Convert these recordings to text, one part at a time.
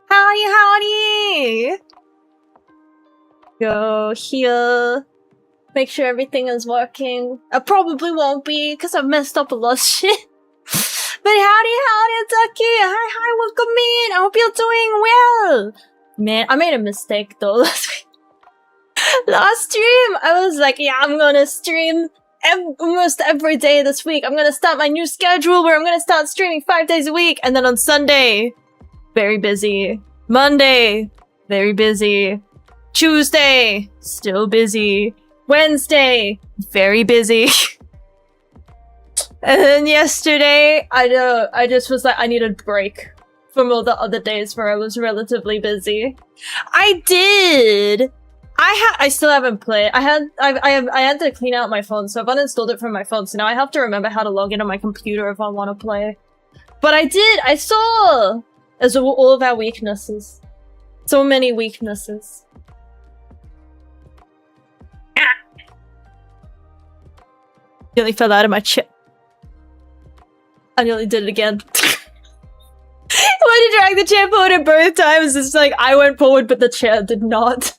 Howdy, howdy! Go here. Make sure everything is working. I probably won't be, because I've messed up a lot of shit. But howdy, Ducky! Hi, welcome in! I hope you're doing well! Man, I made a mistake though last week. Last stream, I was like, yeah, I'm gonna stream almost every day this week. I'm gonna start my new schedule where I'm gonna start streaming 5 days a week. And then on Sunday, very busy. Monday, very busy. Tuesday, still busy. Wednesday, very busy. And then yesterday, I just was like, I need a break from all the other days where I was relatively busy. I did! I still haven't played. I had to clean out my phone, so I've uninstalled it from my phone, so now I have to remember how to log in on my computer if I want to play. But I saw as all of our weaknesses. So many weaknesses. Nearly fell out of my chair. I nearly did it again. I wanted to drag the chair forward both times. It's like I went forward, but the chair did not.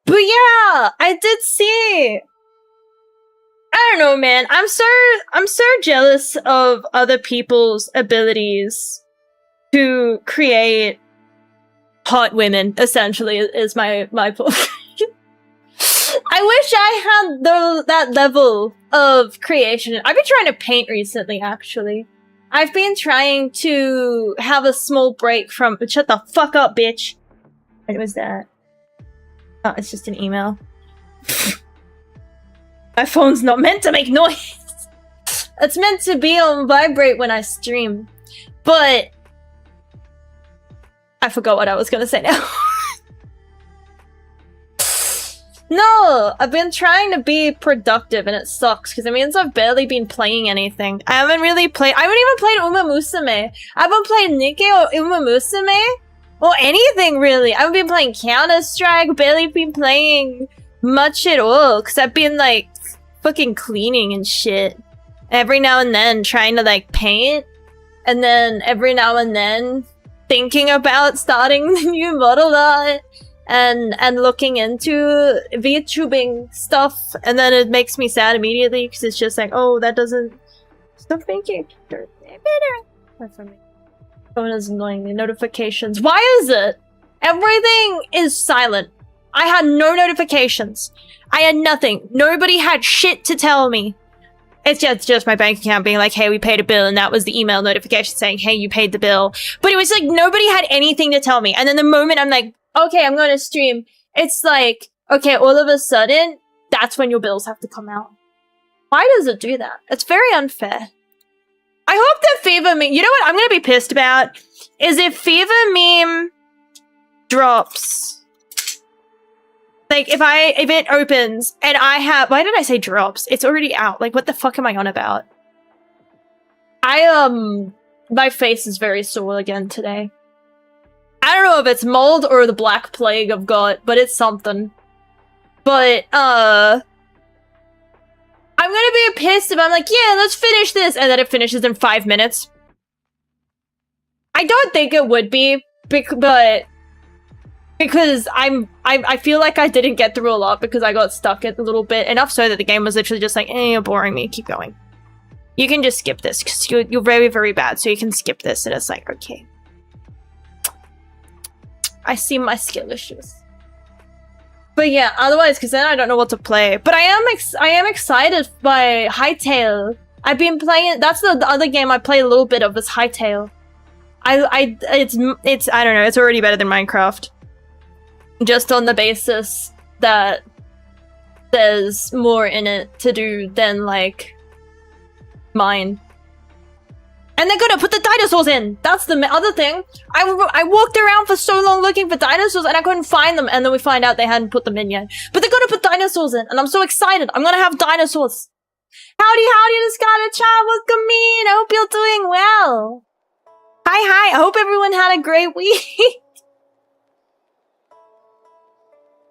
But yeah, I did see. I don't know, man. I'm so jealous of other people's abilities to create hot women. Essentially, is my point. I wish I had that level of creation. I've been trying to paint recently, actually. I've been trying to have a small break from- Shut the fuck up, bitch! What was that? Oh, it's just an email. My phone's not meant to make noise! It's meant to be on vibrate when I stream. But... I forgot what I was gonna say now. No! I've been trying to be productive and it sucks because it means I've barely been playing anything. I haven't even played Uma Musume. I haven't played Nikke or Uma Musume or anything really. I haven't been playing Counter-Strike, barely been playing much at all because I've been like fucking cleaning and shit. Every now and then trying to like paint and then every now and then thinking about starting the new model art. And looking into VTubing stuff, and then it makes me sad immediately because it's just like, oh, that doesn't stop thinking. That's for me. Phone is annoying me. Notifications. Why is it? Everything is silent. I had no notifications. I had nothing. Nobody had shit to tell me. It's just my bank account being like, hey, we paid a bill, and that was the email notification saying, hey, you paid the bill. But it was like nobody had anything to tell me. And then the moment I'm like, okay, I'm going to stream. It's like, okay, all of a sudden, that's when your bills have to come out. Why does it do that? It's very unfair. I hope that Fever meme... You know what I'm going to be pissed about? Is if Fever meme drops. Like, if it opens and I have... Why did I say drops? It's already out. Like, what the fuck am I on about? My face is very sore again today. I don't know if it's mold or the black plague I've got, but it's something. But, I'm gonna be pissed if I'm like, yeah, let's finish this, and then it finishes in 5 minutes. I don't think it would be, but because I feel like I didn't get through a lot because I got stuck a little bit, enough so that the game was literally just like, you're boring me, keep going. You can just skip this, because you're very, very bad, so you can skip this, and it's like, okay. I see my skill issues. But yeah, otherwise, because then I don't know what to play. But I am excited by Hytale. I've been playing it. That's the other game I play a little bit of is Hytale. It's I don't know, it's already better than Minecraft. Just on the basis that there's more in it to do than like mine. And they're gonna put the dinosaurs in! That's the other thing! I walked around for so long looking for dinosaurs and I couldn't find them, and then we find out they hadn't put them in yet. But they're gonna put dinosaurs in, and I'm so excited! I'm gonna have dinosaurs! Howdy, the Scarlet Child! Welcome in! I hope you're doing well! Hi! I hope everyone had a great week!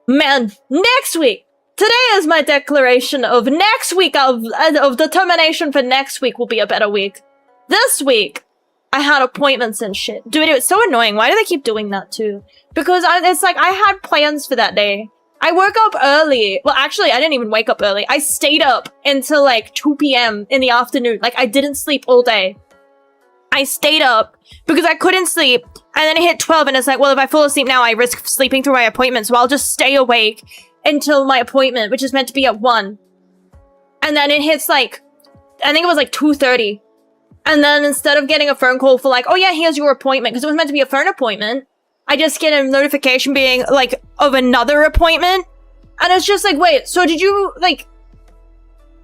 Man, next week! Today is my declaration of next week, of determination for next week will be a better week. This week, I had appointments and shit. Dude, it was so annoying. Why do they keep doing that too? Because it's like I had plans for that day. I woke up early. Well, actually, I didn't even wake up early. I stayed up until like 2 p.m. in the afternoon. Like, I didn't sleep all day. I stayed up because I couldn't sleep. And then it hit 12 and it's like, well, if I fall asleep now, I risk sleeping through my appointment. So I'll just stay awake until my appointment, which is meant to be at 1. And then it hits like, I think it was like 2:30. And then instead of getting a phone call for like, oh yeah, here's your appointment, because it was meant to be a phone appointment, I just get a notification being like of another appointment. And it's just like, wait, so did you like,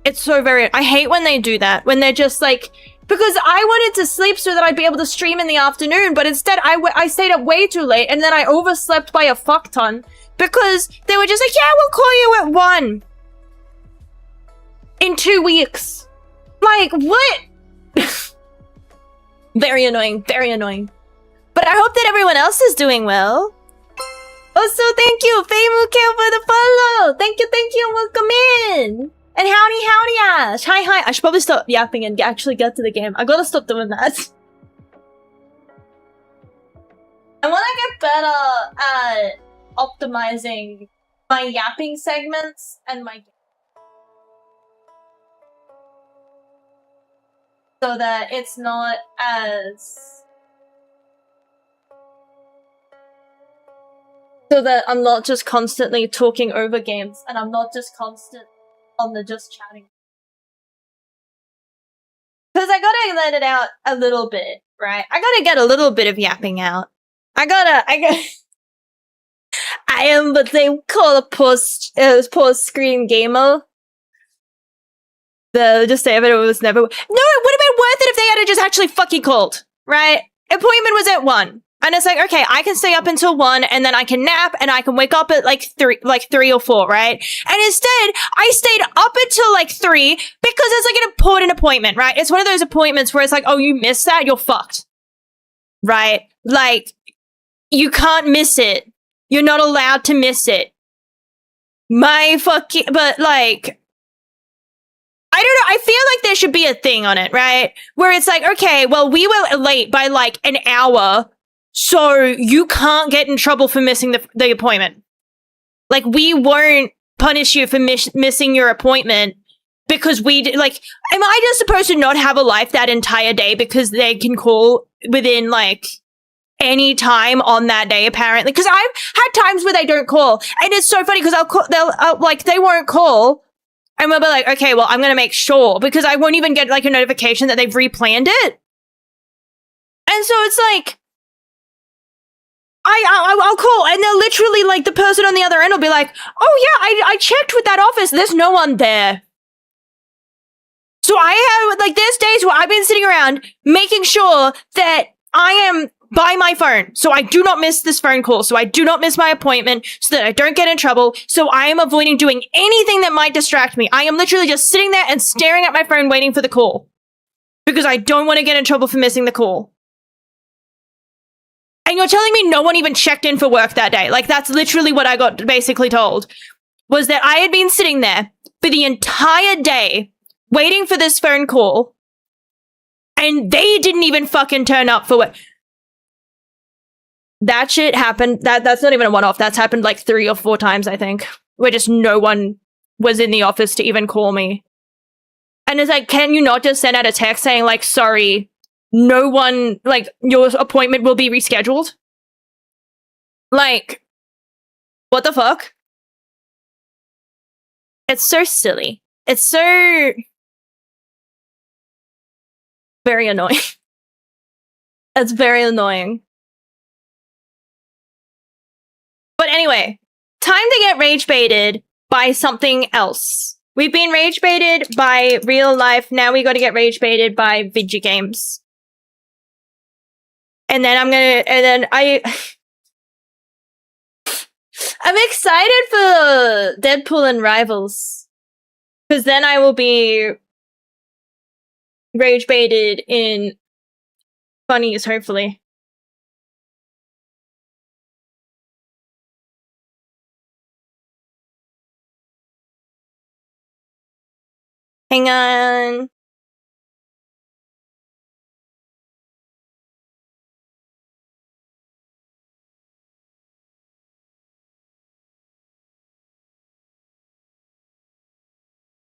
it's so very, I hate when they do that, when they're just like, because I wanted to sleep so that I'd be able to stream in the afternoon, but instead I stayed up way too late and then I overslept by a fuck ton because they were just like, yeah, we'll call you at 1 in 2 weeks. Like, what? Very annoying, very annoying. But I hope that everyone else is doing well. Also, thank you, Feimukel, for the follow. Thank you, welcome in. And howdy, Ash. Hi. I should probably stop yapping and actually get to the game. I gotta stop doing that. I wanna get better at optimizing my yapping segments and my... so that it's not as... so that I'm not just constantly talking over games and I'm not just constant on the just chatting. Because I gotta let it out a little bit, right? I gotta get a little bit of yapping out. I gotta... I am what they call a post-screen gamer. Just say it was never... No, it would have been worth it if they had just actually fucking called, right? Appointment was at 1. And it's like, okay, I can stay up until 1 and then I can nap and I can wake up at like 3 or 4, right? And instead, I stayed up until like 3 because it's like an important appointment, right? It's one of those appointments where it's like, oh, you missed that, you're fucked. Right? Like, you can't miss it. You're not allowed to miss it. But like... I don't know, I feel like there should be a thing on it, right? Where it's like, okay, well, we were late by like an hour, so you can't get in trouble for missing the appointment. Like, we won't punish you for missing your appointment because like, am I just supposed to not have a life that entire day because they can call within like any time on that day, apparently? Because I've had times where they don't call, and it's so funny because they won't call. And we'll be like, okay, well, I'm going to make sure, because I won't even get like a notification that they've replanned it. And so it's like, I'll call, and they'll literally, like, the person on the other end will be like, oh yeah, I checked with that office, there's no one there. So I have, like, there's days where I've been sitting around making sure that I am by my phone, so I do not miss this phone call, so I do not miss my appointment, so that I don't get in trouble, so I am avoiding doing anything that might distract me. I am literally just sitting there and staring at my phone waiting for the call. Because I don't want to get in trouble for missing the call. And you're telling me no one even checked in for work that day? Like, that's literally what I got basically told. Was that I had been sitting there for the entire day waiting for this phone call, and they didn't even fucking turn up for work. That shit happened. That's not even a one-off. That's happened like 3 or 4 times, I think. Where just no one was in the office to even call me. And it's like, can you not just send out a text saying like, sorry, no one, like, your appointment will be rescheduled? Like, what the fuck? It's so silly. It's so... very annoying. It's very annoying. But anyway, time to get rage baited by something else. We've been rage baited by real life, now we gotta get rage baited by video games. And then I'm excited for Deadpool and Rivals. Because then I will be rage baited in funnies, hopefully. Hang on.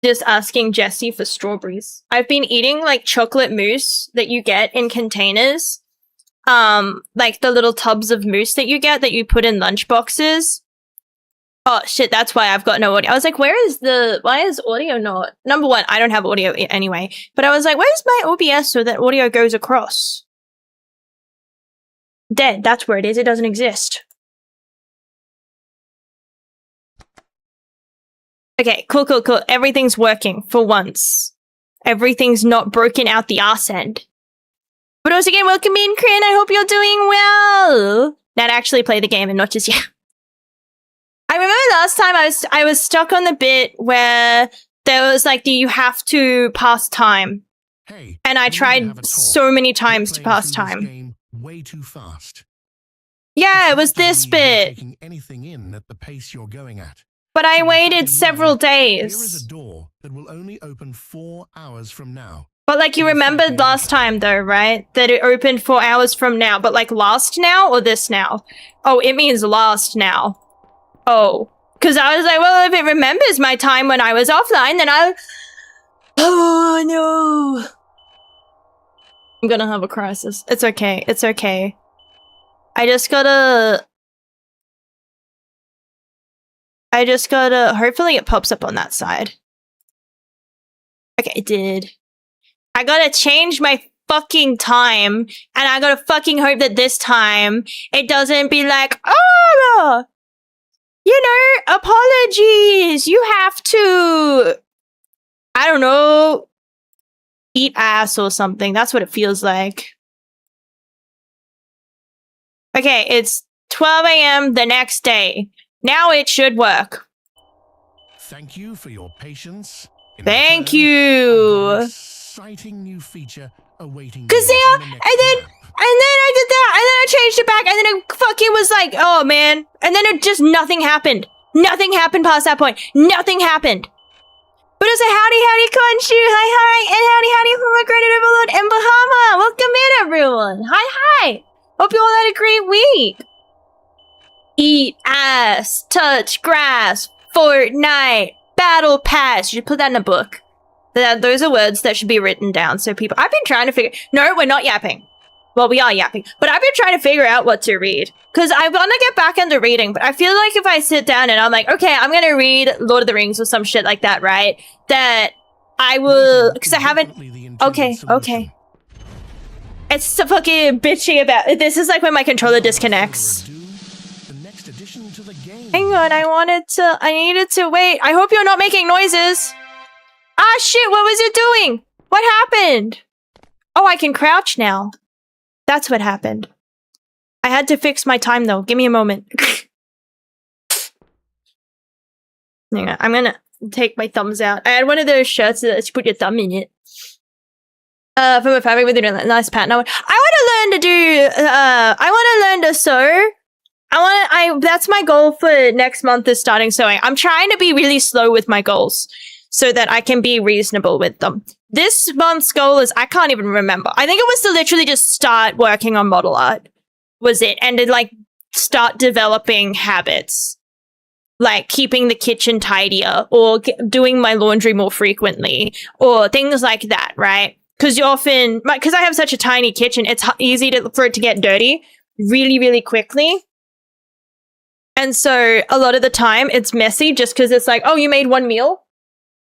Just asking Jessie for strawberries. I've been eating like chocolate mousse that you get in containers. Like the little tubs of mousse that you get that you put in lunch boxes. Oh shit, that's why I've got no audio. I was like, why is audio not? Number one, I don't have audio anyway. But I was like, where's my OBS so that audio goes across? Dead, that's where it is. It doesn't exist. Okay, cool. Everything's working for once. Everything's not broken out the arse end. But once again, welcome in, Crin. I hope you're doing well. Now to actually play the game and not just yeah. I remember last time I was stuck on the bit where there was like you have to pass time. Hey, and I tried so many times to pass time. Way too fast. Yeah, it was this bit. Taking anything in at the pace you're going at. But I waited several days. Here is a door that will only open 4 hours from now. But like you remembered last time though, right? That it opened 4 hours from now. But like last now or this now? Oh, it means last now. Oh. Because I was like, well, if it remembers my time when I was offline, then I'll... Oh, no. I'm gonna have a crisis. It's okay. It's okay. I just gotta... Hopefully it pops up on that side. Okay, it did. I gotta change my fucking time, and I gotta fucking hope that this time it doesn't be like, oh, you know, apologies. You have to, I don't know, eat ass or something. That's what it feels like. Okay, it's 12 a.m. the next day. Now it should work. Thank you for your patience. Thank you. Exciting new feature awaiting. Cause yeah, and then I did that, and then I changed it back, and then it fucking was like, oh man, and then it just nothing happened. Nothing happened past that point. Nothing happened. But it's a howdy Khonshu, hi, and howdy from my great overlord and Bahama. Welcome in everyone. Hi. Hope you all had a great week. Eat ass, touch grass, Fortnite, battle pass. You should put that in a book. Those are words that should be written down so people... I've been trying to figure... No, we're not yapping. Well, we are yapping. But I've been trying to figure out what to read. Because I want to get back into reading. But I feel like if I sit down and I'm like, okay, I'm going to read Lord of the Rings or some shit like that, right? That I will... Because I haven't... Okay. It's so fucking bitchy about... This is like when my controller disconnects. Hang on, I needed to wait. I hope you're not making noises. Ah, shit, what was it doing? What happened? Oh, I can crouch now. That's what happened. I had to fix my time, though. Give me a moment. Hang on, I'm gonna take my thumbs out. I had one of those shirts that you put your thumb in it. From a fabric with a nice pattern. I want to learn to sew. That's my goal for next month is starting sewing. I'm trying to be really slow with my goals so that I can be reasonable with them. This month's goal is, I can't even remember. I think it was to literally just start working on model art was it. And to like start developing habits. Like keeping the kitchen tidier or doing my laundry more frequently or things like that, right? Because because I have such a tiny kitchen, it's easy for it to get dirty really, really quickly. And so a lot of the time it's messy just because it's like, oh, you made one meal?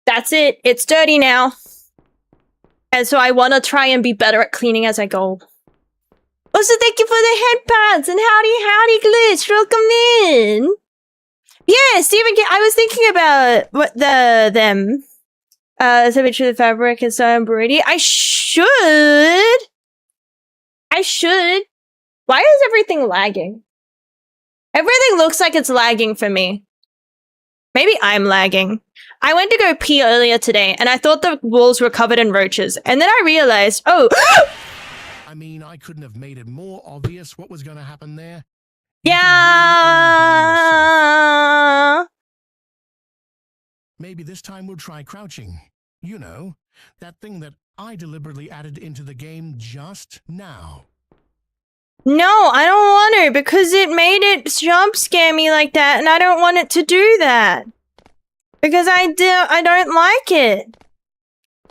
That's it. It's dirty now. And so I want to try and be better at cleaning as I go. Also, thank you for the headpads and howdy Glitch. Welcome in. Yeah, Stephen, I was thinking about what them. So much of the fabric and so embroidery. I should. Why is everything lagging? Everything looks like it's lagging for me. Maybe I'm lagging. I went to go pee earlier today, and I thought the walls were covered in roaches. And then I realized, oh... I mean, I couldn't have made it more obvious what was going to happen there. Yeah. Maybe this time we'll try crouching. You know, that thing that I deliberately added into the game just now. No, I don't want to because it made it jump scare me like that and I don't want it to do that. Because I don't like it.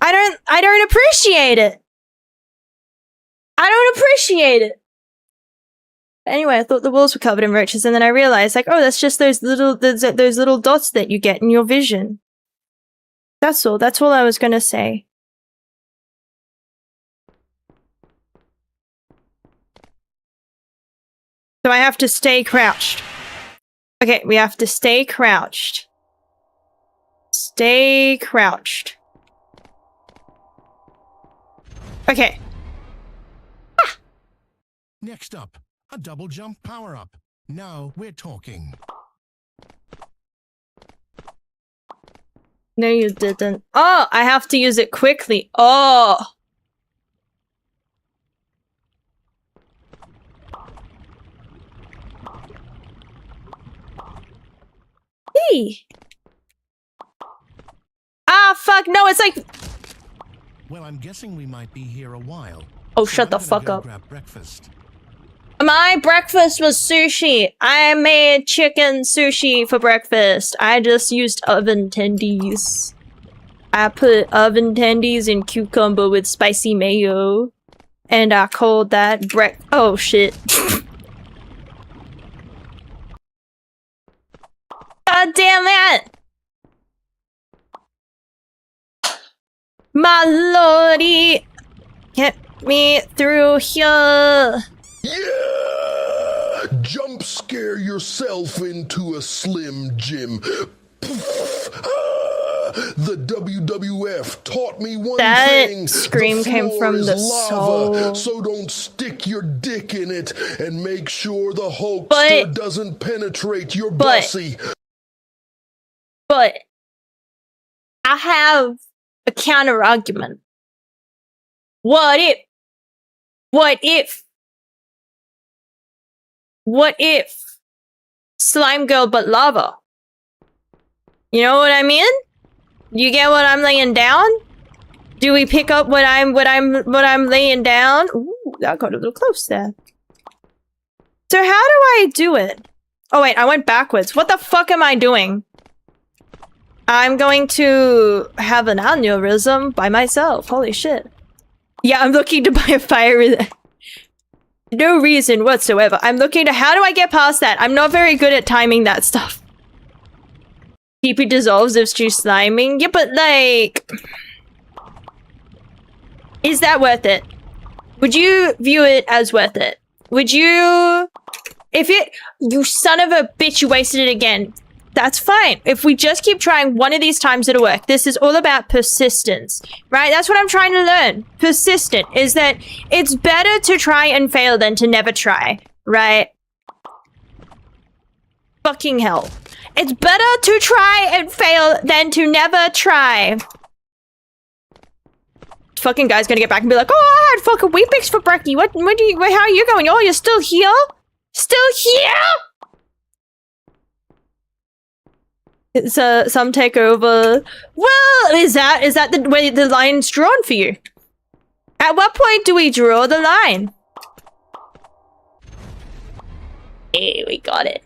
I don't appreciate it. I don't appreciate it. Anyway, I thought the walls were covered in roaches, and then I realized, like, oh, that's just those little dots that you get in your vision. That's all. That's all I was gonna say. So I have to stay crouched. Okay, we have to stay crouched. Stay crouched. Okay. Ah! Next up, a double jump power-up. Now we're talking. No, you didn't. Oh, I have to use it quickly. Oh. Hey. Ah, fuck. No, it's like... Well, I'm guessing we might be here a while. Oh, so shut the I'm gonna fuck go up. Grab breakfast. My breakfast was sushi. I made chicken sushi for breakfast. I just used oven tendies. I put oven tendies in cucumber with spicy mayo. And I called that oh shit. God damn it! My lordy! Get me through here! Yeah! Jump scare yourself into a Slim Jim. The WWF taught me one thing. That scream came from the soul. So don't stick your dick in it and make sure the Hulkster doesn't penetrate your bussy. But I have a counter argument. What if slime girl but lava? You know what I mean? You get what I'm laying down? Do we pick up what I'm laying down? Ooh, that got a little close there. So how do I do it? Oh wait, I went backwards. What the fuck am I doing? I'm going to have an aneurysm by myself. Holy shit. Yeah, I'm looking to buy a fire. No reason whatsoever. I'm looking to how do I get past that? I'm not very good at timing that stuff. PP dissolves if too sliming. Yeah, but like... Is that worth it? Would you view it as worth it? Would you... If it... You son of a bitch, you wasted it again. That's fine. If we just keep trying, one of these times it'll work. This is all about persistence, right? That's what I'm trying to learn. Persistent is that it's better to try and fail than to never try, right? Fucking hell. It's better to try and fail than to never try. Fucking guy's gonna get back and be like, oh, I had fucking Weet-Bix for brekkie. How are you going? Oh, you're still here? Still here? So some take over. Well, is that the way the line's drawn for you? At what point do we draw the line? Hey, we got it.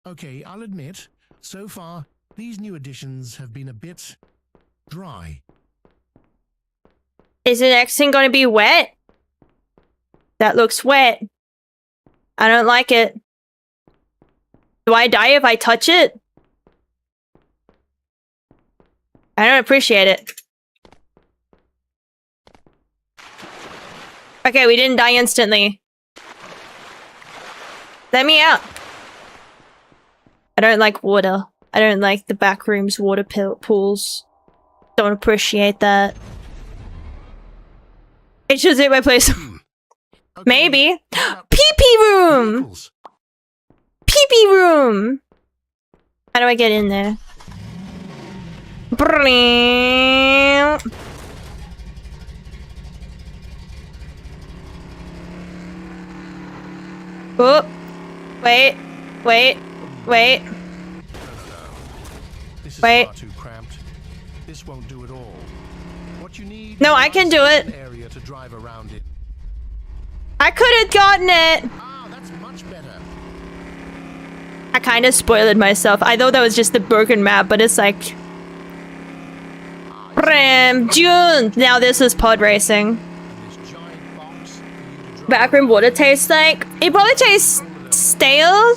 Okay, I'll admit, so far, these new additions have been a bit dry. Is the next thing gonna be wet? That looks wet. I don't like it. Do I die if I touch it? I don't appreciate it. Okay, we didn't die instantly. Let me out. I don't like water. I don't like the back rooms water pools. Don't appreciate that. It should take my place. Okay. Maybe. Pee-pee room! Pee-pee room! How do I get in there? Oh, wait. This is Wait. far too cramped. This won't do at all. What you need No, is I can do an it. area to drive around in. I could have gotten it. Ah, that's much better. I kind of spoiled myself. I thought that was just the broken map, but it's like... June! Now this is pod racing. Backroom water tastes like? It probably tastes stale.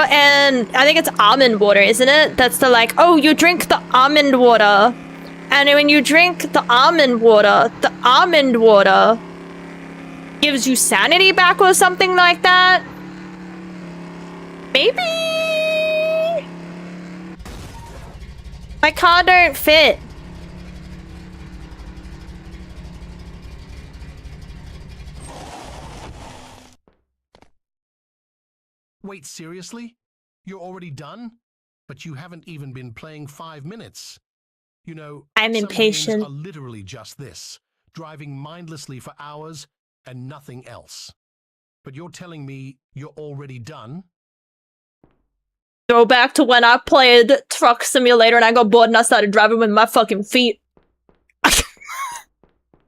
And I think it's almond water, isn't it? That's the like, oh, you drink the almond water. And when you drink the almond water gives you sanity back or something like that. Maybe? My car don't fit. Wait, seriously? You're already done? But you haven't even been playing 5 minutes. You know, I'm some impatient. games are literally just this, driving mindlessly for hours and nothing else. But you're telling me you're already done? Go back to when I played Truck Simulator and I got bored and I started driving with my fucking feet.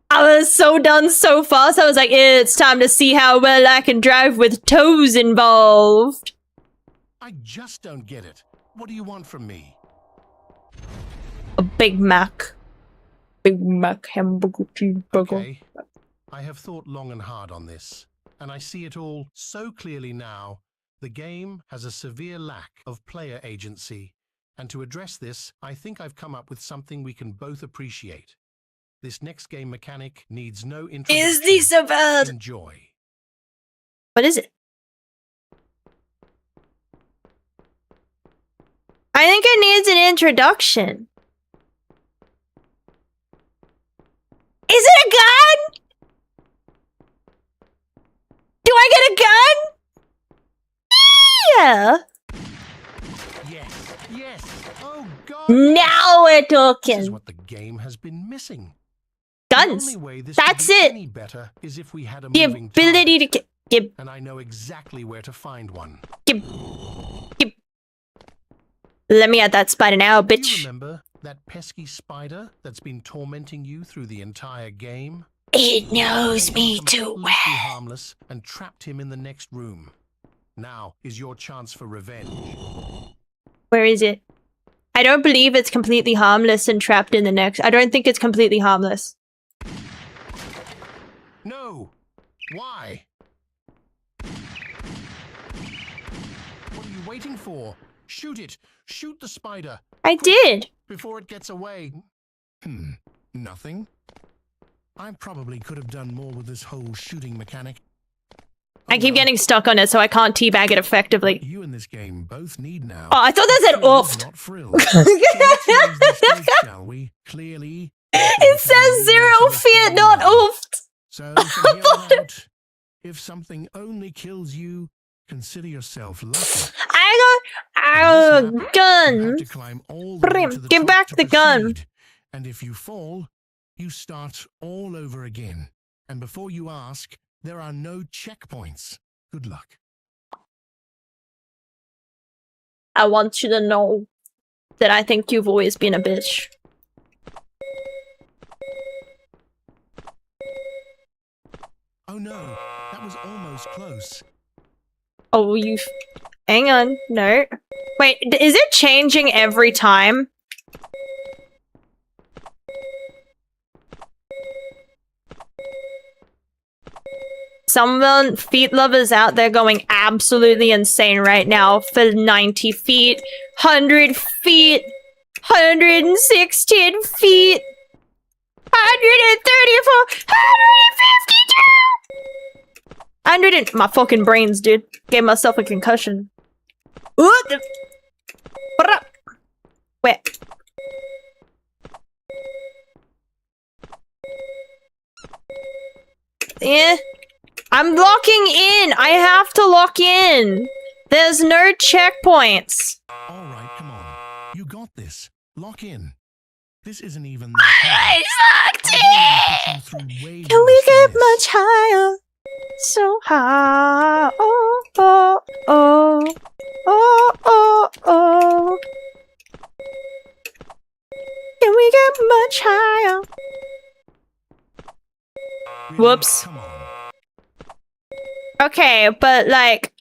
I was so done so fast, I was like, it's time to see how well I can drive with toes involved. I just don't get it. What do you want from me? A Big Mac. Big Mac hamburger cheeseburger. Okay. I have thought long and hard on this, and I see it all so clearly now. The game has a severe lack of player agency, and to address this, I think I've come up with something we can both appreciate. This next game mechanic needs no introduction. Is this so bad? Enjoy. What is it? I think it needs an introduction. Is it a gun? Do I get a gun? Yeah. Yes, yes. Oh God. Now we're This is talking. what the game has been missing. Guns. The only way this That's could be it. any better is if we had a The moving ability target, to give. and I know exactly where to find one. Let me at that spider now, Do you bitch. remember that pesky spider that's been tormenting you through the entire game? It knows me too Completely well. harmless and trapped him in the next room. Now is your chance for revenge. Where is it? I don't believe it's completely harmless and trapped in the next. I don't think it's completely harmless. No! Why? What are you waiting for? Shoot it! Shoot the spider! I did. Before it gets away. Nothing. I probably could have done more with this whole shooting mechanic. I keep getting stuck on it, so I can't teabag it effectively. You in this game both need now. Oh, I thought that said oofed. Not frilled. So let's raise the stakes, shall we? Clearly. It says zero fear, not oofed. So from here on out, if something only kills you, consider yourself lucky. I got a You have gun. to climb all the way to the Give top back to the gun. proceed. And if you fall, you start all over again. And before you ask, there are no checkpoints. Good luck. I want you to know that I think you've always been a bitch. Oh no, that was almost close. Oh, you... Hang on. No. Wait, is it changing every time? Someone, feet lovers out there going absolutely insane right now for 90 feet, 100 feet, 116 feet, 134, 152! My fucking brains, dude. Gave myself a concussion. What the... Wait. Yeah. I'm locking in! I have to lock in! There's no checkpoints. All right, come on. You got this. Lock in. This isn't even I locked in! in! Can we get much higher? So high. Oh, oh, oh. Oh, oh, oh. Can we get much higher? Really? Whoops. Come on. Okay, but like,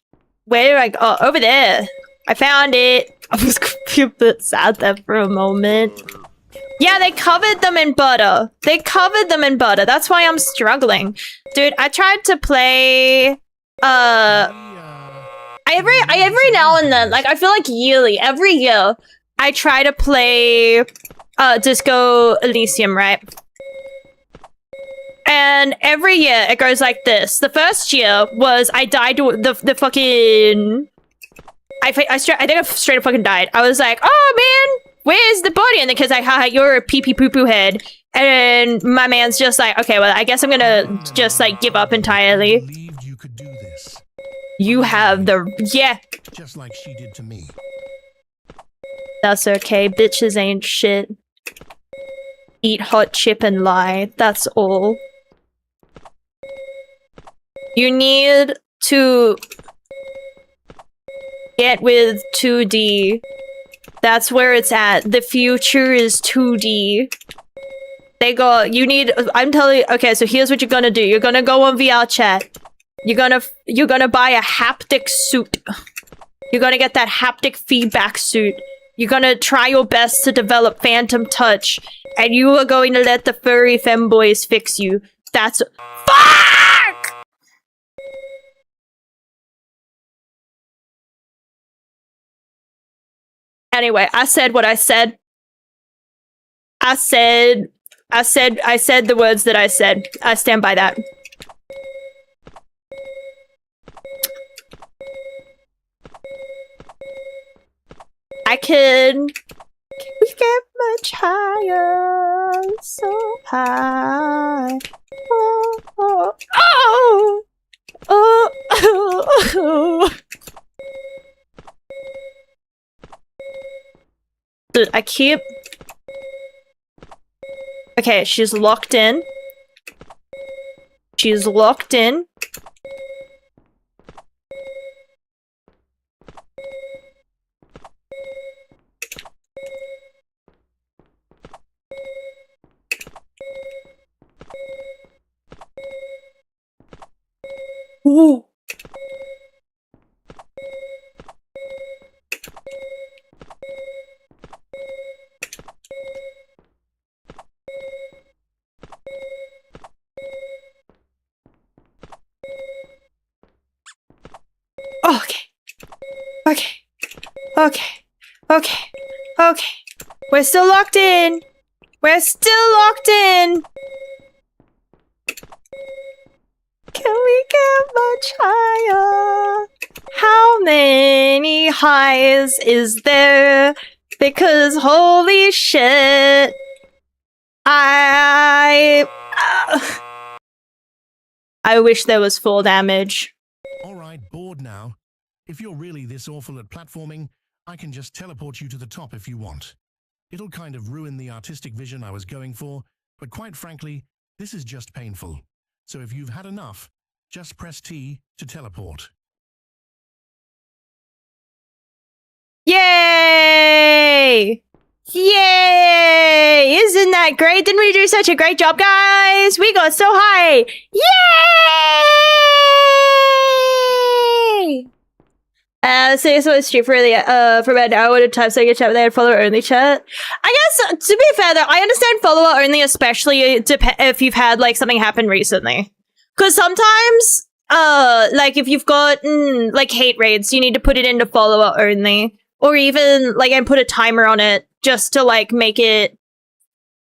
where do I go? Oh, over there. I found it. I was a bit sad there for a moment. Yeah, they covered them in butter. They covered them in butter. That's why I'm struggling. Dude, I tried to play every now and then, like I feel like yearly, every year, I try to play Disco Elysium, right? And every year it goes like this. The first year was I died to the fucking I think I straight up fucking died. I was like, oh man, where's the body? And then because like, haha, you're a pee pee poo poo head. And my man's just like, okay, well, I guess I'm gonna just like give up entirely. Believed you could do this. You have the Just like she did to me. That's okay. Bitches ain't shit. Eat hot chip and lie. That's all. You need to get with 2D. That's where it's at. The future is 2D. I'm telling you, okay, so here's what you're gonna do. You're gonna go on VR chat. You're gonna buy a haptic suit. You're gonna get that haptic feedback suit. You're gonna try your best to develop phantom touch. And you are going to let the furry femboys fix you. That's- FUCK! Anyway, I said what I said. I said the words that I said. I stand by that. I can we get much higher, so high. Oh, oh, oh, oh, oh, oh. Dude, I keep... Okay, she's locked in. She's locked in. Ooh. Okay. Okay. Okay. Okay. Okay. We're still locked in. We're still locked in. Can we get much higher? How many highs is there? Because holy shit. I wish there was full damage. Alright, bored now. If you're really this awful at platforming, I can just teleport you to the top if you want. It'll kind of ruin the artistic vision I was going for, but quite frankly, this is just painful. So if you've had enough, just press T to teleport. Yay! Yay! Isn't that great? Didn't we do such a great job, guys? We got so high! Yay! Say so it's cheap for about an hour at a time so I can chat with that follower only chat. I guess, to be fair though, I understand follower only, especially if you've had like something happen recently. Because sometimes, like if you've got like hate raids, you need to put it into follower only. Or even like and put a timer on it just to like make it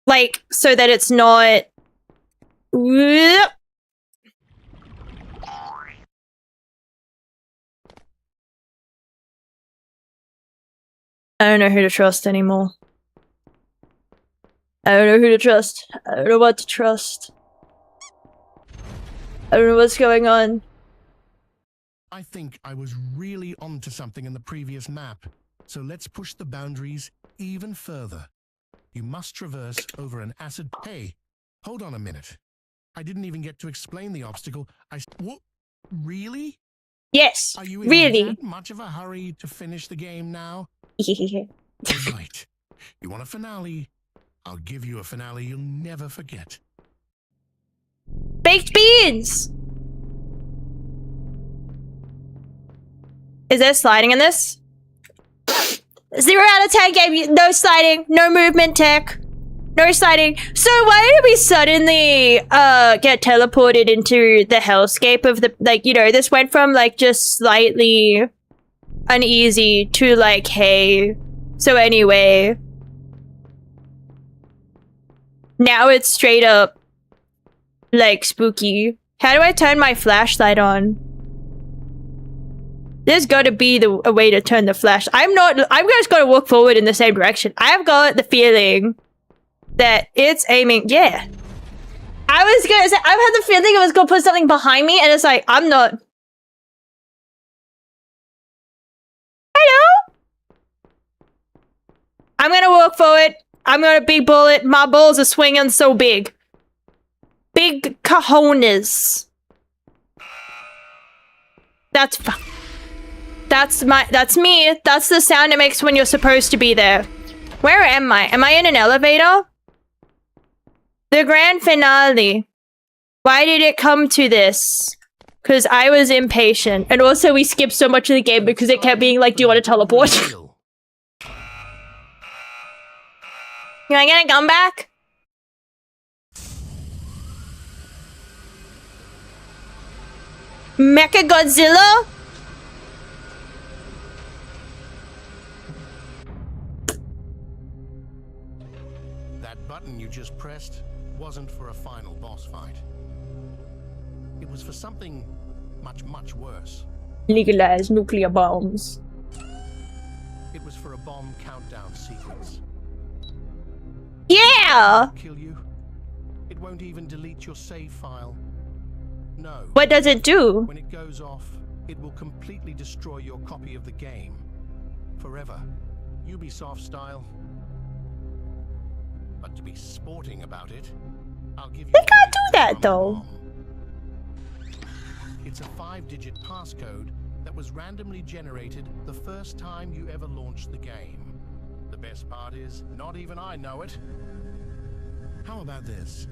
like so that it's not I don't know who to trust anymore. I don't know who to trust. I don't know what to trust. I don't know what's going on. I think I was really onto something in the previous map, so let's push the boundaries even further. You must traverse over an acid... Hey, hold on a minute. I didn't even get to explain the obstacle. What? Really? Yes, Are you in really. that much of a hurry to finish the game now? Right. You want a finale? I'll give you a finale you'll never forget. Baked beans! Is there sliding in this? 0 out of 10 game. No sliding. No movement tech. No sliding. So why did we suddenly get teleported into the hellscape of the, like, you know, this went from like just slightly uneasy to like, hey. So anyway, now it's straight up like spooky. How do I turn my flashlight on? There's gotta be a way to turn the flash. I'm just gonna walk forward in the same direction. I've got the feeling that it's aiming. Yeah. I was gonna say, I've had the feeling it was gonna put something behind me, and it's like, I'm not. Hello? I'm gonna walk forward. I'm gonna big bullet. My balls are swinging so big. Big cojones. That's me. That's the sound it makes when you're supposed to be there. Where am I? Am I in an elevator? The grand finale. Why did it come to this? Because I was impatient. And also we skipped so much of the game because it kept being like, do you want to teleport? You wanna get a gun back? Mechagodzilla? That button you just pressed wasn't for a final boss fight. It was for something much, much worse. Legalize nuclear bombs. It was for a bomb countdown sequence. Yeah! Kill you. It won't even delete your save file. No. What does it do? When it goes off, it will completely destroy your copy of the game. Forever. Ubisoft style. But to be sporting about it, I'll give you... They can't do that, though. It's a 5-digit passcode that was randomly generated the first time you ever launched the game. The best part is, not even I know it. How about this?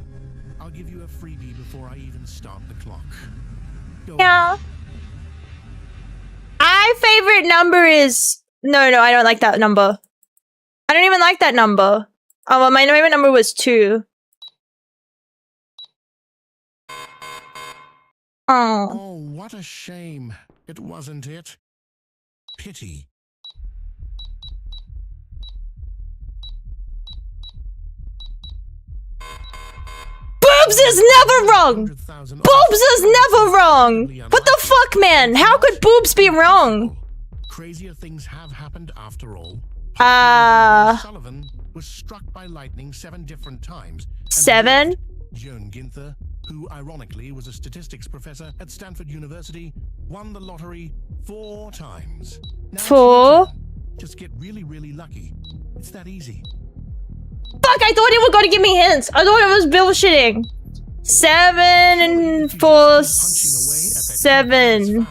I'll give you a freebie before I even start the clock. Go Yeah. ahead. My favorite number is... No, I don't like that number. I don't even like that number. Oh, well, my favorite number was 2. Oh. Oh, what a shame. It wasn't it. Pity. Boobs is never wrong! Boobs is never wrong! What the fuck, man? How could boobs be wrong? Crazier things have happened after all. Sullivan was struck by lightning 7 different times. 7? Joan Ginther, who ironically was a statistics professor at Stanford University, won the lottery 4 times. Now 4? Just get really, really lucky. It's that easy. Fuck, I thought it was gonna give me hints. I thought it was bullshitting. 7 and 4, 7.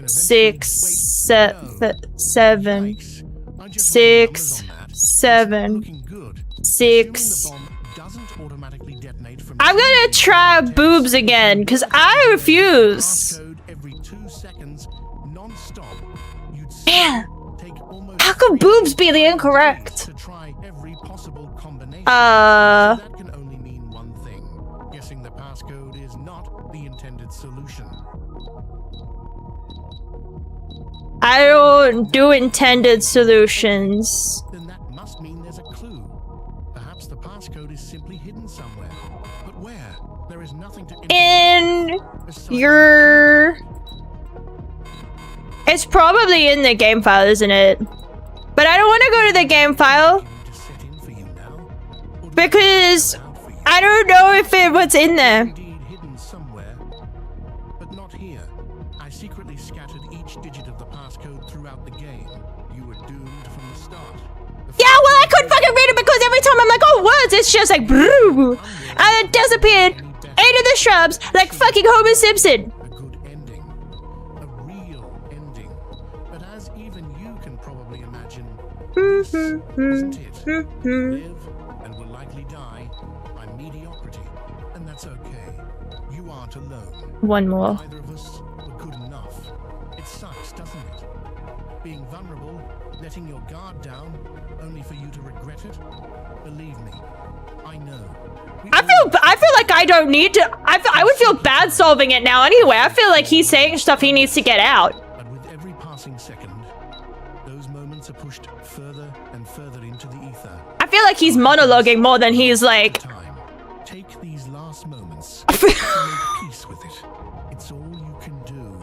6, 7. 6, 7. 6. I'm gonna try boobs again, because I refuse. Man, how could boobs be the incorrect? That can only mean one thing. Guessing the passcode is not the intended solution. I don't do intended solutions. Then that must mean there's a clue. Perhaps the passcode is simply hidden somewhere. But where? There is nothing to In your... It's probably in the game file, isn't it? But I don't want to go to the game file. Because I don't know if it was in there. Indeed hidden somewhere, but not here. I secretly scattered each digit of the passcode throughout the game. You were doomed from the start. Yeah, well, I couldn't fucking read it because every time I'm like, oh, words, it's just like, and it disappeared into the shrubs like fucking Homer Simpson. A good ending. A real ending. But as even you can probably imagine, this isn't it. Live and will likely die by mediocrity. And that's okay. You aren't alone. One more. Neither of us were good enough. It sucks, doesn't it? Being vulnerable, letting your guard down, only for you to regret it? Believe me, I know. I feel like I don't need to. I would feel bad solving it now anyway. I feel like he's saying stuff he needs to get out. But with every passing second, those moments are pushed further and further into the ether. I feel like he's monologuing more than he's like. Time. Take these last moments to make peace with it. It's all you can do.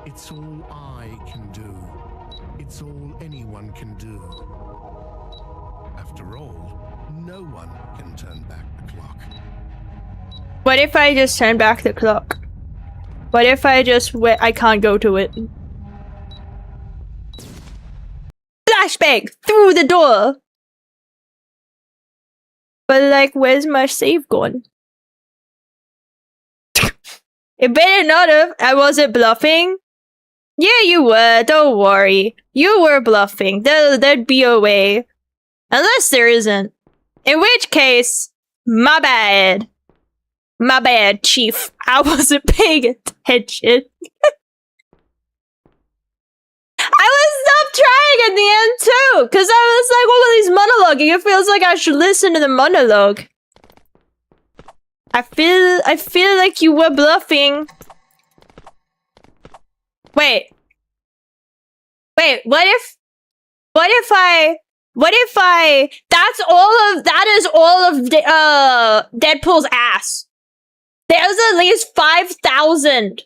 It's all I can do. It's all anyone can do. After all, no one can turn back the clock. What if I just turn back the clock? What if I just I can't go to it? Flashbang through the door. But like, where's my save gone? It better not have. I wasn't bluffing. Yeah, you were. Don't worry. You were bluffing. There'd be a way. Unless there isn't. In which case, my bad. My bad, Chief. I wasn't paying attention. I was stopped trying at the end too, because I was like, all of these monologuing. It feels like I should listen to the monologue. I feel like you were bluffing. Wait, what if that is all of Deadpool's ass. There's at least 5,000.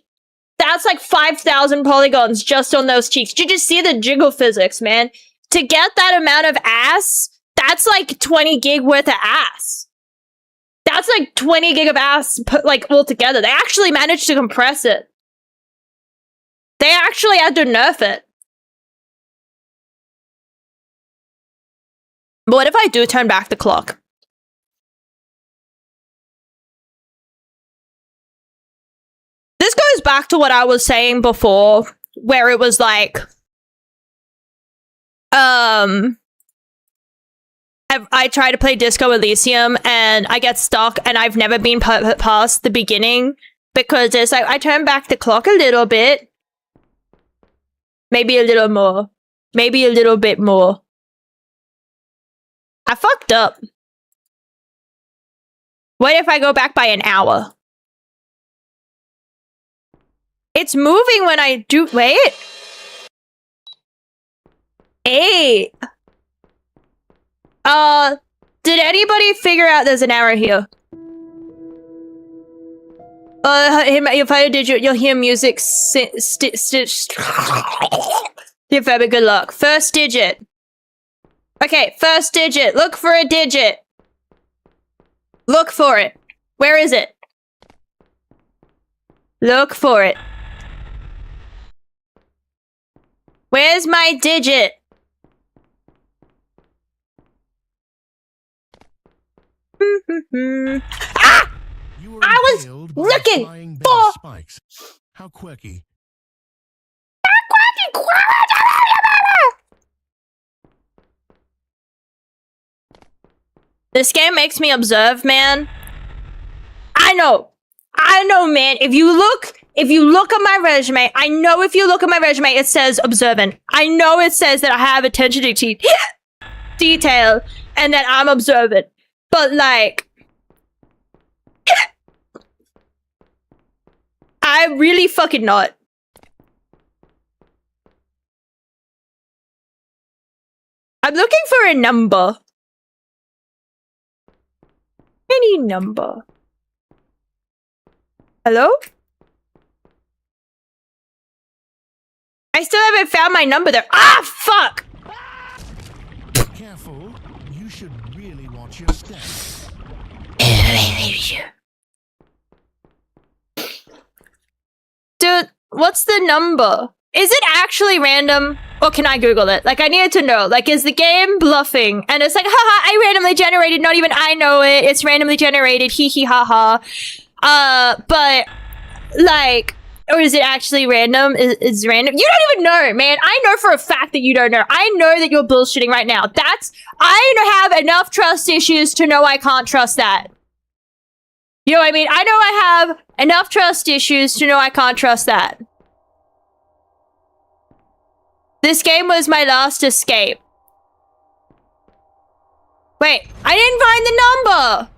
That's like 5,000 polygons just on those cheeks. Did you just see the jiggle physics, man? To get that amount of ass, that's like 20 gig worth of ass. That's like 20 gig of ass put like all together. They actually managed to compress it. They actually had to nerf it. But what if I do turn back the clock? This goes back to what I was saying before, where it was like, I try to play Disco Elysium and I get stuck and I've never been past the beginning because it's like, I turn back the clock a little bit. Maybe a little more. Maybe a little bit more. I fucked up. What if I go back by an hour? It's moving when I do- wait. 8. Did anybody figure out there's an error here? If I did, you'll hear music You're very good luck. First digit. Okay, first digit. Look for a digit. Look for it. Where is it? Look for it. Where's my digit? Ah! I was looking for spikes. How quirky. This game makes me observe, man. I know, man. If you look at my resume, I know if you look at my resume, it says observant. I know it says that I have attention to detail and that I'm observant. But like, I'm really fucking not. I'm looking for a number. Any number. Hello? I still haven't found my number there. Ah, fuck! Careful. You should really watch your steps. Dude, what's the number? Is it actually random? Or can I Google it? Like, I needed to know. Like, is the game bluffing? And it's like, haha, I randomly generated, not even I know it. It's randomly generated, hee hee haha. But, like, or is it actually random? Is random? You don't even know, man. I know for a fact that you don't know. I know that you're bullshitting right now. I have enough trust issues to know I can't trust that. You know what I mean? I know I have enough trust issues to know I can't trust that. This game was my last escape. Wait, I didn't find the number!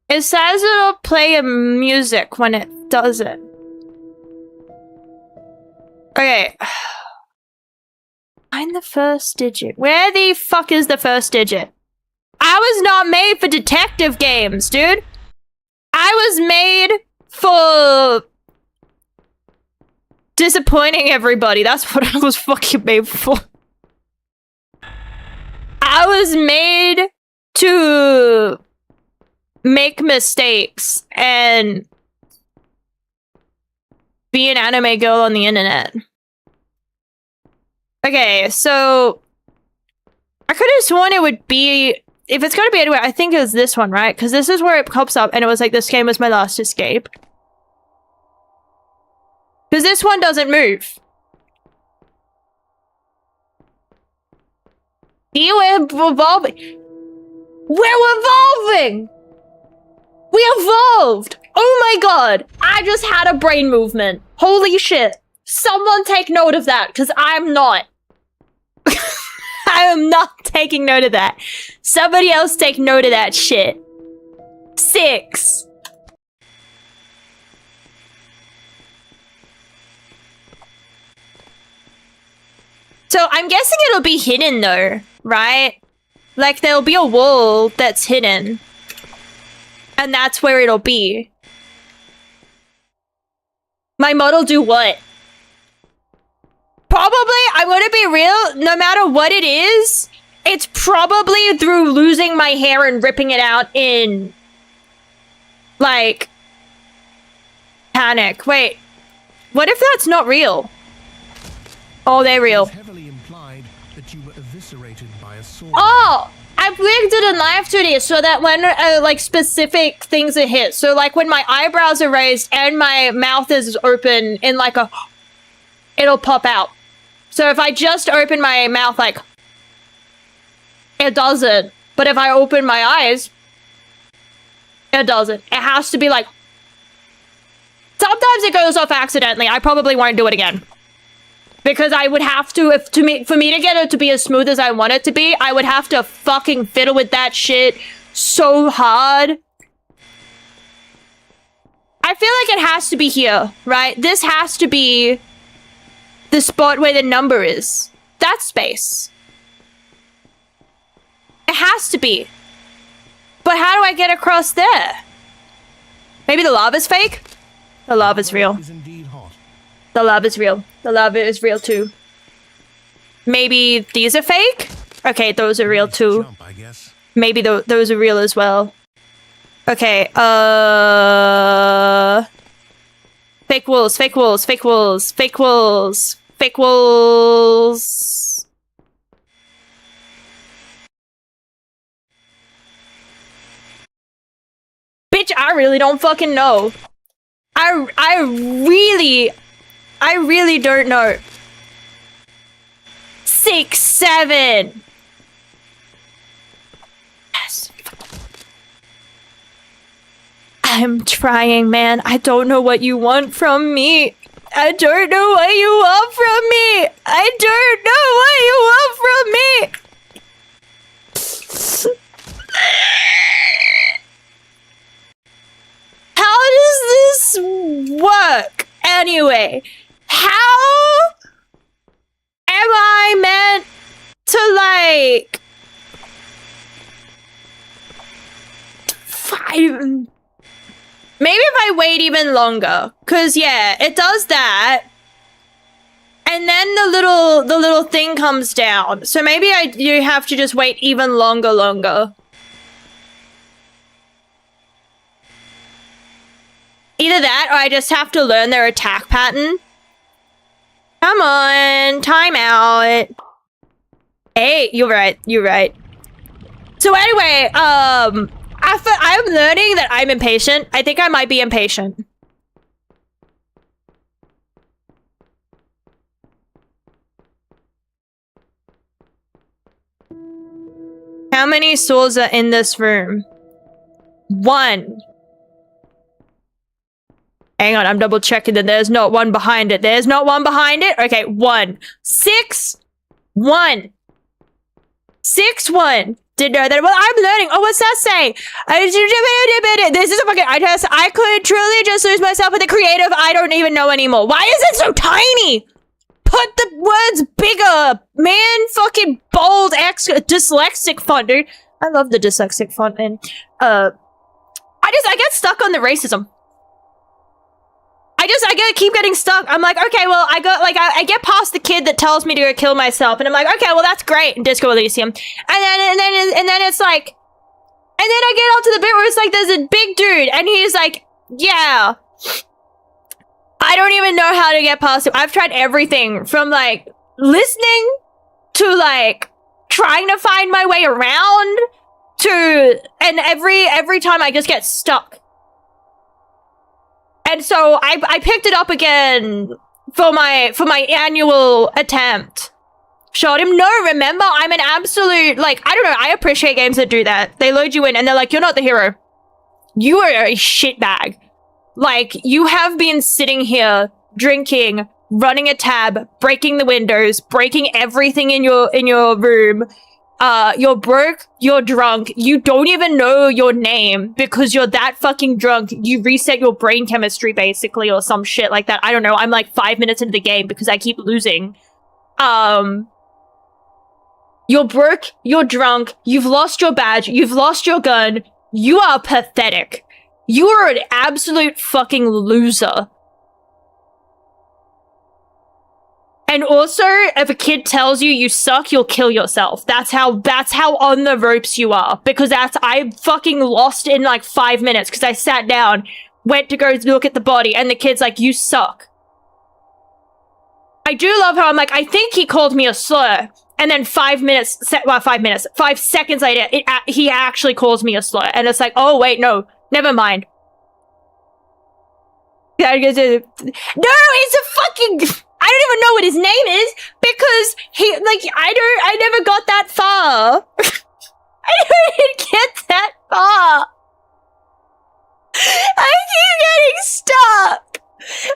It says it'll play a music when it doesn't. Okay. Find the first digit. Where the fuck is the first digit? I was not made for detective games, dude. I was made for disappointing everybody. That's what I was fucking made for. I was made to make mistakes and be an anime girl on the internet. Okay, so I could have sworn it would be, if it's gonna be anywhere, I think it was this one, right? Because this is where it pops up and it was like, this game was my last escape. Because this one doesn't move. We're evolving. We're evolving! We evolved! Oh my god! I just had a brain movement. Holy shit. Someone take note of that, because I'm not. I am not taking note of that. Somebody else take note of that shit. 6. So I'm guessing it'll be hidden though, right? Like there'll be a wall that's hidden. And that's where it'll be. My mod'll do what? Probably, I'm gonna be real, no matter what it is, it's probably through losing my hair and ripping it out in, like, panic. Wait, what if that's not real? Oh, they're real. It's heavily implied that you were eviscerated by a sword. Oh! I've rigged a knife to this so that when, like, specific things are hit, so, like, when my eyebrows are raised and my mouth is open in, like, a... it'll pop out. So if I just open my mouth, like... it doesn't. But if I open my eyes... it doesn't. It has to be, like... sometimes it goes off accidentally. I probably won't do it again. Because I would have to, for me to get it to be as smooth as I want it to be, I would have to fucking fiddle with that shit so hard. I feel like it has to be here, right? This has to be the spot where the number is. That space. It has to be. But how do I get across there? Maybe the lava's fake? The lava's real. Is indeed hot. The lava is real. The lava is real too. Maybe these are fake? Okay, those are real too. Jump, I guess. Maybe those are real as well. Okay, fake walls, fake walls, fake walls, fake walls, fake walls. Bitch, I really don't fucking know. I really don't know. 6, 7. Yes. I'm trying, man. I don't know what you want from me. I don't know what you want from me. I don't know what you want from me. How does this work? Anyway, how am I meant to, like... Maybe if I wait even longer. Cause yeah, it does that. And then the little thing comes down. So maybe you have to just wait even longer. Either that, or I just have to learn their attack pattern. Come on, time out. Hey, you're right. So anyway, I'm learning that I'm impatient. I think I might be impatient. How many souls are in this room? 1. Hang on, I'm double checking that there's not one behind it. There's not one behind it? Okay, 1. 6, 1. 6, 1. Didn't know that. Well, I'm learning. Oh, what's that say? This is a fucking... I could truly just lose myself in the creative. I don't even know anymore. Why is it so tiny? Put the words bigger. Man, fucking bold, dyslexic font, dude. I love the dyslexic font, man. I get stuck on the racism. I keep getting stuck. I'm like, okay, well, I get past the kid that tells me to go kill myself, and I'm like, okay, well, that's great in Disco Elysium. And then it's like, and then I get up to the bit where it's like, there's a big dude, and he's like, yeah. I don't even know how to get past him. I've tried everything from, like, listening to, like, trying to find my way around to, and every time I just get stuck. And so I picked it up again for my annual attempt. Showed him, no, remember, I'm an absolute, like, I don't know, I appreciate games that do that. They load you in and they're like, you're not the hero. You are a shitbag. Like, you have been sitting here, drinking, running a tab, breaking the windows, breaking everything in your room. You're broke, you're drunk, you don't even know your name because you're that fucking drunk. You reset your brain chemistry, basically, or some shit like that. I don't know, I'm like 5 minutes into the game because I keep losing. You're broke, you're drunk, you've lost your badge, you've lost your gun. You are pathetic. You are an absolute fucking loser. And also, if a kid tells you you suck, you'll kill yourself. That's how on the ropes you are. Because I fucking lost in like 5 minutes because I sat down, went to go look at the body, and the kid's like, you suck. I do love how I'm like, I think he called me a slur. And then 5 seconds later, he actually calls me a slur. And it's like, oh wait, no, never mind. No, it's a fucking... I don't even know what his name is because I never got that far. I didn't get that far. I keep getting stuck.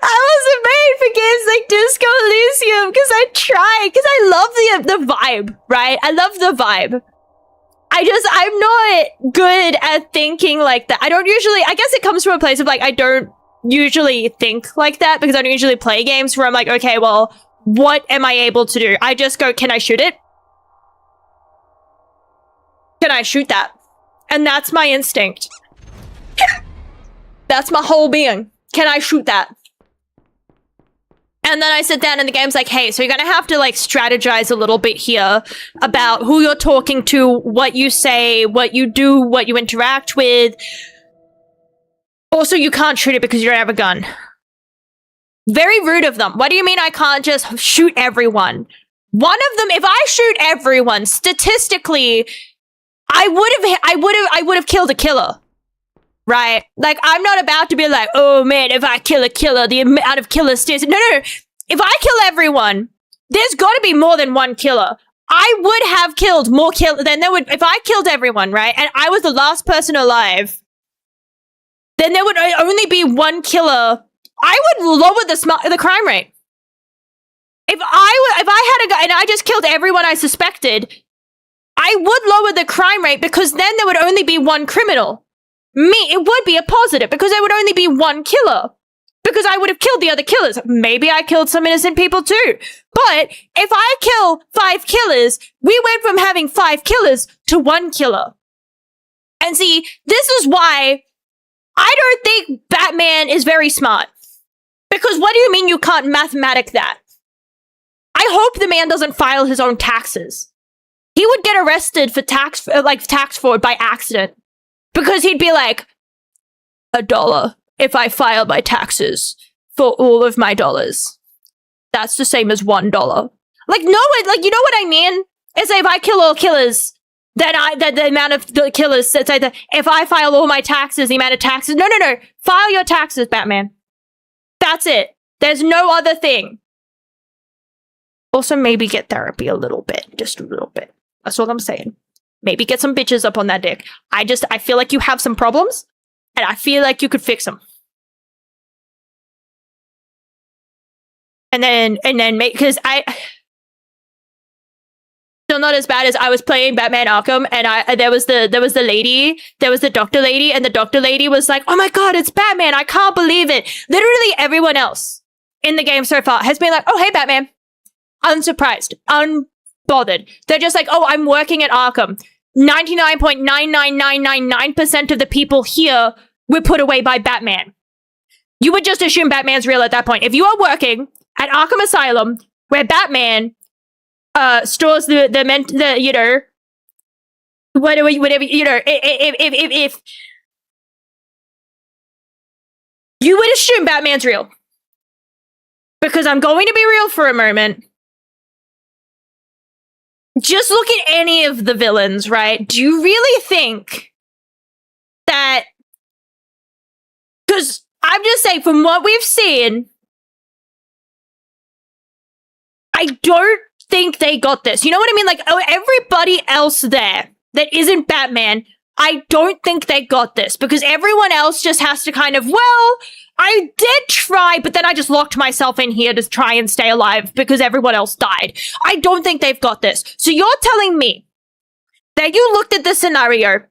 I wasn't made for games like Disco Elysium because I tried, because I love the vibe, right? I love the vibe. I'm not good at thinking like that. I guess it comes from a place of like, I don't usually think like that because I don't usually play games where I'm like, okay, well, what am I able to do? I just go, can I shoot it? Can I shoot that? And that's my instinct. That's my whole being. Can I shoot that? And then I sit down and the game's like, hey, so you're gonna have to like strategize a little bit here about who you're talking to, what you say, what you do, what you interact with. Also, you can't shoot it because you don't have a gun. Very rude of them. What do you mean I can't just shoot everyone? One of them, if I shoot everyone, statistically, I would have killed a killer. Right? Like, I'm not about to be like, oh man, if I kill a killer, the amount of killers stays. No. If I kill everyone, there's got to be more than one killer. I would have killed more killers than there would if I killed everyone, right? And I was the last person alive. Then there would only be one killer. I would lower the crime rate. If I had a gun and I just killed everyone I suspected, I would lower the crime rate because then there would only be one criminal. It would be a positive because there would only be one killer. Because I would have killed the other killers. Maybe I killed some innocent people too. But if I kill 5 killers, we went from having 5 killers to 1 killer. And see, this is why I don't think Batman is very smart. Because what do you mean you can't mathematic that? I hope the man doesn't file his own taxes. He would get arrested for tax fraud by accident. Because he'd be like, $1 if I file my taxes for all of my dollars. That's the same as $1. Like, no, like, you know what I mean? It's like if I kill all killers, then the amount of the killers, it's like if I file all my taxes, the amount of taxes. No. File your taxes, Batman. That's it. There's no other thing. Also, maybe get therapy a little bit. Just a little bit. That's all I'm saying. Maybe get some bitches up on that dick. I feel like you have some problems, and I feel like you could fix them. And then make, because I still not as bad as I was playing Batman Arkham, and there was the lady, there was the doctor lady, and the doctor lady was like, oh my god, it's Batman, I can't believe it. Literally everyone else in the game so far has been like, oh hey Batman. Unsurprised, unbothered. They're just like, oh, I'm working at Arkham. 99.99999% of the people here were put away by Batman. You would just assume Batman's real at that point. If you are working at Arkham Asylum, where Batman stores the you know, whatever, you know, if you would assume Batman's real. Because I'm going to be real for a moment. Just look at any of the villains, right? Do you really think that... Because I'm just saying, from what we've seen, I don't think they got this. You know what I mean? Like, everybody else there that isn't Batman, I don't think they got this. Because everyone else just has to kind of, well, I did try, but then I just locked myself in here to try and stay alive because everyone else died. I don't think they've got this. So you're telling me that you looked at the scenario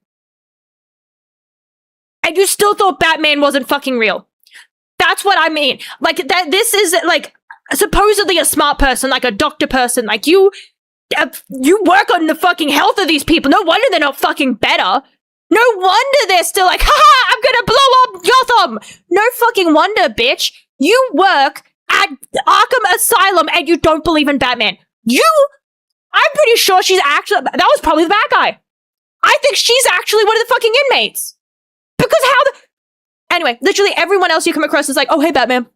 and you still thought Batman wasn't fucking real. That's what I mean. Like, that. This is, like, supposedly a smart person, like a doctor person. Like, you work on the fucking health of these people. No wonder they're not fucking better. No wonder they're still like, haha, I'm gonna blow up Gotham! No fucking wonder, bitch. You work at Arkham Asylum and you don't believe in Batman. I'm pretty sure she's actually, that was probably the bad guy. I think she's actually one of the fucking inmates. Because anyway, literally everyone else you come across is like, oh, hey, Batman.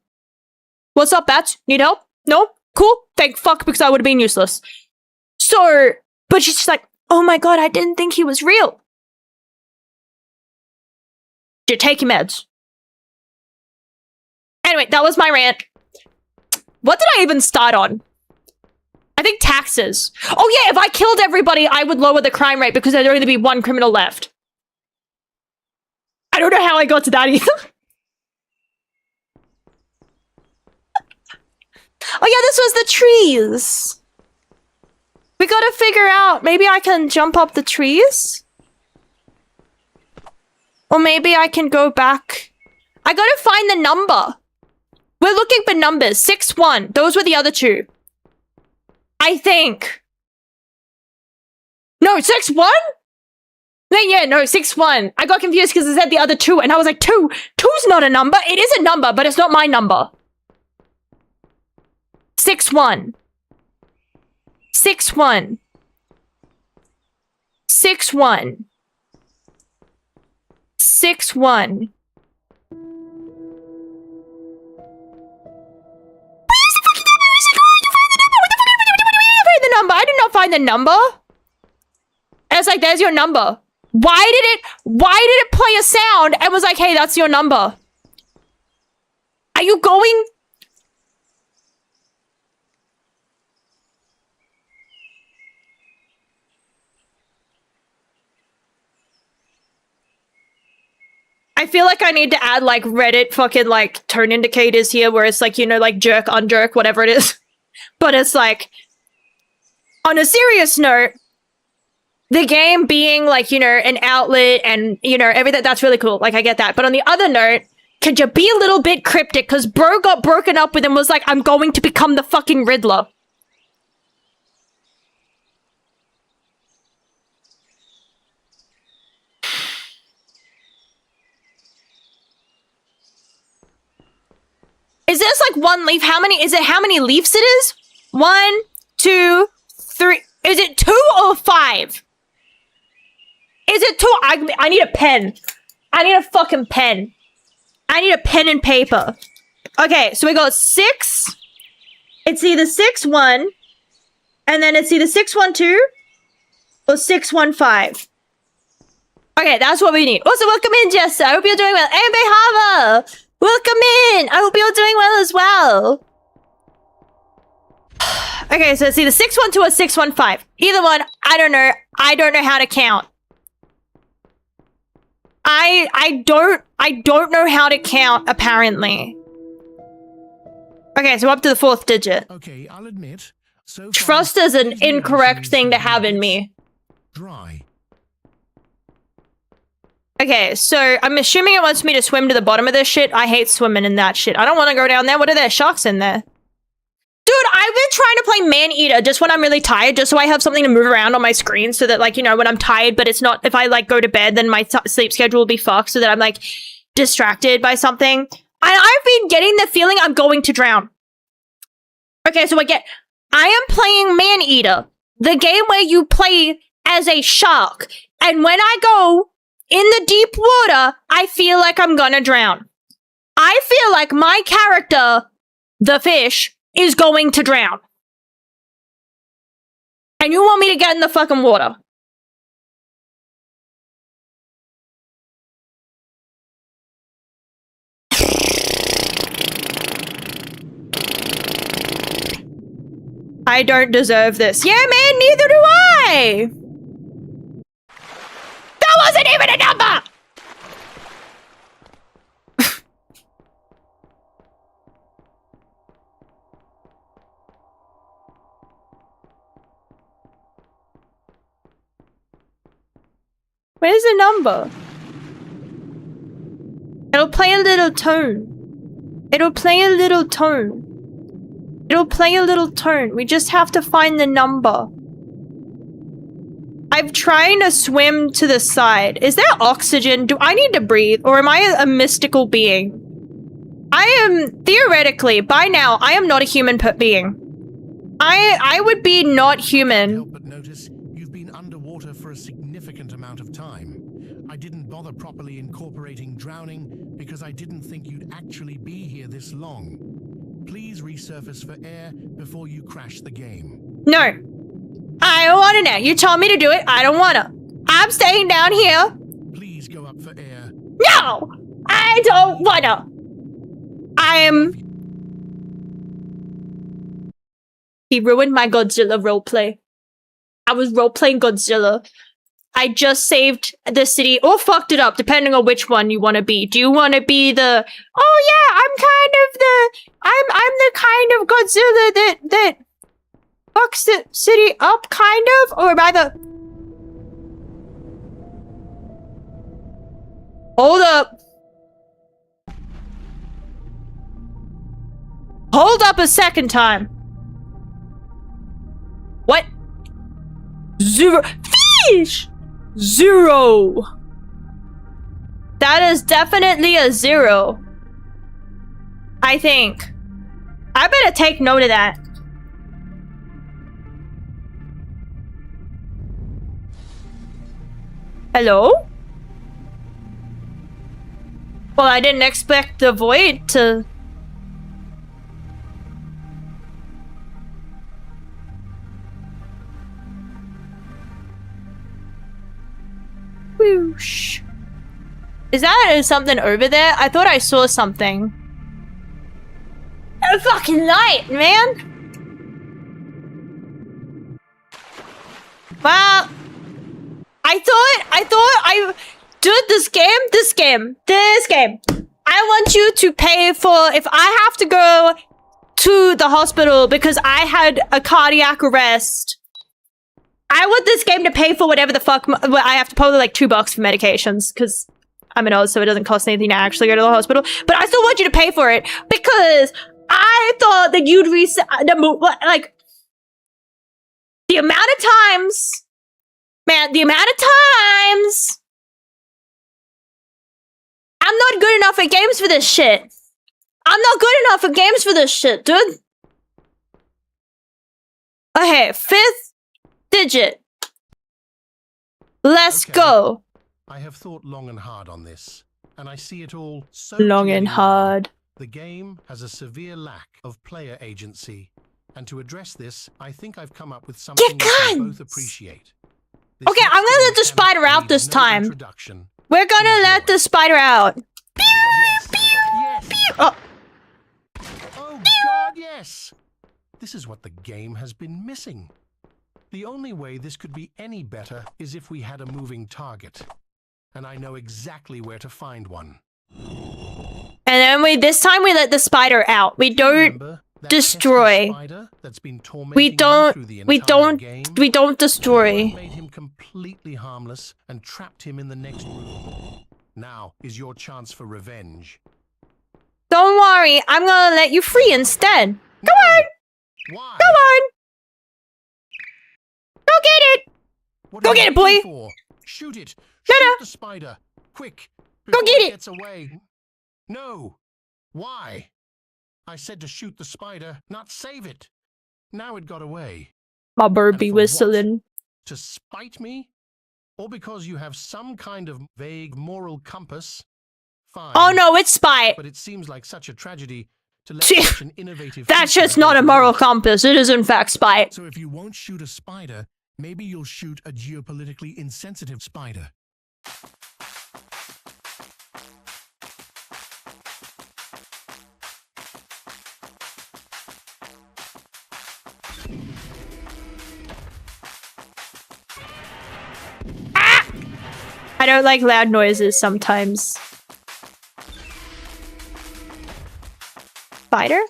What's up, Bats? Need help? No? Cool? Thank fuck, because I would have been useless. So, but she's just like, oh my god, I didn't think he was real. You're taking meds. Anyway, that was my rant. What did I even start on? I think taxes. Oh yeah, if I killed everybody, I would lower the crime rate because there'd only be one criminal left. I don't know how I got to that either. Oh yeah, this was the trees. We gotta figure out, maybe I can jump up the trees? Or maybe I can go back. I gotta find the number. We're looking for numbers. 6-1. Those were the other two. I think. No, 6-1? No, 6-1. I got confused because it said the other two, and I was like, 2. 2's not a number. It is a number, but it's not my number. 6-1. 6-1. 6-1. 6-1. The number. I did not find the number. And it's like, there's your number. Why did it play a sound and was like, hey, that's your number? Are you going? I feel like I need to add like Reddit fucking like tone indicators here where it's like, you know, like jerk, unjerk, whatever it is. But it's like, on a serious note, the game being like, you know, an outlet and, you know, everything, that's really cool. Like, I get that. But on the other note, could you be a little bit cryptic? Because bro got broken up with and was like, I'm going to become the fucking Riddler. Is this like one leaf? How many leaves it is? 1, 2, 3. Is it 2 or 5? Is it 2? I need a pen. I need a fucking pen. I need a pen and paper. Okay, so we got 6. It's either 6-1, and then it's either 6-1-2 or 6-1-5. Okay, that's what we need. Also, welcome in, Jessa. I hope you're doing well. Hey, Behava! Welcome in! I hope you're doing well as well. Okay, so it's either 6-1-2 or 6-1-5. Either one, I don't know. I don't know how to count. I don't know how to count, apparently. Okay, so up to the 4th digit. Okay, I'll admit. So far, Trust is an the incorrect ocean thing to is have in me. dry. Okay, so I'm assuming it wants me to swim to the bottom of this shit. I hate swimming in that shit. I don't want to go down there. What are there? Sharks in there? Dude, I've been trying to play Man-Eater just when I'm really tired, just so I have something to move around on my screen so that, like, you know, when I'm tired, but it's not, if I, like, go to bed, then my sleep schedule will be fucked so that I'm, like, distracted by something. And I've been getting the feeling I'm going to drown. Okay, so I am playing Man-Eater, the game where you play as a shark, and when I go in the deep water, I feel like I'm gonna drown. I feel like my character, the fish, is going to drown. And you want me to get in the fucking water. I don't deserve this. Yeah, man, neither do I! That wasn't even a number! Where's the number? It'll play a little tone. It'll play a little tone. It'll play a little tone. We just have to find the number. I'm trying to swim to the side. Is there oxygen? Do I need to breathe? Or am I a mystical being? I am, theoretically, by now, I am not a human being. I would be not human. Help but notice you've been underwater for a significant amount of time. I didn't bother properly incorporating drowning because I didn't think you'd actually be here this long. Please resurface for air before you crash the game. No. I don't want to now. You told me to do it. I don't want to. I'm staying down here. Please go up for air. No! I don't want to. He ruined my Godzilla roleplay. I was roleplaying Godzilla. I just saved the city, or fucked it up, depending on which one you want to be. Do you want to be the, oh yeah, I'm the kind of Godzilla that fucks the city up, kind of? Or am I the... Hold up. Hold up a second time. What? Zero. Fish! 0. That is definitely a 0. I think. I better take note of that. Hello? Well, I didn't expect the void to... Whoosh. Is that something over there? I thought I saw something. A fucking light, man! Well... Dude, this game. I want you to pay for... If I have to go to the hospital because I had a cardiac arrest... I want this game to pay for whatever the fuck I have to pay, like $2 for medications, because I'm an Oz, so it doesn't cost anything to actually go to the hospital. But I still want you to pay for it, because I thought that you'd reset like the amount of times, man, the amount of times I'm not good enough at games for this shit. I'm not good enough at games for this shit, dude. Okay, 5th digit. Let's go. I have thought long and hard on this, and I see it all so Long and clearly. hard. The game has a severe lack of player agency, and to address this, I think I've come up with something we can both appreciate. Okay, I'm gonna let the spider out this time. We're gonna let the spider out. Yes. Oh. Oh God, yes! This is what the game has been missing. The only way this could be any better is if we had a moving target. And I know exactly where to find one. And And then this time we let the spider out. We don't Remember that destroy. pesky spider that's been tormenting We you don't through the we entire don't game? we don't What destroy. made him completely harmless and trapped him in the next room. Now is your chance for revenge. Don't worry, I'm gonna let you free instead. Go on, Why? go on. Go get it. What Go are you get it, boy. waiting for? Shoot it. No, Shoot no. the spider. Quick. Go before get it. Gets away. No. Why? I said to shoot the spider, not save it. Now it got away. My bird And be for what? whistling. To spite me? Or because you have some kind of vague moral compass? Fine. Oh no, it's spite. But it seems like such a tragedy to let Gee, such an innovative That's feature just not go a to moral waste. compass. It is in fact spite. So if you won't shoot a spider, maybe you'll shoot a geopolitically insensitive spider. I don't like loud noises sometimes. Spider?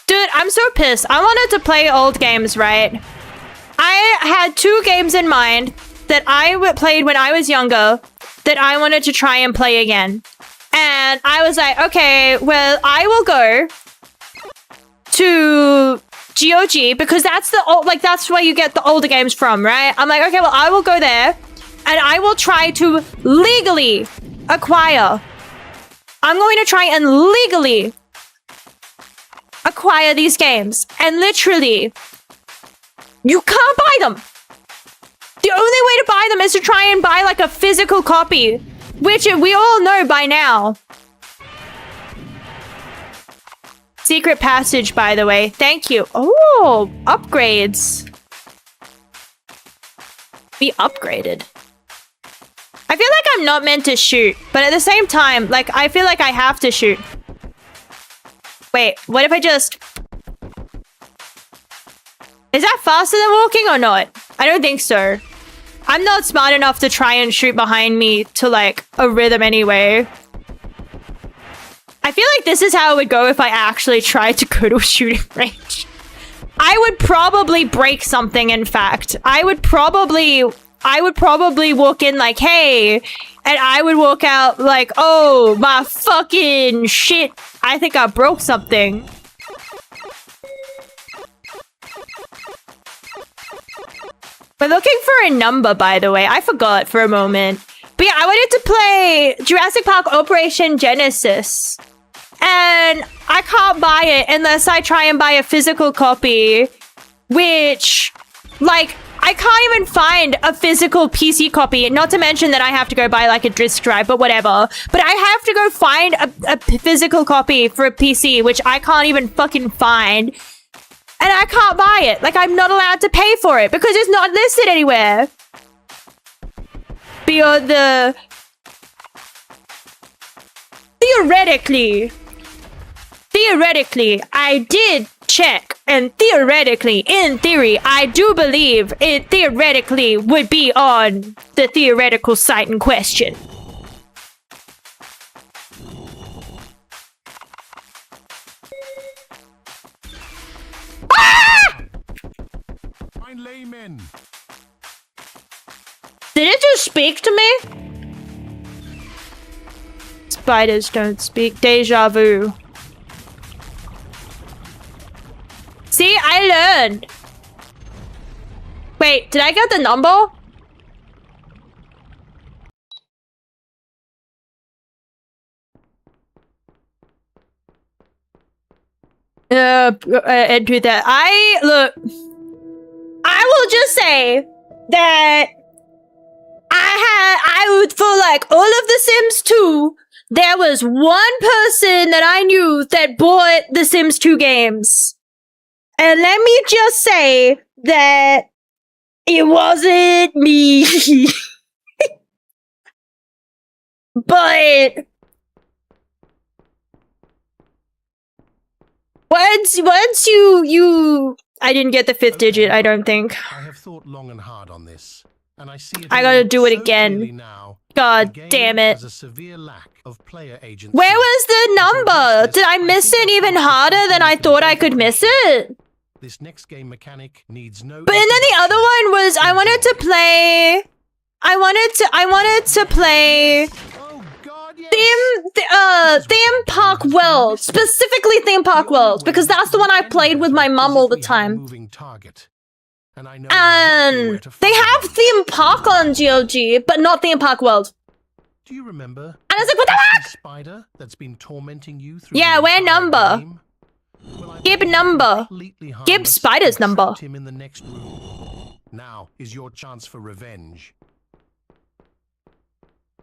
Dude, I'm so pissed. I wanted to play old games, right? I had 2 games in mind that I played when I was younger that I wanted to try and play again. And I was like, okay, well, I will go to GOG because that's the old, like, that's where you get the older games from, right? I'm like, okay, well, I will go there and I will try to legally acquire. I'm going to try and legally acquire these games. And literally, you can't buy them. The only way to buy them is to try and buy like a physical copy, which we all know by now. Secret passage, by the way. Thank you. Oh, upgrades. Be upgraded. I feel like I'm not meant to shoot, but at the same time, like, I feel like I have to shoot. Wait, what if I just... Is that faster than walking or not? I don't think so. I'm not smart enough to try and shoot behind me to, like, a rhythm anyway. I feel like this is how it would go if I actually tried to go to a shooting range. I would probably break something, in fact. I would probably walk in like, hey, and I would walk out like, oh, my fucking shit. I think I broke something. We're looking for a number, by the way. I forgot for a moment. But yeah, I wanted to play Jurassic Park Operation Genesis. And I can't buy it unless I try and buy a physical copy. Which, like, I can't even find a physical PC copy. Not to mention that I have to go buy, like, a disk drive, but whatever. But I have to go find a physical copy for a PC, which I can't even fucking find. And I can't buy it. Like, I'm not allowed to pay for it because it's not listed anywhere. Beyond the... Theoretically, I did check. And theoretically, in theory, I do believe it theoretically would be on the theoretical site in question. My layman. Did it just speak to me? Spiders don't speak. Deja vu. See, I learned. Wait, did I get the number? Enter that. I will just say that I would, for like all of The Sims 2, there was one person that I knew that bought The Sims 2 games. And let me just say that it wasn't me. But once you I didn't get the 5th digit, I don't think. I have thought long and hard on this, and I see it I gotta all do it so again. clearly now God The game damn it. has a severe lack of player agency. Where was the number? Did I miss it even harder than I thought I could miss it? This next game mechanic needs no. But and then the other one was I wanted to play Oh God, yes. Theme Park World, specifically Theme Park World, because that's the one I played with my mum all the time. Moving target. And I know And they have Theme Park on GOG, but not Theme Park World. Do you remember? And I was like, what the the fuck? spider that's been tormenting you through Yeah, the where entire number? game? Well, I Give made him number. completely Give harmless Spider's and number. trapped him in the next room. Now is your chance for revenge.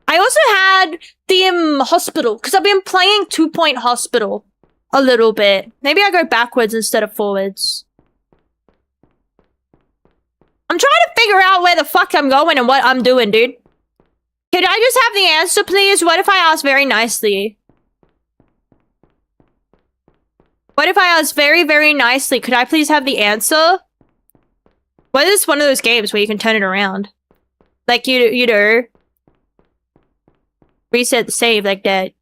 I also had Theme Hospital, because I've been playing 2 Point Hospital a little bit. Maybe I go backwards instead of forwards. I'm trying to figure out where the fuck I'm going and what I'm doing, dude. Could I just have the answer, please? What if I ask very nicely? What if I ask very, very nicely? Could I please have the answer? What is one of those games where you can turn it around? Like, you know... reset the save like that.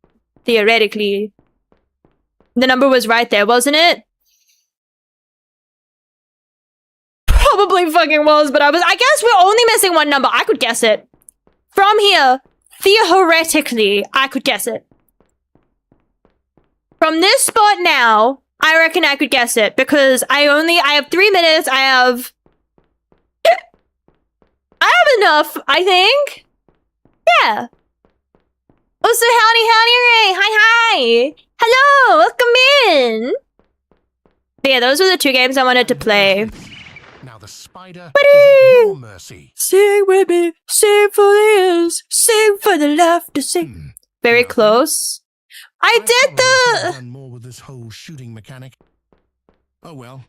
Theoretically. The number was right there, wasn't it? Probably fucking was, but I guess we're only missing one number. I could guess it. From here, theoretically, I could guess it. From this spot now, I reckon I could guess it because I have 3 minutes. I have enough, I think. Yeah. Also, howdy, Ray. Hi. Hello, welcome in. But yeah, those were the 2 games I wanted to play. Now the spider is at your mercy. Sing with me, sing for the ears, sing for the laughter, sing. Very close. I did the... done more with this whole shooting mechanic. Oh well.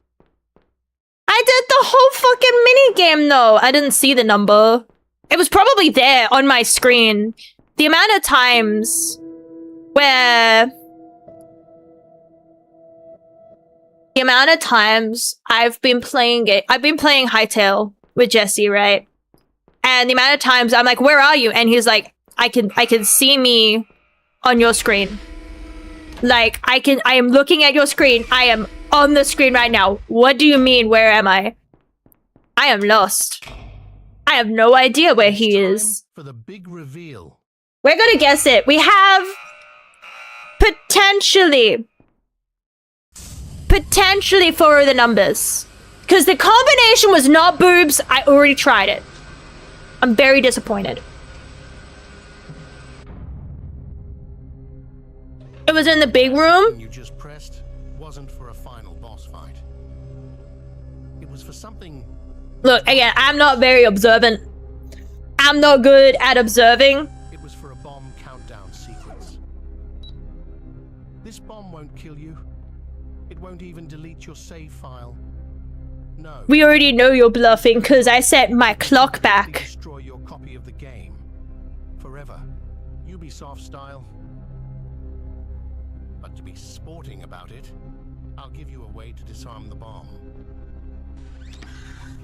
I did the whole fucking mini game though. I didn't see the number. It was probably there on my screen. The amount of times where... The amount of times I've been playing it. I've been playing Hytale with Jesse, right? And the amount of times I'm like, where are you? And he's like, I can see me on your screen. Like, I am looking at your screen. I am on the screen right now. What do you mean, where am I? I am lost. I have no idea where he is. For the big reveal. We're gonna guess it. We have potentially 4 of the numbers. Because the combination was not boobs. I already tried it. I'm very disappointed. It was in the big room. You just pressed wasn't for a final boss fight. It was for something. Look, again, I'm not very observant. I'm not good at observing. It was for a bomb countdown sequence. This bomb won't kill you. It won't even delete your save file. No. We already know you're bluffing because I set my clock back. Destroy your copy of the game forever, Ubisoft style. But to be sporting about it, I'll give you a way to disarm the bomb.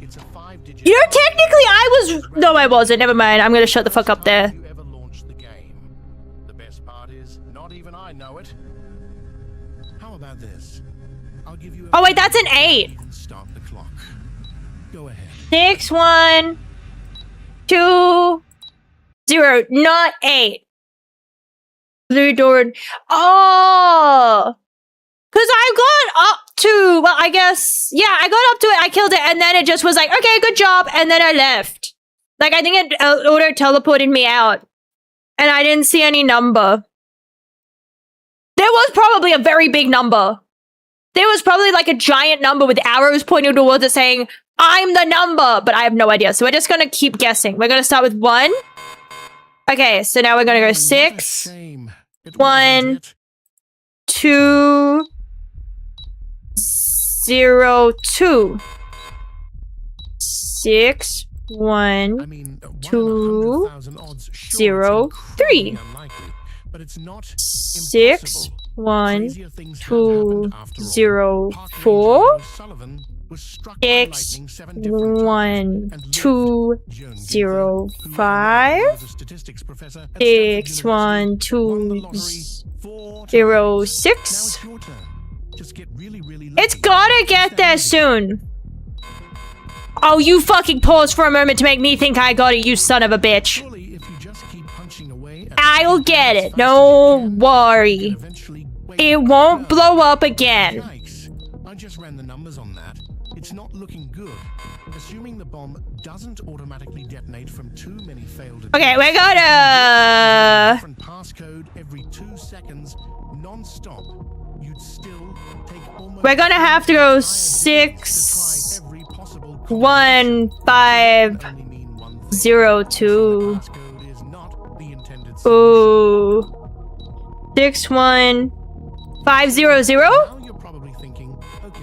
It's a 5-digit. You know, technically I was... No, I wasn't. Never mind. I'm gonna shut the fuck up there. You ever launched the game? The best part is, not even I know it. How about this? I'll give you. Oh wait, that's an 8. Start the clock. Go ahead. 6, 1, 2, 0. Not 8. Blue door. Oh! Because I got up to... Well, I guess... Yeah, I got up to it. I killed it. And then it just was like, okay, good job. And then I left. Like, I think it auto-teleported me out. And I didn't see any number. There was probably a very big number. There was probably like a giant number with arrows pointing towards it saying, I'm the number, but I have no idea. So we're just gonna keep guessing. We're gonna start with 1. Okay, so now we're gonna go 6, 1, 2, 0, 2. 6, 1, 2, 0, 3. 6, 1, 2, 0, 4. was struck by 6 lightning 7 different 1 times and 2 lived. Joan 0 Gibson, who 5 was a statistics professor at 6 Stanford 1 University, won the 2 lottery 4 0 times. 6. Now it's your turn. Just get really, really It's lucky. gotta get there soon. Oh, you fucking pause for a moment to make me think I got it, you son of a bitch. Surely, if you just keep punching away at I'll the get as it. fast as No you can, worry. you can eventually wake It up. won't No. blow up again. Yikes. I just ran the numbers on that. It's not looking good. Assuming the bomb doesn't automatically detonate from too many failed Okay, we're attempts, gonna... different passcode every 2 seconds, non-stop, you'd still take almost We're gonna have to go entire day 6 to try every possible 1 5 only mean one thing. 0 The 2. passcode is not the intended Ooh. 6 1 5 0 0. Now you're probably thinking, okay,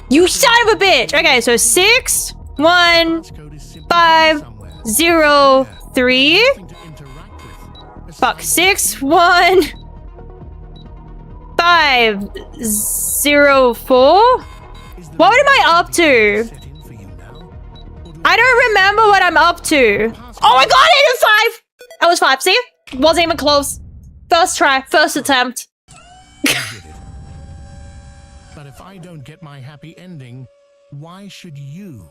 You son of a bitch. Okay, so 6 1 passcode is simply 5 somewhere. 0 3. Nothing to interact with. Fuck. 6 1 5 0 4. Is the What am I up to? set in for you now? Or do I don't remember what I'm up to. Oh, I got it in 5. That was 5. See? Wasn't even close. First try. First attempt. I did it. But if I don't get my happy ending, why should you?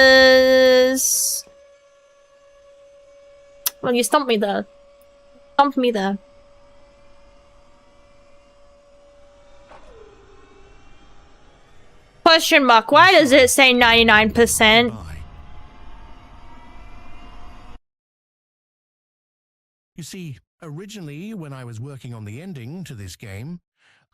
Because... Well, you stumped me there. Stumped me there. Question mark. Why does it say 99%? Bye. You see, originally, when I was working on the ending to this game,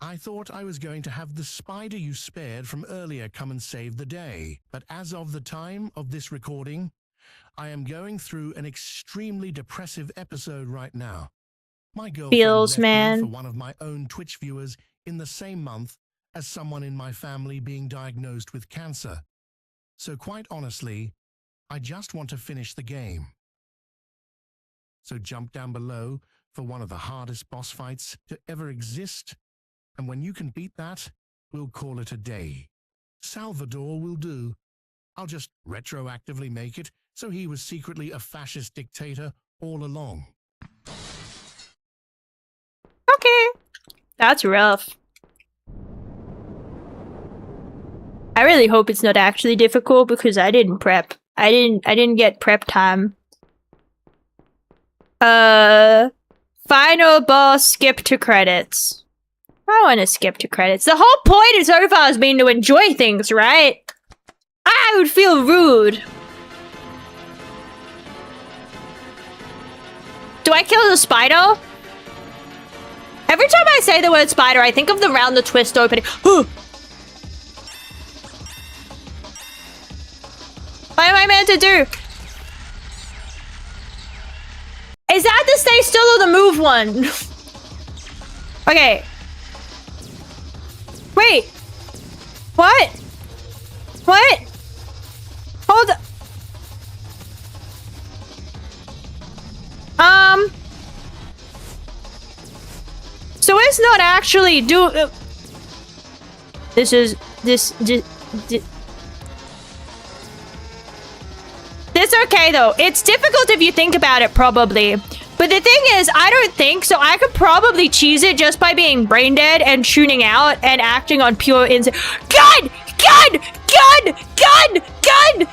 I thought I was going to have the spider you spared from earlier come and save the day. But as of the time of this recording, I am going through an extremely depressive episode right now. My girlfriend Feels, left me man. for one of my own Twitch viewers in the same month as someone in my family being diagnosed with cancer. So quite honestly, I just want to finish the game. So jump down below for one of the hardest boss fights to ever exist. And when you can beat that, we'll call it a day. Salvador will do. I'll just retroactively make it so he was secretly a fascist dictator all along. Okay. That's rough. I really hope it's not actually difficult because I didn't prep. I didn't get prep time. Final boss, skip to credits. I don't want to skip to credits. The whole point so far has been to enjoy things, right? I would feel rude. Do I kill the spider? Every time I say the word spider, I think of the round the twist opening. What am I meant to do? Is that the stay still or the move one? Okay. Wait. What? What? Hold on. So it's not actually this is It's okay though. It's difficult if you think about it, probably. But the thing is, I don't think so. I could probably cheese it just by being brain dead and tuning out and acting on pure instinct. Gun! Gun! Gun! Gun! Gun!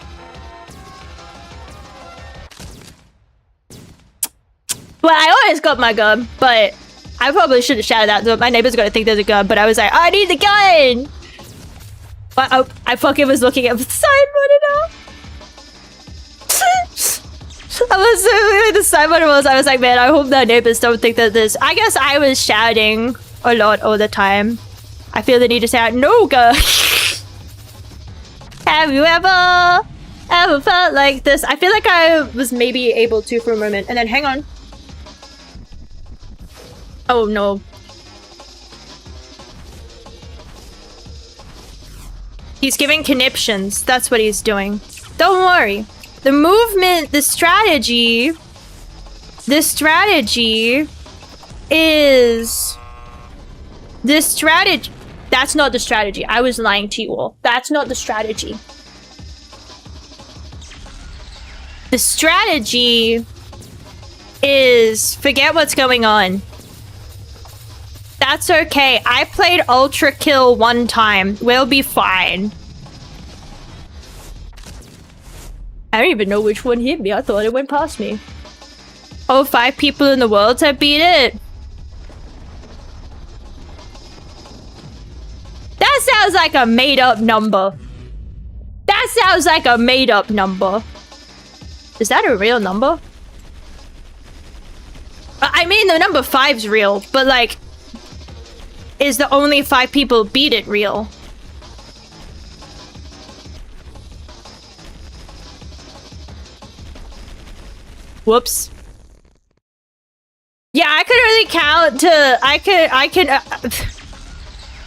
Well, I always got my gun, but I probably should have shouted out to it. My neighbor's gonna think there's a gun, but I was like, I need the gun! But I fucking was looking at the side monitor. I was looking at the side monitor. I was like, man, I hope that neighbors don't think that this. I guess I was shouting a lot all the time. I feel the need to say out, no gun. Have you ever felt like this? I feel like I was maybe able to for a moment, and then hang on. Oh no. He's giving conniptions. That's what he's doing. Don't worry. The movement, the strategy is The strategy... That's not the strategy. I was lying to you all. That's not the strategy. The strategy is forget what's going on. That's okay. I played Ultra Kill one time. We'll be fine. I don't even know which one hit me. I thought it went past me. Oh, 5 people in the world have beat it. That sounds like a made-up number. That sounds like a made-up number. Is that a real number? I mean, the number 5's real, but like... Is the only 5 people beat it real? Whoops. Yeah, I could only count to...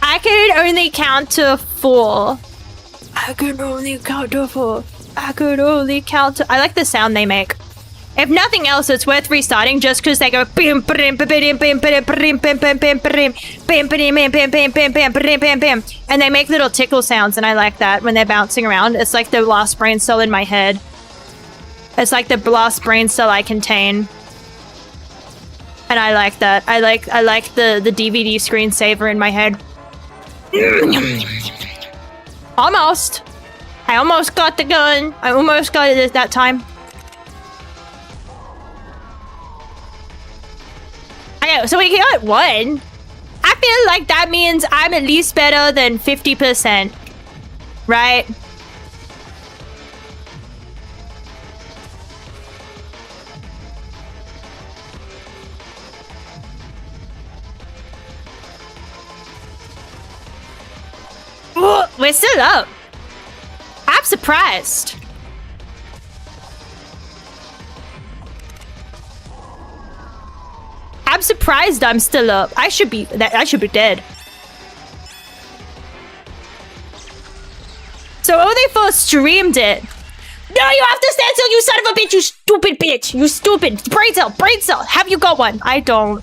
I could only count to 4. I could only count to 4. I could only count to... I like the sound they make. If nothing else, it's worth restarting just because they go bim bim bim bim bim bim bim bim bim bim bim bim bim bim bim bim bim bim, and they make little tickle sounds, and I like that when they're bouncing around. It's like the last brain cell in my head. It's like the last brain cell I contain. And I like that. I like the DVD screensaver in my head. Almost. I almost got the gun. I almost got it that time. Okay, so we got 1. I feel like that means I'm at least better than 50%. Right? Ooh, we're still up. I'm surprised. I'm surprised I'm still up. I should be dead. So Odefo streamed it. No, you have to stand still, you son of a bitch, you stupid bitch. You stupid. Brain cell. Have you got one? I don't.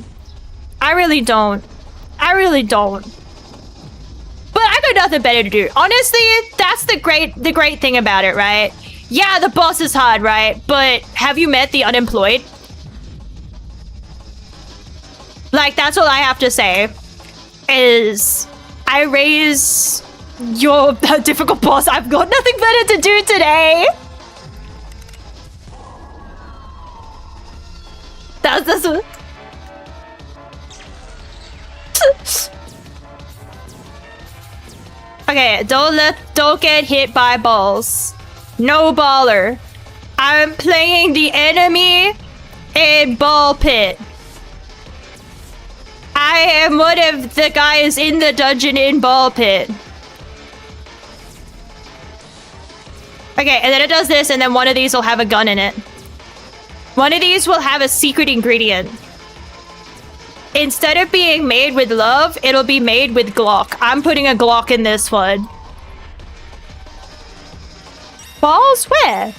I really don't. I really don't. But I got nothing better to do. Honestly, that's the great thing about it, right? Yeah, the boss is hard, right? But have you met the unemployed? Like, that's all I have to say. Is I raise your difficult boss. I've got nothing better to do today. That's what... Okay, don't get hit by balls. No baller. I'm playing the enemy in ball pit. I am one of the guys in the dungeon in ball pit. Okay, and then it does this, and then one of these will have a gun in it. One of these will have a secret ingredient. Instead of being made with love, it'll be made with Glock. I'm putting a Glock in this one. Balls? Where?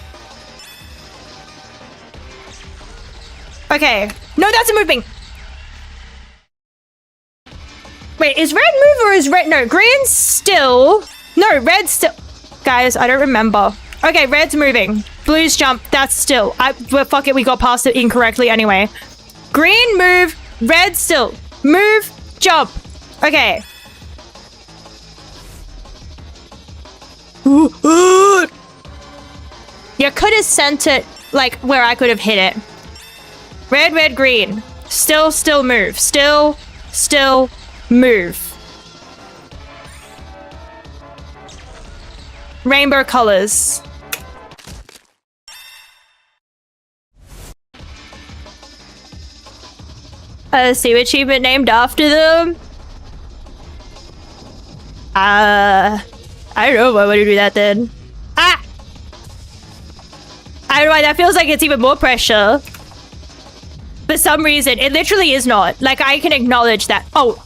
Okay. No, that's a moving. Wait, is red move or is red... No, green's still... No, red's still... Guys, I don't remember. Okay, red's moving. Blue's jump. That's still. Well, fuck it, we got past it incorrectly anyway. Green move. Red still. Move. Jump. Okay. You could have sent it, like, where I could have hit it. Red, red, green. Still move. Still move. Rainbow colors. See achievement named after them. I don't know why would you do that then. Ah! I don't know why that feels like it's even more pressure. For some reason, it literally is not. Like, I can acknowledge that. Oh.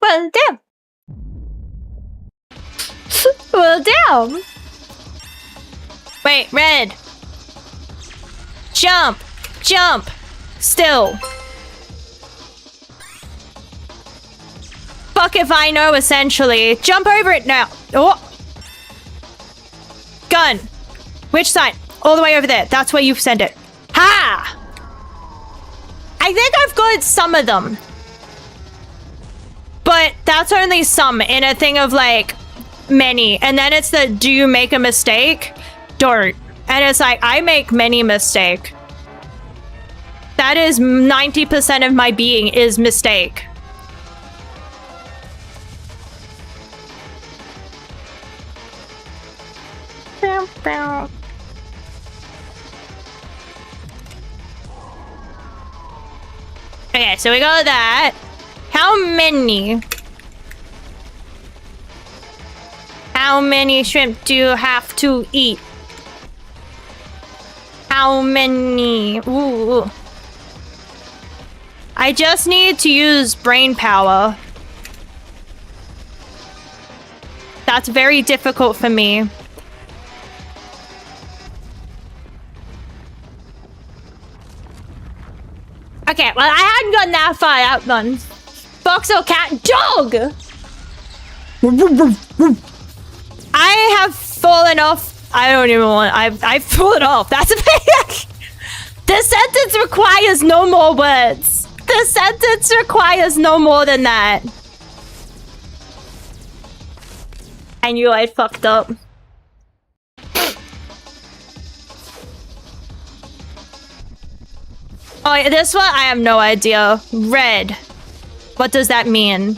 Well, damn. Well, damn. Wait, red. Jump. Jump. Still. fuck if I know, essentially. Jump over it now. Oh. Gun. Which side? All the way over there. That's where you send it. Ha! I think I've got some of them. But that's only some in a thing of like many. And then it's the do you make a mistake? Don't. And it's like I make many mistake. That is 90% of my being is mistake. Okay, so we got that. How many? How many shrimp do you have to eat? How many? Ooh. I just need to use brain power. That's very difficult for me. Okay, well, I hadn't gotten that far out then. Fox or cat? Dog! I have fallen off. I don't even want... I've fallen off. That's a big... The sentence requires no more words. The sentence requires no more than that. I knew I'd fucked up. Oh, this one? I have no idea. Red. What does that mean?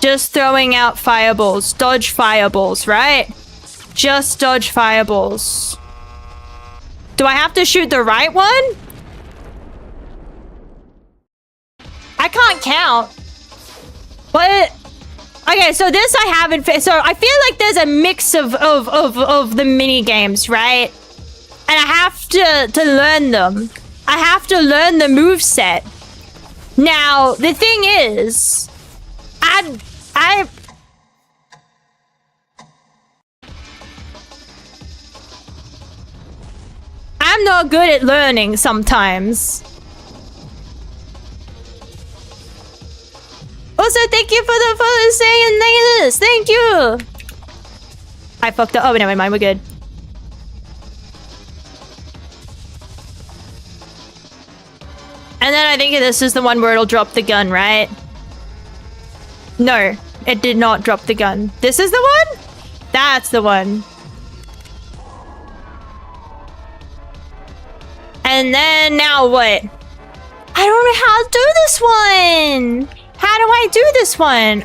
Just throwing out fireballs. Dodge fireballs, right? Just dodge fireballs. Do I have to shoot the right one? I can't count. What? Okay, so this I haven't... So I feel like there's a mix of the mini games, right? And I have to learn them. I have to learn the moveset. Now, the thing is... I'm not good at learning sometimes. Also, thank you for the follow saying this. Thank you. I fucked up. Oh, never mind. We're good. And then I think this is the one where it'll drop the gun, right? No, it did not drop the gun. This is the one? That's the one. And then now what? I don't know how to do this one. How do I do this one?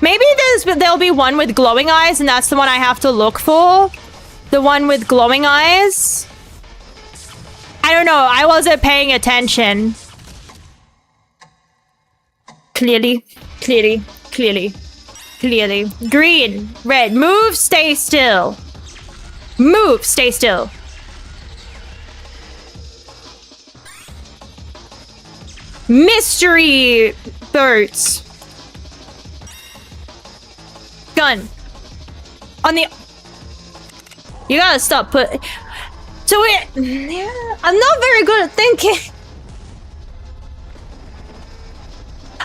Maybe there'll be one with glowing eyes and that's the one I have to look for. The one with glowing eyes. I don't know. I wasn't paying attention. Clearly. Green, red. Move, stay still. Move, stay still. Mystery birds. Gun. On the... You gotta stop put... So it... I'm not very good at thinking.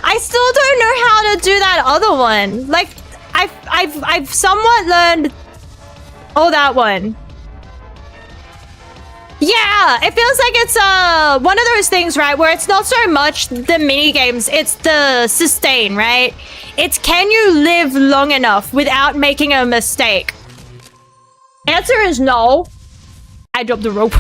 I still don't know how to do that other one. Like, I've somewhat learned... Oh, that one. Yeah, it feels like it's one of those things, right, where it's not so much the mini games, it's the sustain, right? It's can you live long enough without making a mistake? Answer is no. I dropped the rope.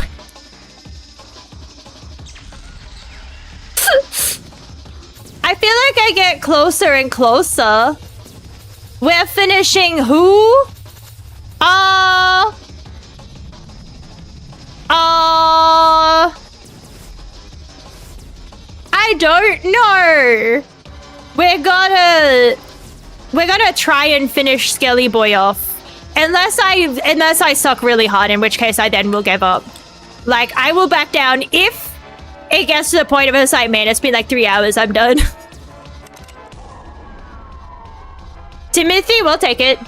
I feel like I get closer and closer. We're finishing who? I don't know. We're gonna try and finish Skelly Boy off. Unless I suck really hard, in which case I then will give up. Like, I will back down if it gets to the point of it's like, man, it's been like 3 hours, I'm done. Timothy, we'll take it.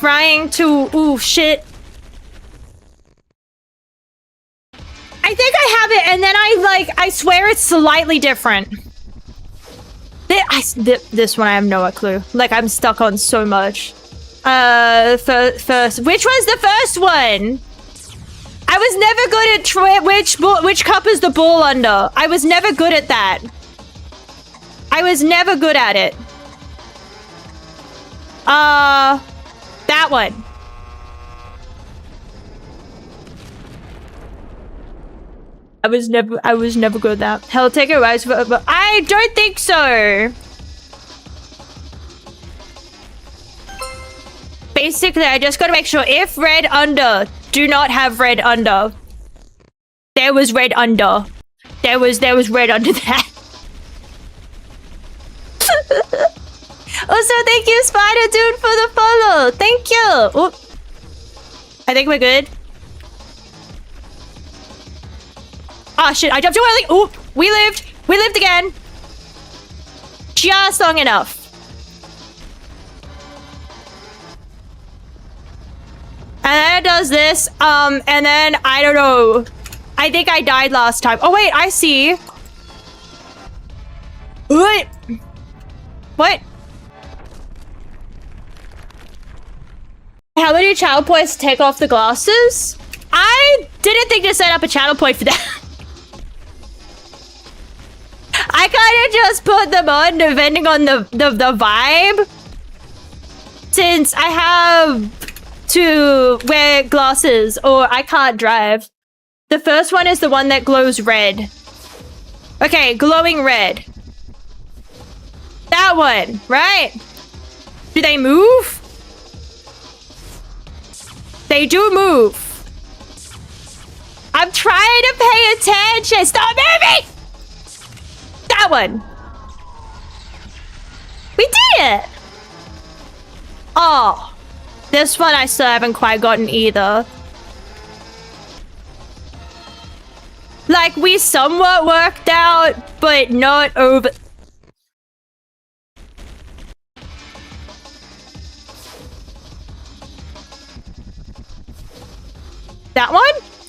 trying to... Ooh, shit. I think I have it, and then I swear it's slightly different. This one, I have no clue. Like, I'm stuck on so much. First, which was the first one? I was never good at which cup is the ball under. I was never good at that. I was never good at it. That one. I was never good at that. Hell, take a rise, but I don't think so. Basically, I just gotta make sure if red under, do not have red under. There was red under. There was red under that. Also, thank you, Spider Dude, for the follow. Thank you. Oop. I think we're good. Oh shit, I jumped too early. Ooh, we lived. We lived again. Just long enough. And then it does this, and then, I don't know. I think I died last time. Oh wait, I see. What? What? How many channel points to take off the glasses? I didn't think to set up a channel point for that. I kind of just put them on depending on the vibe. Since I have to wear glasses or I can't drive. The first one is the one that glows red. Okay, glowing red. That one, right? Do they move? They do move. I'm trying to pay attention. Stop moving! That one. We did it! Oh. This one I still haven't quite gotten either. Like, we somewhat worked out, but not over... That one?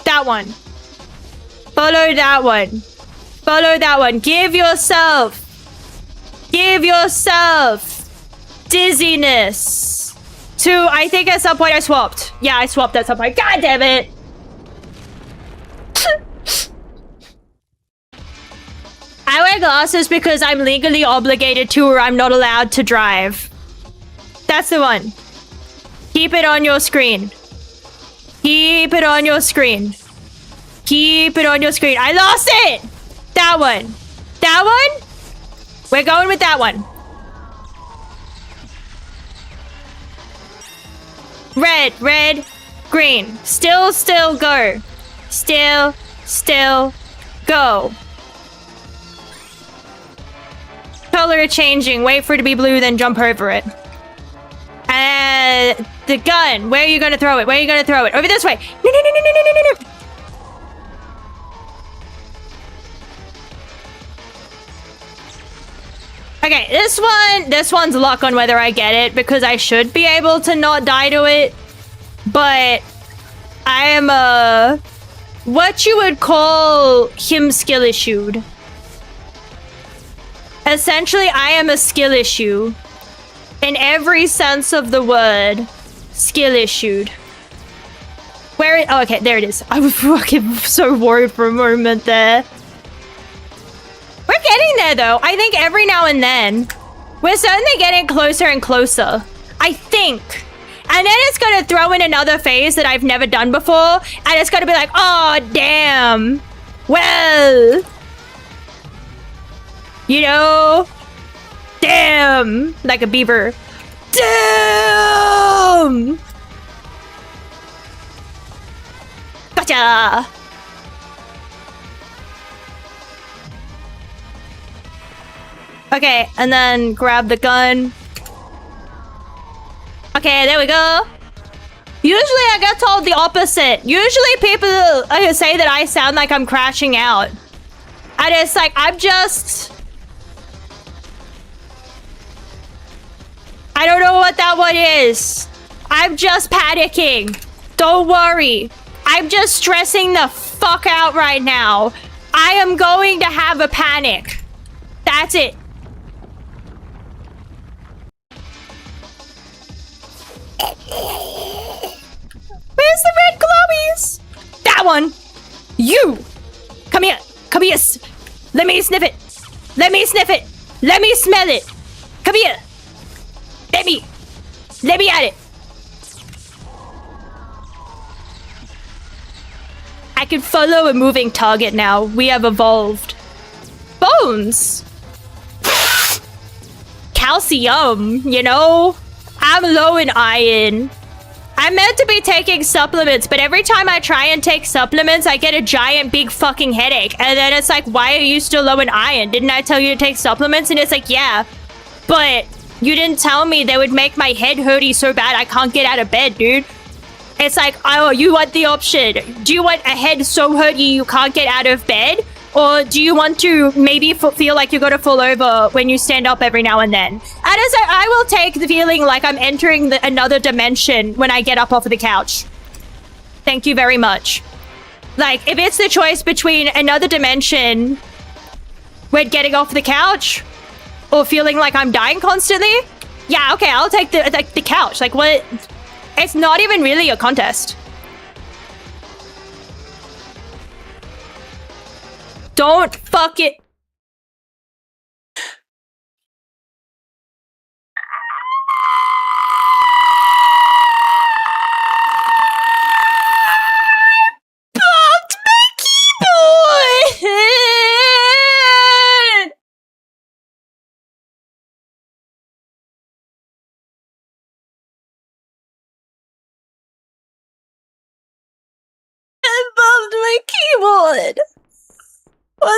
That one. Follow that one. Follow that one. Give yourself dizziness. To, I think at some point I swapped. Yeah, I swapped at some point. God damn it. I wear glasses because I'm legally obligated to or I'm not allowed to drive. That's the one. Keep it on your screen. Keep it on your screen. Keep it on your screen. I lost it! That one. That one? We're going with that one. Red, red, green. Still, go. Still, go. Color changing. Wait for it to be blue, then jump over it. And the gun. Where are you gonna throw it? Where are you gonna throw it? Over this way. No. Okay, this one's luck on whether I get it because I should be able to not die to it. But I am what you would call him skill issued. Essentially, I am a skill issue. In every sense of the word, skill issued. Where oh, okay, there it is. I was fucking so worried for a moment there. We're getting there, though. I think every now and then. We're certainly getting closer and closer. I think. And then it's going to throw in another phase that I've never done before. And it's going to be like, oh, damn. Well. You know. Damn. Like a beaver. Damn. Gotcha. Okay, and then grab the gun. Okay, there we go. Usually I get told the opposite. Usually people say that I sound like I'm crashing out. And it's like, I'm just... I don't know what that one is. I'm just panicking. Don't worry. I'm just stressing the fuck out right now. I am going to have a panic. That's it. Where's the red glowies? That one. You. Come here. Come here. Let me sniff it. Let me sniff it. Let me smell it. Come here. Let me at it. I can follow a moving target now. We have evolved. Bones. Calcium, you know? I'm low in iron. I'm meant to be taking supplements, but every time I try and take supplements, I get a giant big fucking headache. And then it's like, why are you still low in iron? Didn't I tell you to take supplements? And it's like, yeah, but you didn't tell me they would make my head hurty so bad I can't get out of bed, dude. It's like, oh, you want the option. Do you want a head so hurty you can't get out of bed? Or do you want to maybe feel like you're going to fall over when you stand up every now and then? And as I will take the feeling like I'm entering another dimension when I get up off of the couch. Thank you very much. Like, if it's the choice between another dimension when getting off the couch or feeling like I'm dying constantly, yeah, okay, I'll take the couch. Like, what? It's not even really a contest. Don't fuck it. Bumped my keyboard. I bumped my keyboard. What the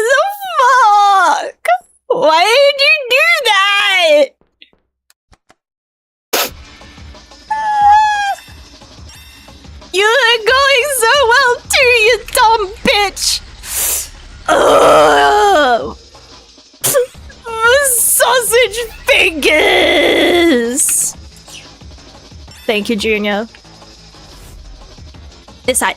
fuck? Why did you do that? You are going so well too, you dumb bitch. Ugh. Sausage fingers. Thank you, Junior. This side.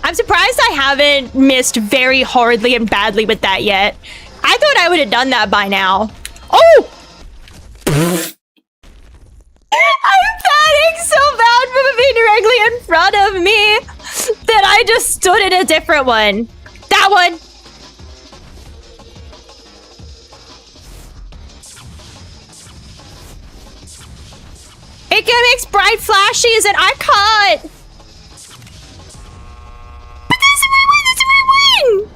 I'm surprised I haven't missed very horridly and badly with that yet. I thought I would have done that by now. Oh! I panicked so bad from being directly in front of me that I just stood in a different one. That one! It makes bright flashes and I can't! That's a free win!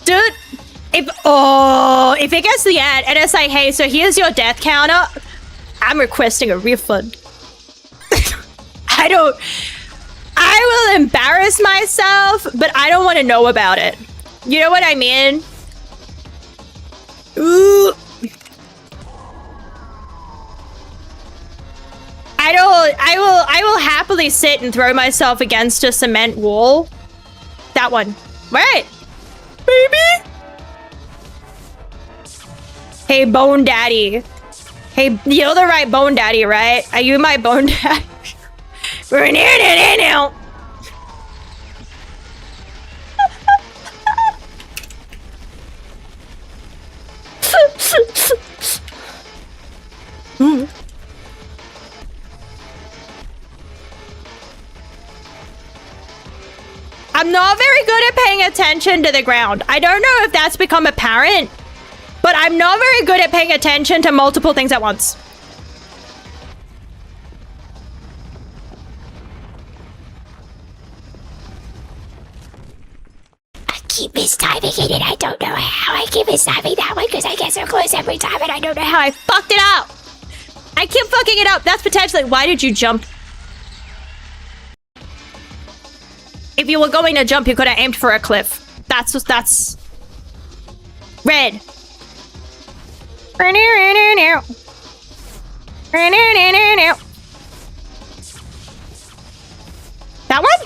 Dude, if it gets to the end and it's like, hey, so here's your death counter, I'm requesting a refund. I will embarrass myself, but I don't want to know about it. You know what I mean? Ooh. I will happily sit and throw myself against a cement wall. That one. Right. Baby. Hey, Bone Daddy. Hey, you're the right Bone Daddy, right? Are you my Bone Daddy? We're in here now. I'm not very good at paying attention to the ground. I don't know if that's become apparent, but I'm not very good at paying attention to multiple things at once. I keep mistiming it and I don't know how I keep mistiming that one because I get so close every time and I don't know how I fucked it up. I keep fucking it up. That's potentially... Why did you jump? If you were going to jump, you could have aimed for a cliff. That's... Red. That one?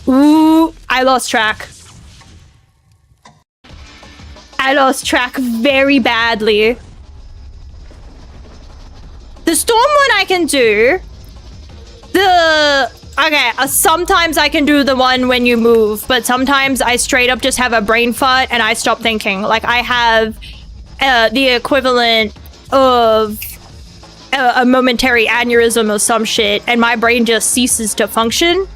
Ooh, I lost track. I lost track very badly. The storm one I can do. Okay, sometimes I can do the one when you move, but sometimes I straight up just have a brain fart and I stop thinking. Like, I have the equivalent of a momentary aneurysm or some shit, and my brain just ceases to function.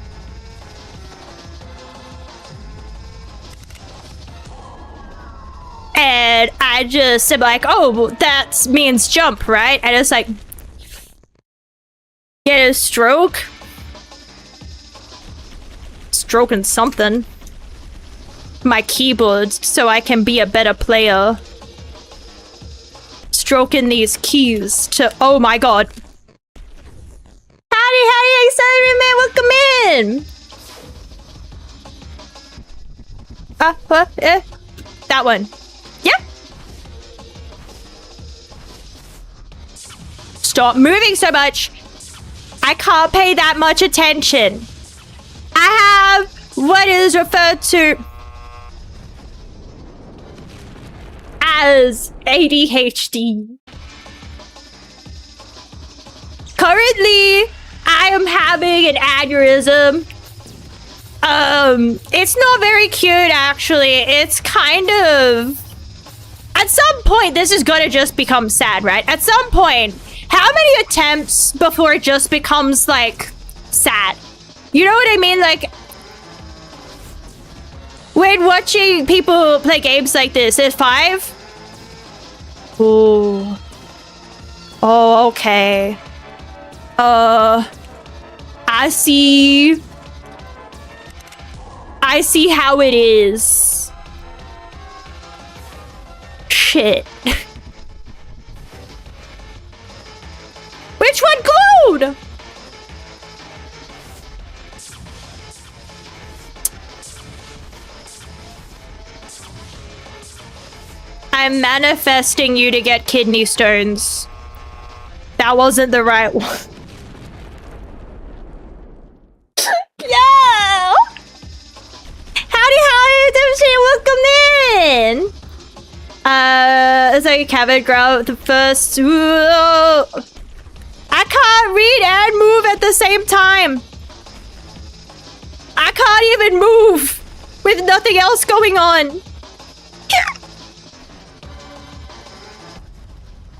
And I just am like, oh, that means jump, right? And it's like, get a stroke. Stroking something. My keyboard so I can be a better player. Stroking these keys to, oh my god. Howdy, excited man, welcome in. That one. Yep. Stop moving so much. I can't pay that much attention. I have what is referred to as ADHD. Currently, I am having an aneurysm. It's not very cute, actually. It's kind of... At some point, this is gonna just become sad, right? At some point, how many attempts before it just becomes, like, sad? You know what I mean? Like, when watching people play games like this, at 5? Ooh. Oh, okay. I see how it is. Shit. Which one glowed? I'm manifesting you to get kidney stones. That wasn't the right one. Yo! Howdy, welcome in! So Kevin grab the first... Whoa. I can't read and move at the same time. I can't even move with nothing else going on.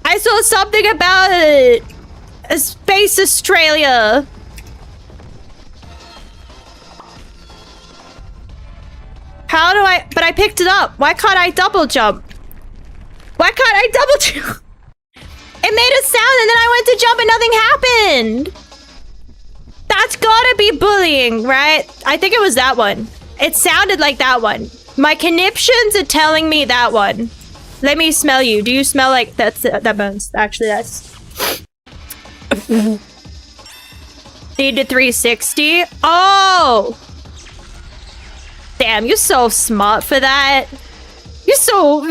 I saw something about Space Australia. How do I... But I picked it up. Why can't I double jump? Why can't I double jump? It made a sound and then I went to jump and nothing happened. That's gotta be bullying, right? I think it was that one. It sounded like that one. My conniptions are telling me that one. Let me smell you. Do you smell like... That burns. Actually, that's... Need to 360. Oh! Damn, you're so smart for that. You're so...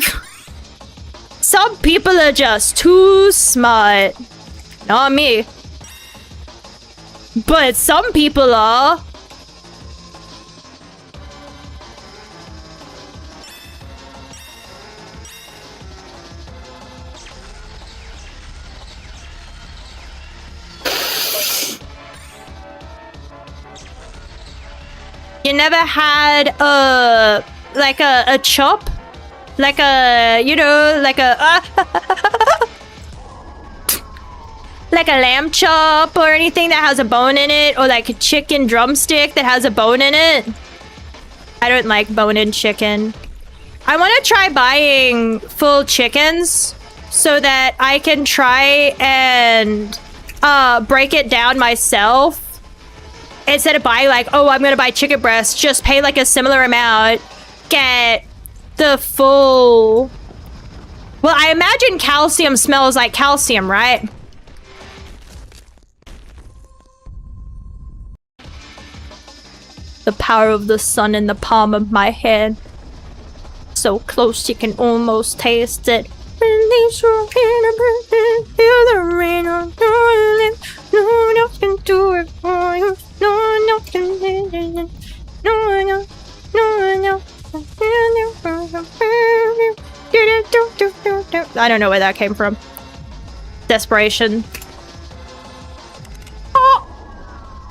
Some people are just too smart. Not me. But some people are. You never had like a chop? Like a, you know, like a like a lamb chop or anything that has a bone in it, or like a chicken drumstick that has a bone in it? I don't like bone-in chicken. I want to try buying full chickens so that I can try and break it down myself. Instead of buying like, oh, I'm gonna buy chicken breast, just pay like a similar amount, get the full... Well, I imagine calcium smells like calcium, right? The power of the sun in the palm of my hand. So close you can almost taste it. Release your hand, feel the rain on your lips. No one else can do it for you. No one else can do it. No one else. No one else. Do I don't know where that came from. Desperation. Oh!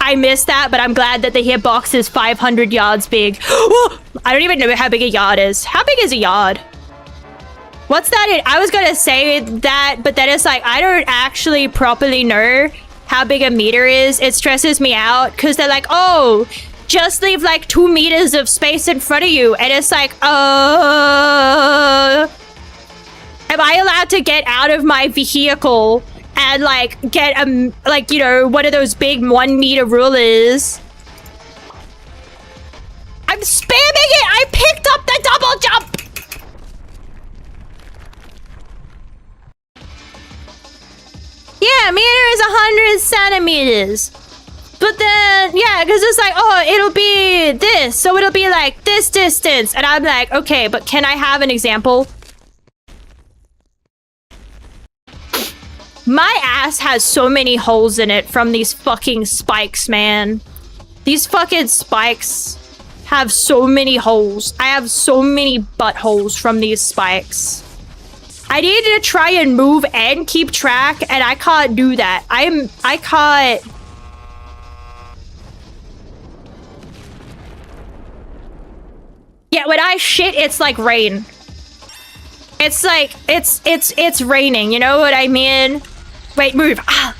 I missed that, but I'm glad that the hitbox is 500 yards big. I don't even know how big a yard is. How big is a yard? What's that? I was gonna say that, but then it's like, I don't actually properly know how big a meter is. It stresses me out because they're like, oh, just leave like 2 meters of space in front of you. And it's like, am I allowed to get out of my vehicle and like get like, you know, one of those big 1 meter rulers? I'm spamming it. I picked up the double jump. Yeah, meter is 100 centimeters. But then, yeah, because it's like, oh, it'll be this. So it'll be like this distance. And I'm like, okay, but can I have an example? My ass has so many holes in it from these fucking spikes, man. These fucking spikes have so many holes. I have so many buttholes from these spikes. I need to try and move and keep track, and I can't do that. I can't. Yeah, when I shit, it's like rain. It's like, it's raining, you know what I mean? Wait, move. Ah,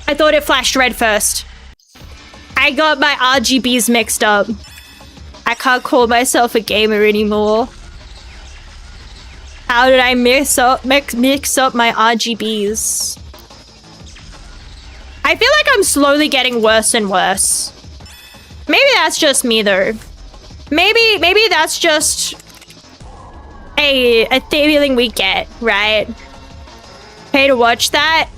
I thought it flashed red first. I got my RGBs mixed up. I can't call myself a gamer anymore. How did I mix up my RGBs? I feel like I'm slowly getting worse and worse. Maybe that's just me though. Maybe that's just a feeling we get, right? Pay to watch that?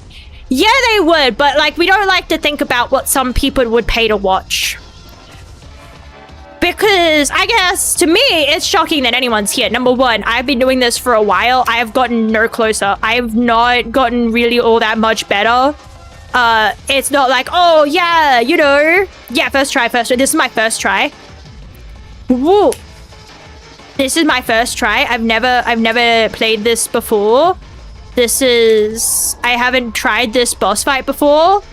Yeah, they would, but like we don't like to think about what some people would pay to watch. Because I guess to me, it's shocking that anyone's here. Number one, I've been doing this for a while. I have gotten no closer. I have not gotten really all that much better. It's not like, oh yeah, you know. Yeah, first try. This is my first try. Woo. This is my first try. I've never played this before. I haven't tried this boss fight before.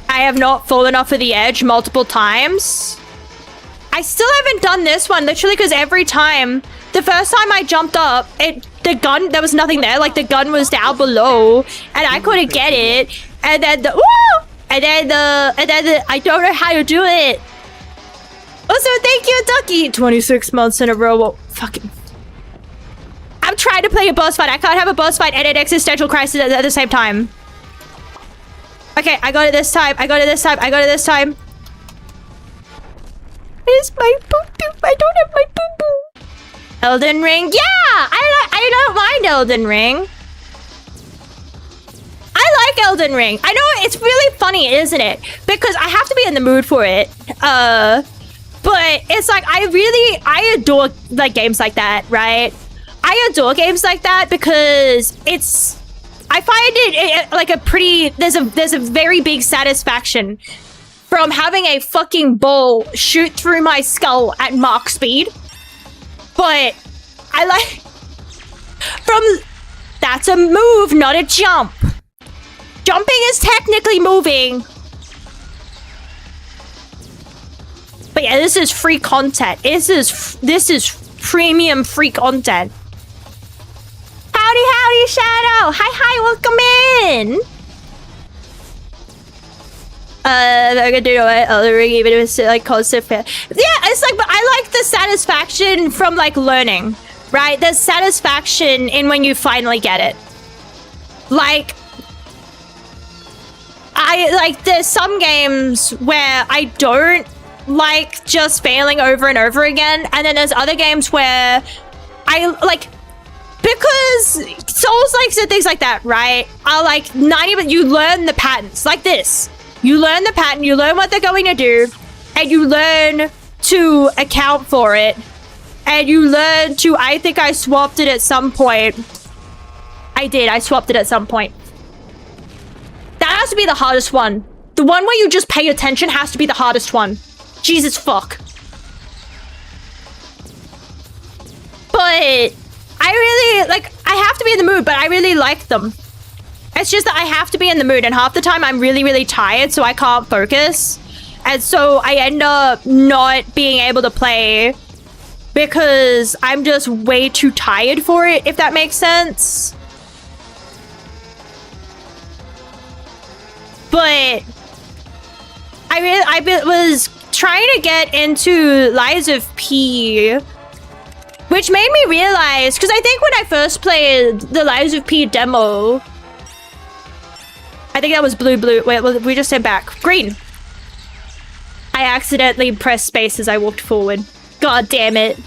I have not fallen off of the edge multiple times. I still haven't done this one, literally, because every time, the first time I jumped up, the gun, there was nothing there. Like, the gun was down below, and I couldn't get it. And then I don't know how to do it. Also, thank you, Ducky. 26 months in a row. Well, fucking. I'm trying to play a boss fight. I can't have a boss fight and an existential crisis at the same time. Okay, I got it this time. I got it this time. Where's my poo-poo? I don't have my poo-poo. Elden Ring? Yeah! I don't mind Elden Ring. I like Elden Ring. I know it's really funny, isn't it? Because I have to be in the mood for it. But it's like, I adore like games like that, right? I adore games like that because I find it like a pretty, there's a very big satisfaction from having a fucking ball shoot through my skull at Mach speed. But I like, that's a move, not a jump. Jumping is technically moving. But yeah, this is free content. This is premium free content. Howdy, Shadow. Hi, welcome in. I'm gonna do it. Elden Ring, even if it's like constant fail. Yeah, it's like, but I like the satisfaction from like learning, right? There's satisfaction in when you finally get it. Like, there's some games where I don't like just failing over and over again, and then there's other games where I like, because Souls-likes and things like that, right? Are like 90, but you learn the patterns like this. You learn the pattern, you learn what they're going to do, and you learn to account for it. And you learn to, I think I swapped it at some point. I swapped it at some point. That has to be the hardest one. The one where you just pay attention has to be the hardest one. Jesus fuck. But I really, like, I I have to be in the mood, but I really like them. It's just that I have to be in the mood, and half the time I'm really, really tired, so I can't focus. And so I end up not being able to play because I'm just way too tired for it, if that makes sense. But I was trying to get into Lies of P, which made me realize, because I think when I first played the Lies of P demo, I think that was blue. Wait, we just said back. Green. I accidentally pressed space as I walked forward. God damn it. The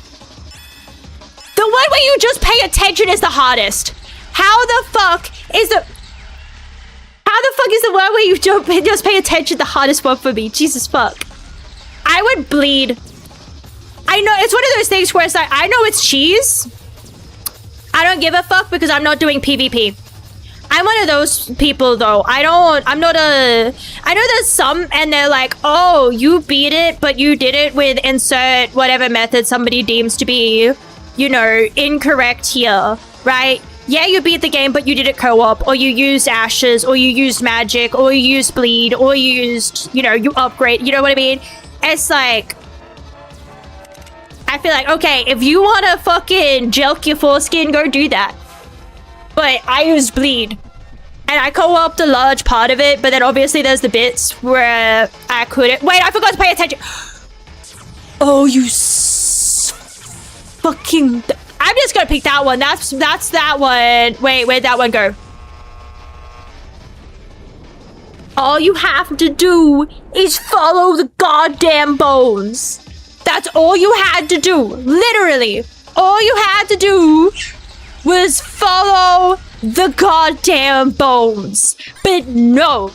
one where you just pay attention is the hardest. How the fuck is the one where you just pay attention the hardest one for me? Jesus fuck. I would bleed. I know, it's one of those things where it's like, I know it's cheese. I don't give a fuck because I'm not doing PvP. I'm one of those people though. I know there's some and they're like, oh, you beat it, but you did it with insert whatever method somebody deems to be, you know, incorrect here, right? Yeah, you beat the game, but you did it co-op, or you used ashes, or you used magic, or you used bleed, or you used, you know, you upgrade, you know what I mean? It's like, I feel like, okay, if you want to fucking jelk your foreskin, go do that. But I used bleed. And I co-opted a large part of it, but then obviously there's the bits where I couldn't. Wait, I forgot to pay attention. Oh, you fucking... I'm just gonna pick that one. That's that one. Wait, where'd that one go? All you have to do is follow the goddamn bones. That's all you had to do. Literally. All you had to do was follow the goddamn bones. But no.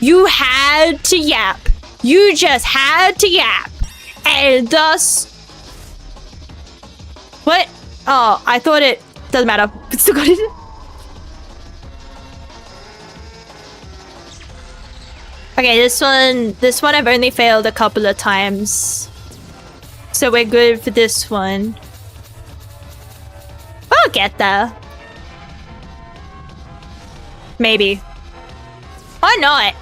You had to yap. You just had to yap. And thus... What? Oh, I thought it... Doesn't matter. It's still got it. Okay, this one I've only failed a couple of times. So we're good for this one. I'll get there. Maybe. Or not.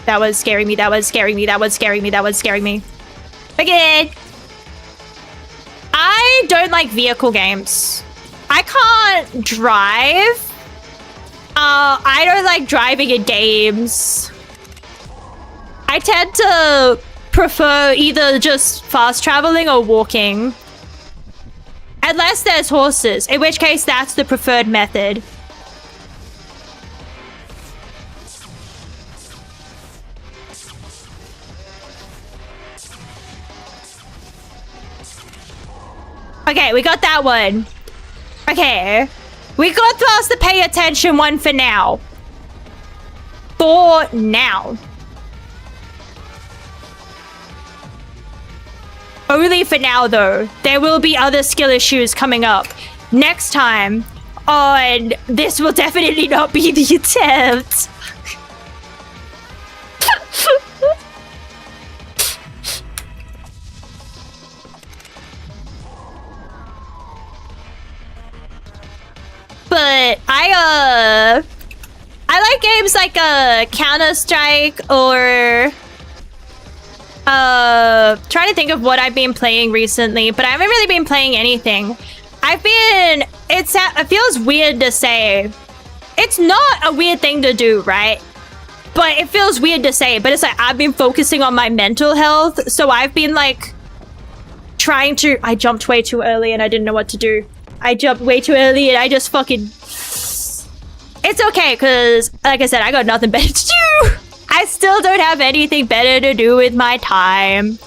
That was scaring me, that was scaring me, that was scaring me, that was scaring me. Okay. I don't like vehicle games. I can't drive. I don't like driving in games. I tend to prefer either just fast traveling or walking. Unless there's horses, in which case that's the preferred method. Okay, we got that one. Okay. We got past the pay attention one for now. For now. Only for now, though. There will be other skill issues coming up. Next time on... This will definitely not be the attempt. But I like games like Counter-Strike or trying to think of what I've been playing recently, but I haven't really been playing anything. It feels weird to say. It's not a weird thing to do, right? But it feels weird to say, but it's like I've been focusing on my mental health, so I've been like trying to... I jumped way too early and I didn't know what to do. I jumped way too early and I just fucking... It's okay, because, like I said, I got nothing better to do. I still don't have anything better to do with my time.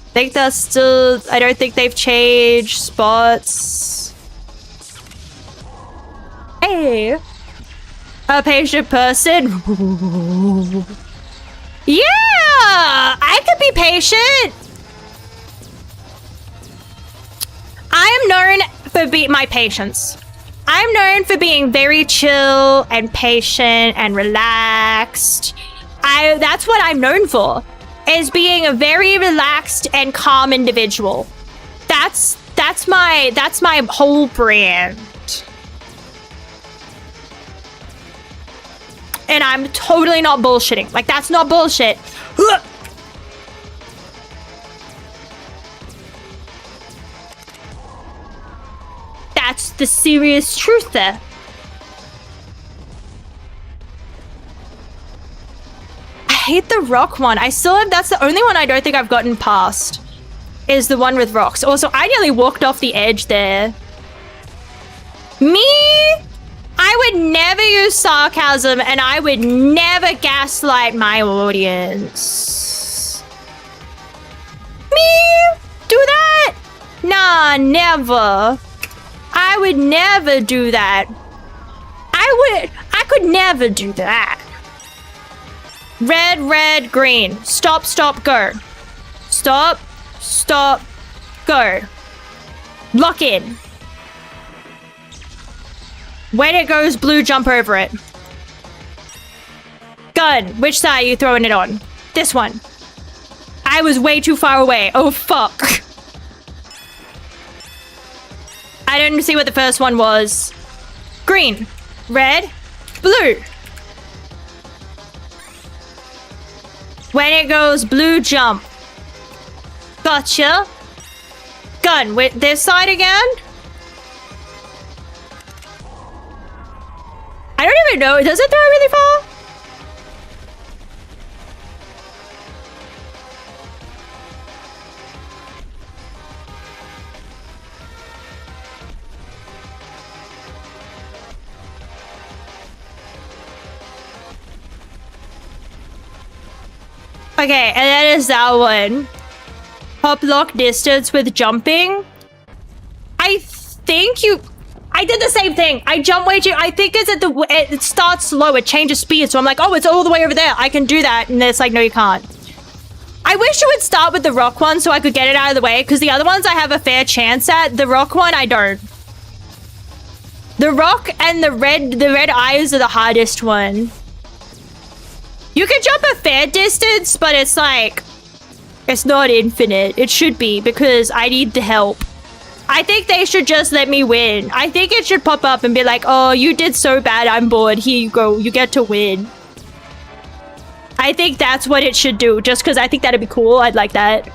I think that's still... I don't think they've changed spots. Hey. A patient person. Yeah! I could be patient. I am known for my patience. I'm known for being very chill and patient and relaxed. That's what I'm known for, is being a very relaxed and calm individual. That's my whole brand. And I'm totally not bullshitting. Like, that's not bullshit. Ugh. That's the serious truth there. I hate the rock one. I still have, that's the only one I don't think I've gotten past. Is the one with rocks. Also, I nearly walked off the edge there. Me? I would never use sarcasm and I would never gaslight my audience. Me? Do that? Nah, never. I would never do that. I could never do that. Red, red, green. Stop, stop, go. Stop, stop, go. Lock in. When it goes blue, jump over it. Gun. Which side are you throwing it on? This one. I was way too far away. Oh, fuck. I didn't see what the first one was. Green. Red. Blue. When it goes blue, jump. Gotcha. Gun. With this side again? I don't even know. Does it throw really far? Okay, and then is that one. Hop lock distance with jumping. I think you... I did the same thing. I jump way too... I think it's at the... It starts slow. It changes speed. So I'm like, oh, it's all the way over there. I can do that. And it's like, no, you can't. I wish you would start with the rock one so I could get it out of the way. Because the other ones I have a fair chance at. The rock one, I don't. The rock and the red eyes are the hardest one. You can jump a fair distance, but it's like... It's not infinite. It should be, because I need the help. I think they should just let me win. I think it should pop up and be like, oh, you did so bad, I'm bored. Here you go. You get to win. I think that's what it should do, just because I think that'd be cool. I'd like that.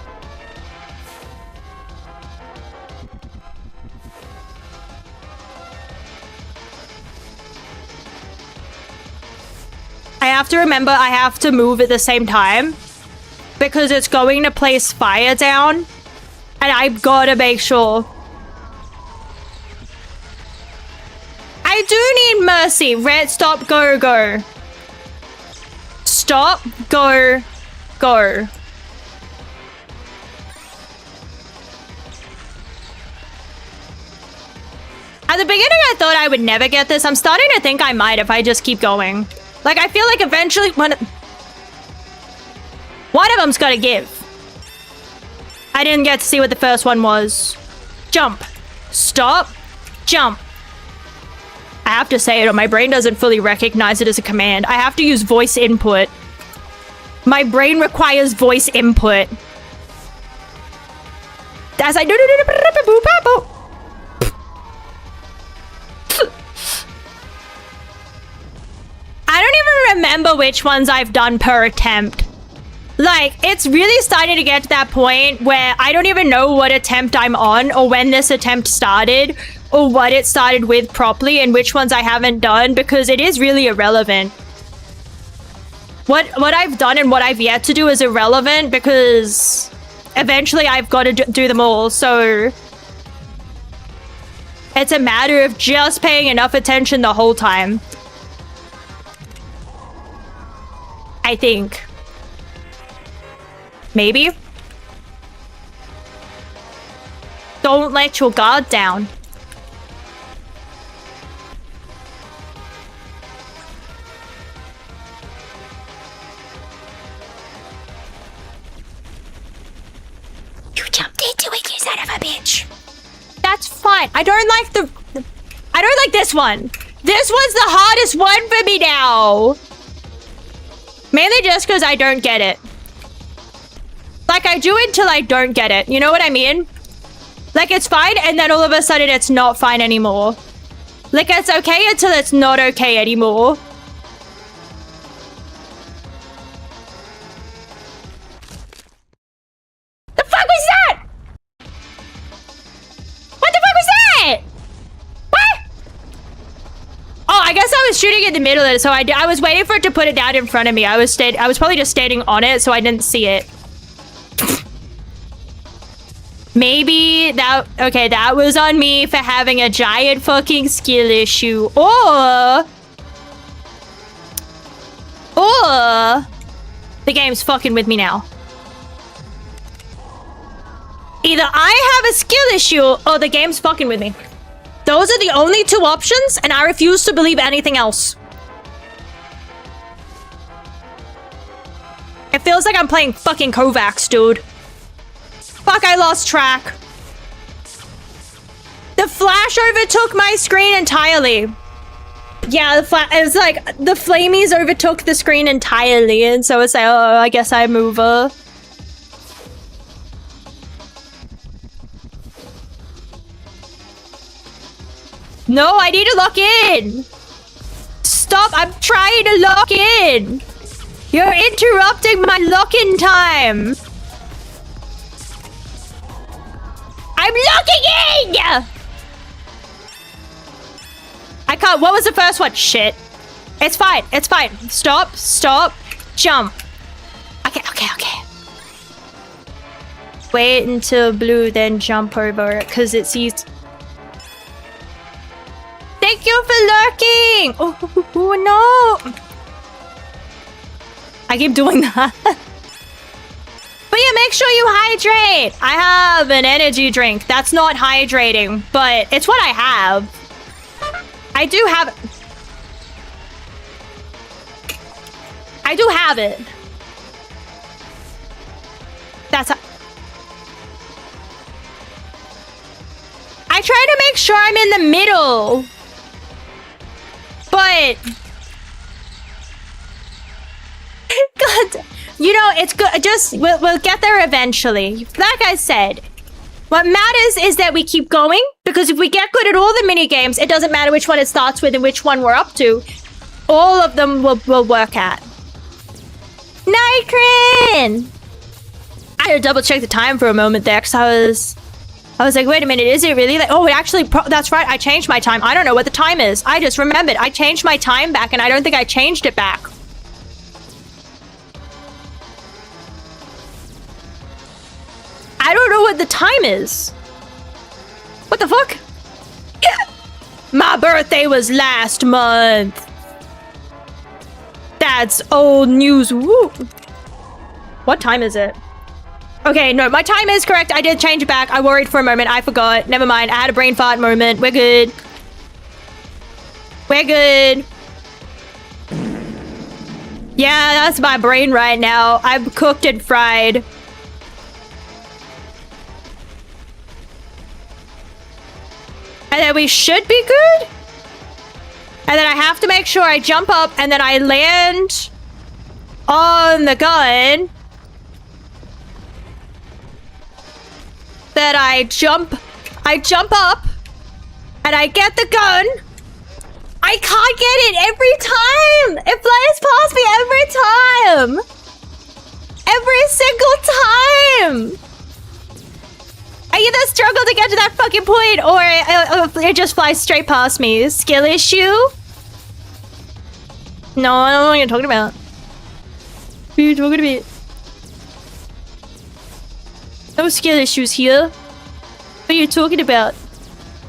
I have to remember I have to move at the same time because it's going to place fire down and I've got to make sure. I do need mercy. Red, stop, go, go. Stop, go, go. At the beginning, I thought I would never get this. I'm starting to think I might if I just keep going. Like, I feel like eventually one of them's got to give. I didn't get to see what the first one was. Jump. Stop. Jump. I have to say it or my brain doesn't fully recognize it as a command. I have to use voice input. My brain requires voice input. As I do. I don't even remember which ones I've done per attempt. Like, it's really starting to get to that point where I don't even know what attempt I'm on or when this attempt started or what it started with properly and which ones I haven't done because it is really irrelevant. What I've done and what I've yet to do is irrelevant because eventually I've got to do them all, so it's a matter of just paying enough attention the whole time. I think. Maybe. Don't let your guard down. You jumped into it, you son of a bitch. That's fine. I don't like this one. This one's the hardest one for me now. Mainly just because I don't get it. Like, I do it till I don't get it. You know what I mean? Like, it's fine, and then all of a sudden it's not fine anymore. Like, it's okay until it's not okay anymore. The fuck was that? What the fuck was that? What? Oh, I guess I was shooting in the middle of it, so I was waiting for it to put it down in front of me. I was probably just standing on it, so I didn't see it. Maybe that... Okay, that was on me for having a giant fucking skill issue. Or... the game's fucking with me now. Either I have a skill issue or the game's fucking with me. Those are the only two options, and I refuse to believe anything else. It feels like I'm playing fucking Kovacs, dude. Fuck, I lost track. The flash overtook my screen entirely. Yeah, it's like the flamies overtook the screen entirely, and so it's like, oh, I guess I move her. No, I need to lock in. Stop, I'm trying to lock in. You're interrupting my lock-in time. I'm locking in! I can't. What was the first one? Shit. It's fine. It's fine. Stop. Stop. Jump. Okay, okay, okay. Wait until blue, then jump over it, because it's easy. Thank you for lurking! Oh, no! I keep doing that. But yeah, make sure you hydrate. I have an energy drink. That's not hydrating, but it's what I have. I do have it. That's how... I try to make sure I'm in the middle. But... God... You know, it's good. Just, we'll get there eventually. Like I said, what matters is that we keep going, because if we get good at all the mini games, it doesn't matter which one it starts with and which one we're up to. All of them will work at. Nitrin! I had to double check the time for a moment there, because I was like, wait a minute, is it really? Like, oh, it actually, that's right, I changed my time. I don't know what the time is. I just remembered. I changed my time back, and I don't think I changed it back. I don't know what the time is. What the fuck? My birthday was last month. That's old news. Woo. What time is it? Okay, no, my time is correct. I did change it back. I worried for a moment. I forgot. Never mind. I had a brain fart moment. We're good. We're good. Yeah, that's my brain right now. I'm cooked and fried. And then we should be good. And then I have to make sure I jump up and then I land on the gun. Then I jump up and I get the gun. I can't get it every time. It flies past me every time. Every single time. I either struggle to get to that fucking point or it just flies straight past me. Skill issue? No, I don't know what you're talking about. What are you talking about? No skill issues here. What are you talking about?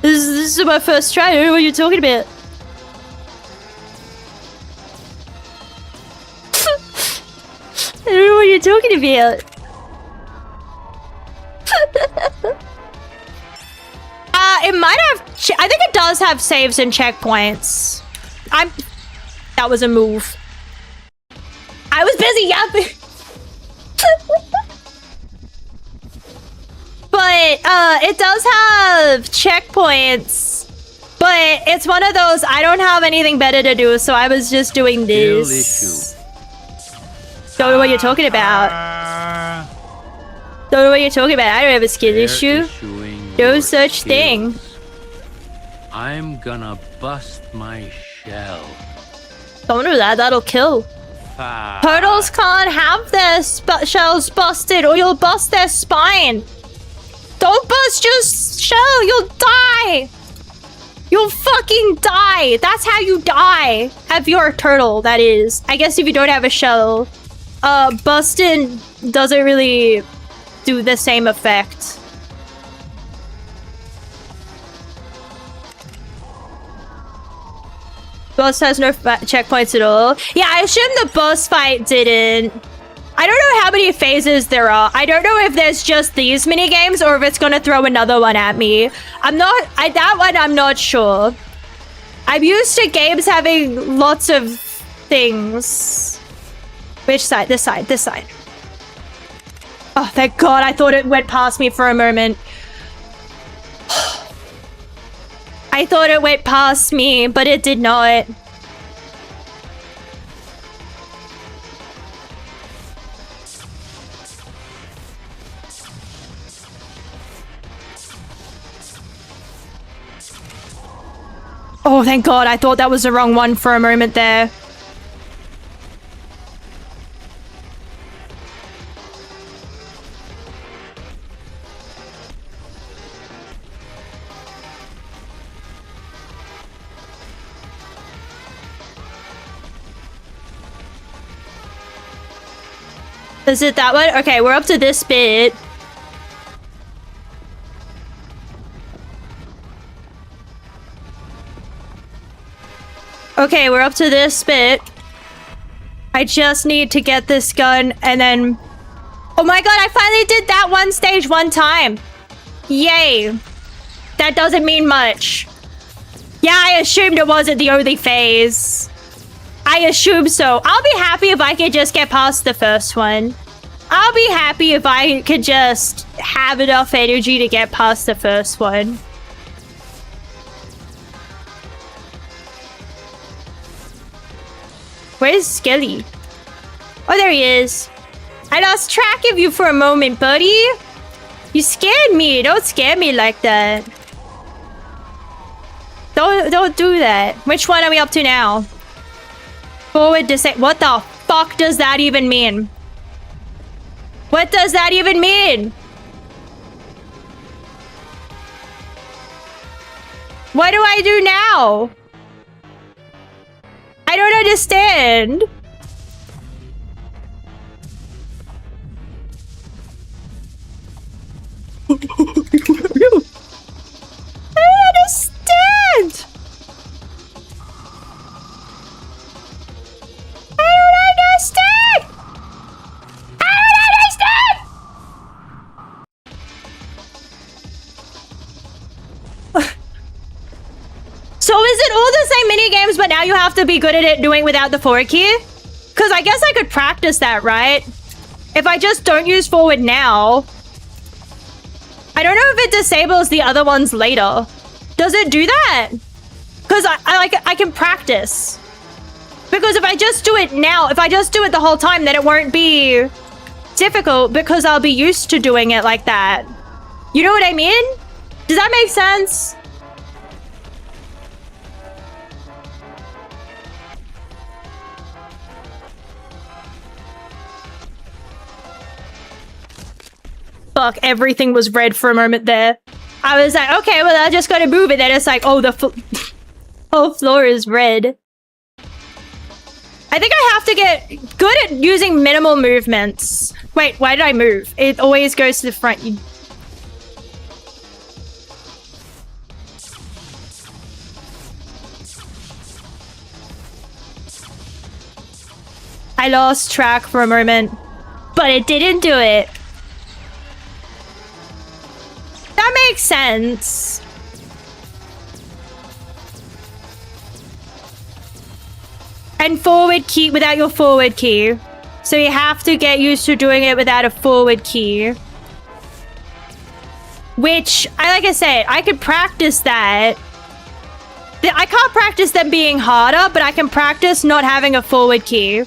This is my first try. I don't know what you're talking about. I don't know what you're talking about. It might have... I think it does have saves and checkpoints. That was a move. I was busy yapping. But, it does have checkpoints. But it's one of those, I don't have anything better to do, so I was just doing this. Don't know what you're talking about. Don't know what you're talking about. I don't have a skill issue. No such thing. I'm gonna bust my shell. Don't do that, that'll kill. Ah. Turtles can't have their shells busted or you'll bust their spine. Don't bust your shell, you'll die. You'll fucking die. That's how you die. If you're a turtle, that is. I guess if you don't have a shell, busting doesn't really do the same effect. Boss has no checkpoints at all. Yeah, I assume the boss fight didn't. I don't know how many phases there are. I don't know if there's just these mini games or if it's gonna throw another one at me. That one I'm not sure. I'm used to games having lots of things. Which side? This side. This side. Oh, thank God. I thought it went past me for a moment. I thought it went past me, but it did not. Oh, thank God. I thought that was the wrong one for a moment there. Is it that one? Okay, we're up to this bit. Okay, we're up to this bit. I just need to get this gun and then... Oh my God, I finally did that one stage one time. Yay. That doesn't mean much. Yeah, I assumed it wasn't the only phase. I assume so. I'll be happy if I could just get past the first one. I'll be happy if I could just have enough energy to get past the first one. Where's Skelly? Oh, there he is. I lost track of you for a moment, buddy. You scared me. Don't scare me like that. Don't do that. Which one are we up to now? Forward to say, what the fuck does that even mean? What does that even mean? What do I do now? I don't understand. I don't understand. I don't understand! I don't understand! So is it all the same mini games, but now you have to be good at it doing without the forward key? Because I guess I could practice that, right? If I just don't use forward now. I don't know if it disables the other ones later. Does it do that? Because I can practice. Because if I just do it now, if I just do it the whole time, then it won't be difficult because I'll be used to doing it like that. You know what I mean? Does that make sense? Fuck, everything was red for a moment there. I was like, okay, well, I just gotta move it. Then it's like, oh, the whole floor is red. I think I have to get good at using minimal movements. Wait, why did I move? It always goes to the front. I lost track for a moment, but it didn't do it. That makes sense. And forward key without your forward key. So you have to get used to doing it without a forward key. Which, like I said, I could practice that. I can't practice them being harder, but I can practice not having a forward key.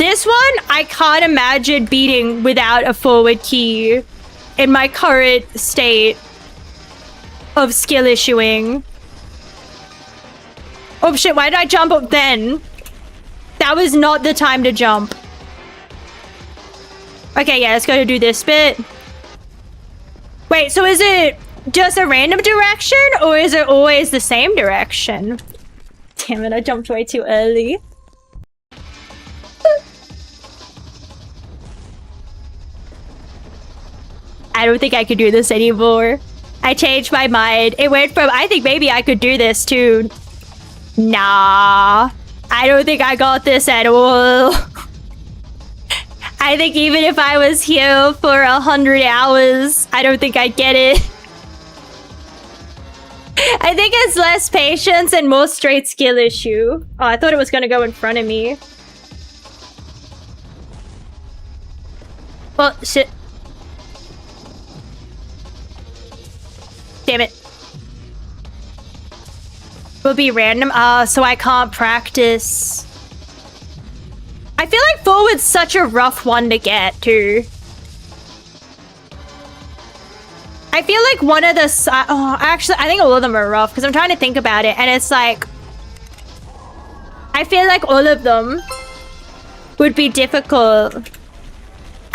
This one, I can't imagine beating without a forward key in my current state of skill issuing. Oh shit, why did I jump up then? That was not the time to jump. Okay, yeah, let's go to do this bit. Wait, so is it just a random direction or is it always the same direction? Damn it, I jumped way too early. I don't think I could do this anymore. I changed my mind. It went from, I think maybe I could do this to, nah, I don't think I got this at all. I think even if I was here for 100 hours, I don't think I'd get it. I think it's less patience and more straight skill issue. Oh, I thought it was gonna go in front of me. Well, shit. Damn it. Will be random. So I can't practice. I feel like forward's such a rough one to get, too. I feel like one of the... oh, actually, I think all of them are rough, because I'm trying to think about it, and it's like... I feel like all of them would be difficult.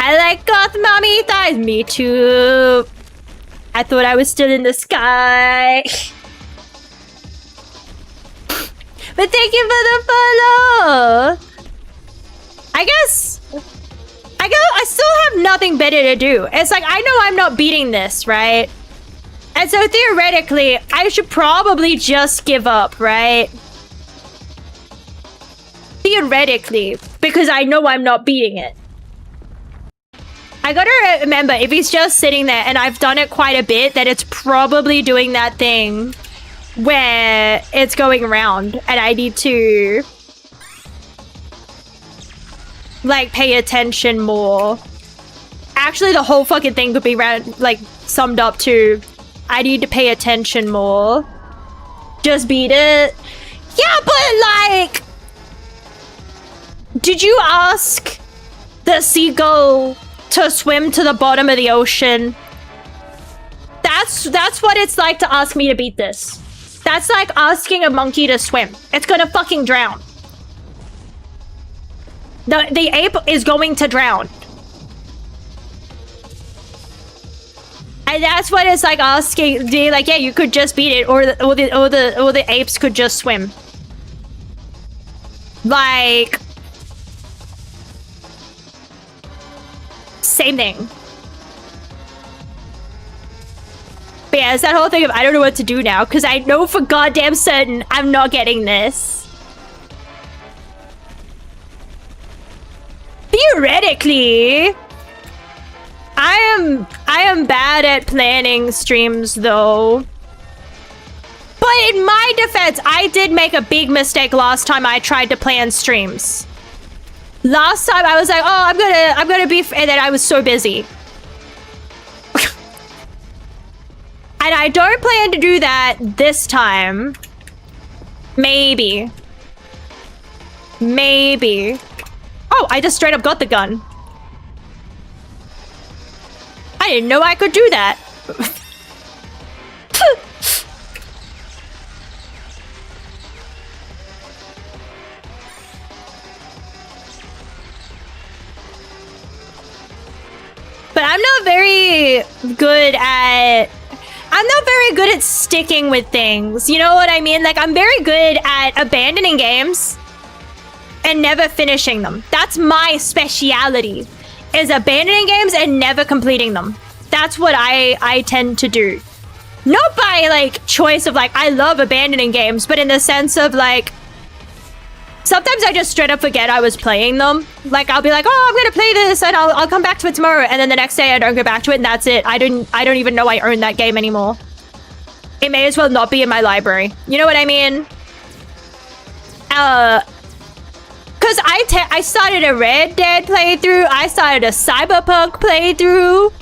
I like goth mommy thighs. Me too. I thought I was still in the sky. But thank you for the follow. I still have nothing better to do. It's like, I know I'm not beating this, right? And so theoretically, I should probably just give up, right? Theoretically, because I know I'm not beating it. I gotta remember, if he's just sitting there, and I've done it quite a bit, that it's probably doing that thing where it's going around, and I need to... like, pay attention more. Actually, the whole fucking thing could be summed up to, I need to pay attention more. Just beat it. Yeah, but like... did you ask the seagull to swim to the bottom of the ocean? That's what it's like to ask me to beat this. That's like asking a monkey to swim. It's gonna fucking drown. The ape is going to drown. And that's what it's like asking, like, yeah, you could just beat it, or the apes could just swim. Like, same thing. But yeah, it's that whole thing of I don't know what to do now, because I know for goddamn certain I'm not getting this. Theoretically, I am bad at planning streams though. But in my defense, I did make a big mistake last time I tried to plan streams. Last time I was like, oh, I'm gonna be, and then I was so busy. And I don't plan to do that this time. Maybe. Maybe. Oh, I just straight up got the gun. I didn't know I could do that. But I'm not very good at... I'm not very good at sticking with things. You know what I mean? Like, I'm very good at abandoning games and never finishing them. That's my speciality, is abandoning games and never completing them. That's what I tend to do. Not by, like, choice of, like, I love abandoning games, but in the sense of, like, sometimes I just straight up forget I was playing them. Like, I'll be like, oh, I'm gonna play this, and I'll come back to it tomorrow, and then the next day I don't go back to it, and that's it. I don't even know I own that game anymore. It may as well not be in my library. You know what I mean? Because I started a Red Dead playthrough. I started a Cyberpunk playthrough.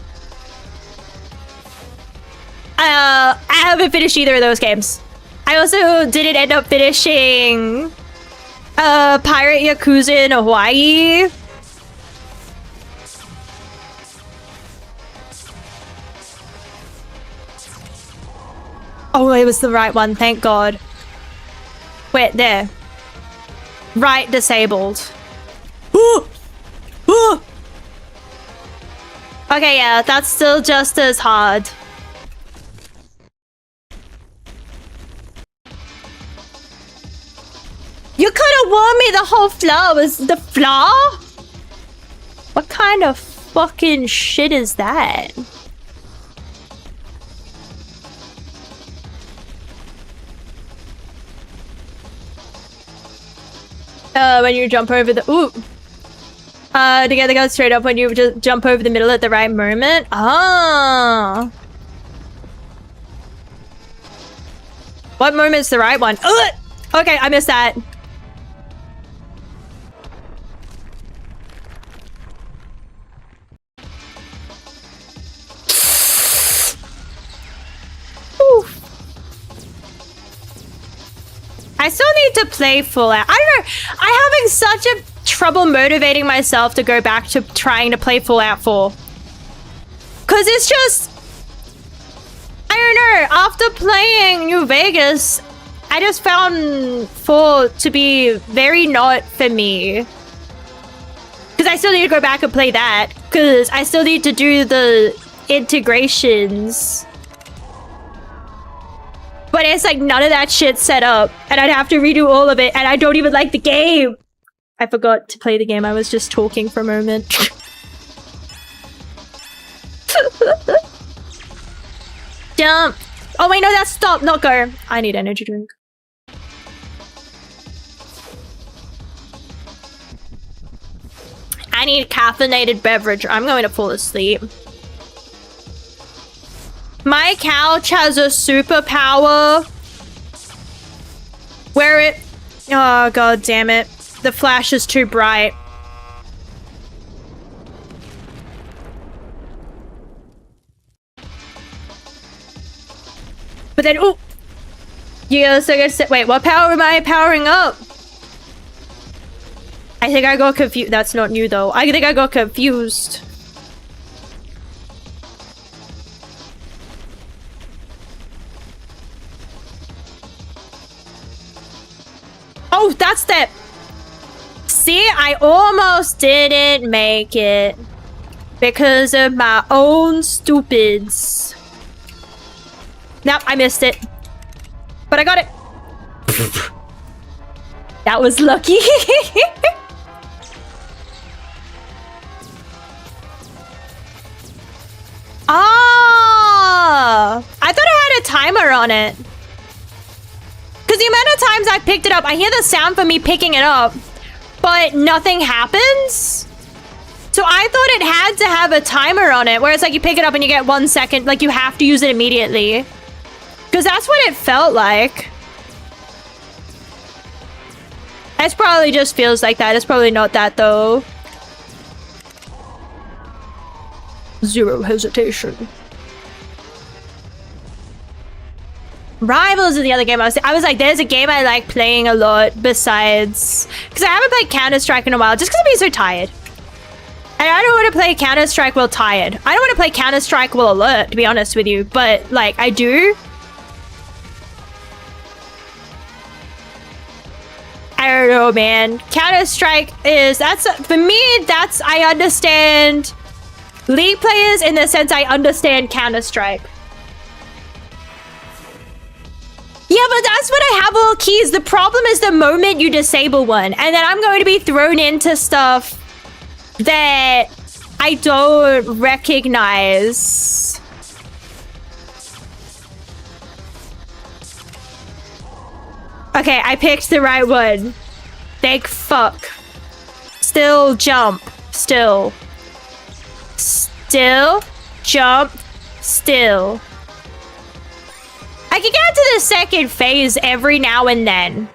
I haven't finished either of those games. I also didn't end up finishing Pirate Yakuza in Hawaii. Oh, it was the right one. Thank God. Wait, there. Right disabled. Ooh! Ooh! Okay, yeah, that's still just as hard. You could have warned me the whole floor was the floor? What kind of fucking shit is that? When you jump over the... Ooh. To get the gun straight up when you just jump over the middle at the right moment. Ah. What moment's the right one? Ugh! Okay, I missed that. Oof. I still need to play Fallout. I don't know. I'm having such a trouble motivating myself to go back to trying to play Fallout 4. Because it's just... I don't know. After playing New Vegas, I just found 4 to be very not for me. Because I still need to go back and play that. Because I still need to do the integrations. But it's like none of that shit's set up. And I'd have to redo all of it. And I don't even like the game. I forgot to play the game. I was just talking for a moment. Jump. Oh wait, no, that's stop, not go. I need energy drink. I need caffeinated beverage. I'm going to fall asleep. My couch has a superpower where it... Oh, god damn it. The flash is too bright. But then, oh! Yeah, so I guess... Wait, what power am I powering up? I think I got confused. That's not new, though. I think I got confused. Oh, that's that. See, I almost didn't make it because of my own stupids. Nope, I missed it. But I got it. That was lucky. Ah, I thought I had a timer on it. Because the amount of times I picked it up, I hear the sound for me picking it up, but nothing happens. So I thought it had to have a timer on it, where it's like you pick it up and you get 1 second, like you have to use it immediately. Because that's what it felt like. It probably just feels like that. It's probably not that, though. Zero hesitation. Rivals is the other game I was like, there's a game I like playing a lot besides... Because I haven't played Counter-Strike in a while, just because I'm being so tired. And I don't want to play Counter-Strike while tired. I don't want to play Counter-Strike while alert, to be honest with you. But, like, I do. I don't know, man. Counter-Strike is... For me, I understand League players in the sense I understand Counter-Strike. Yeah, but that's what I have all keys. The problem is the moment you disable one. And then I'm going to be thrown into stuff that I don't recognize. Okay, I picked the right one. Thank fuck. Still jump. Still. Still. Jump. Still. I can get to the second phase every now and then.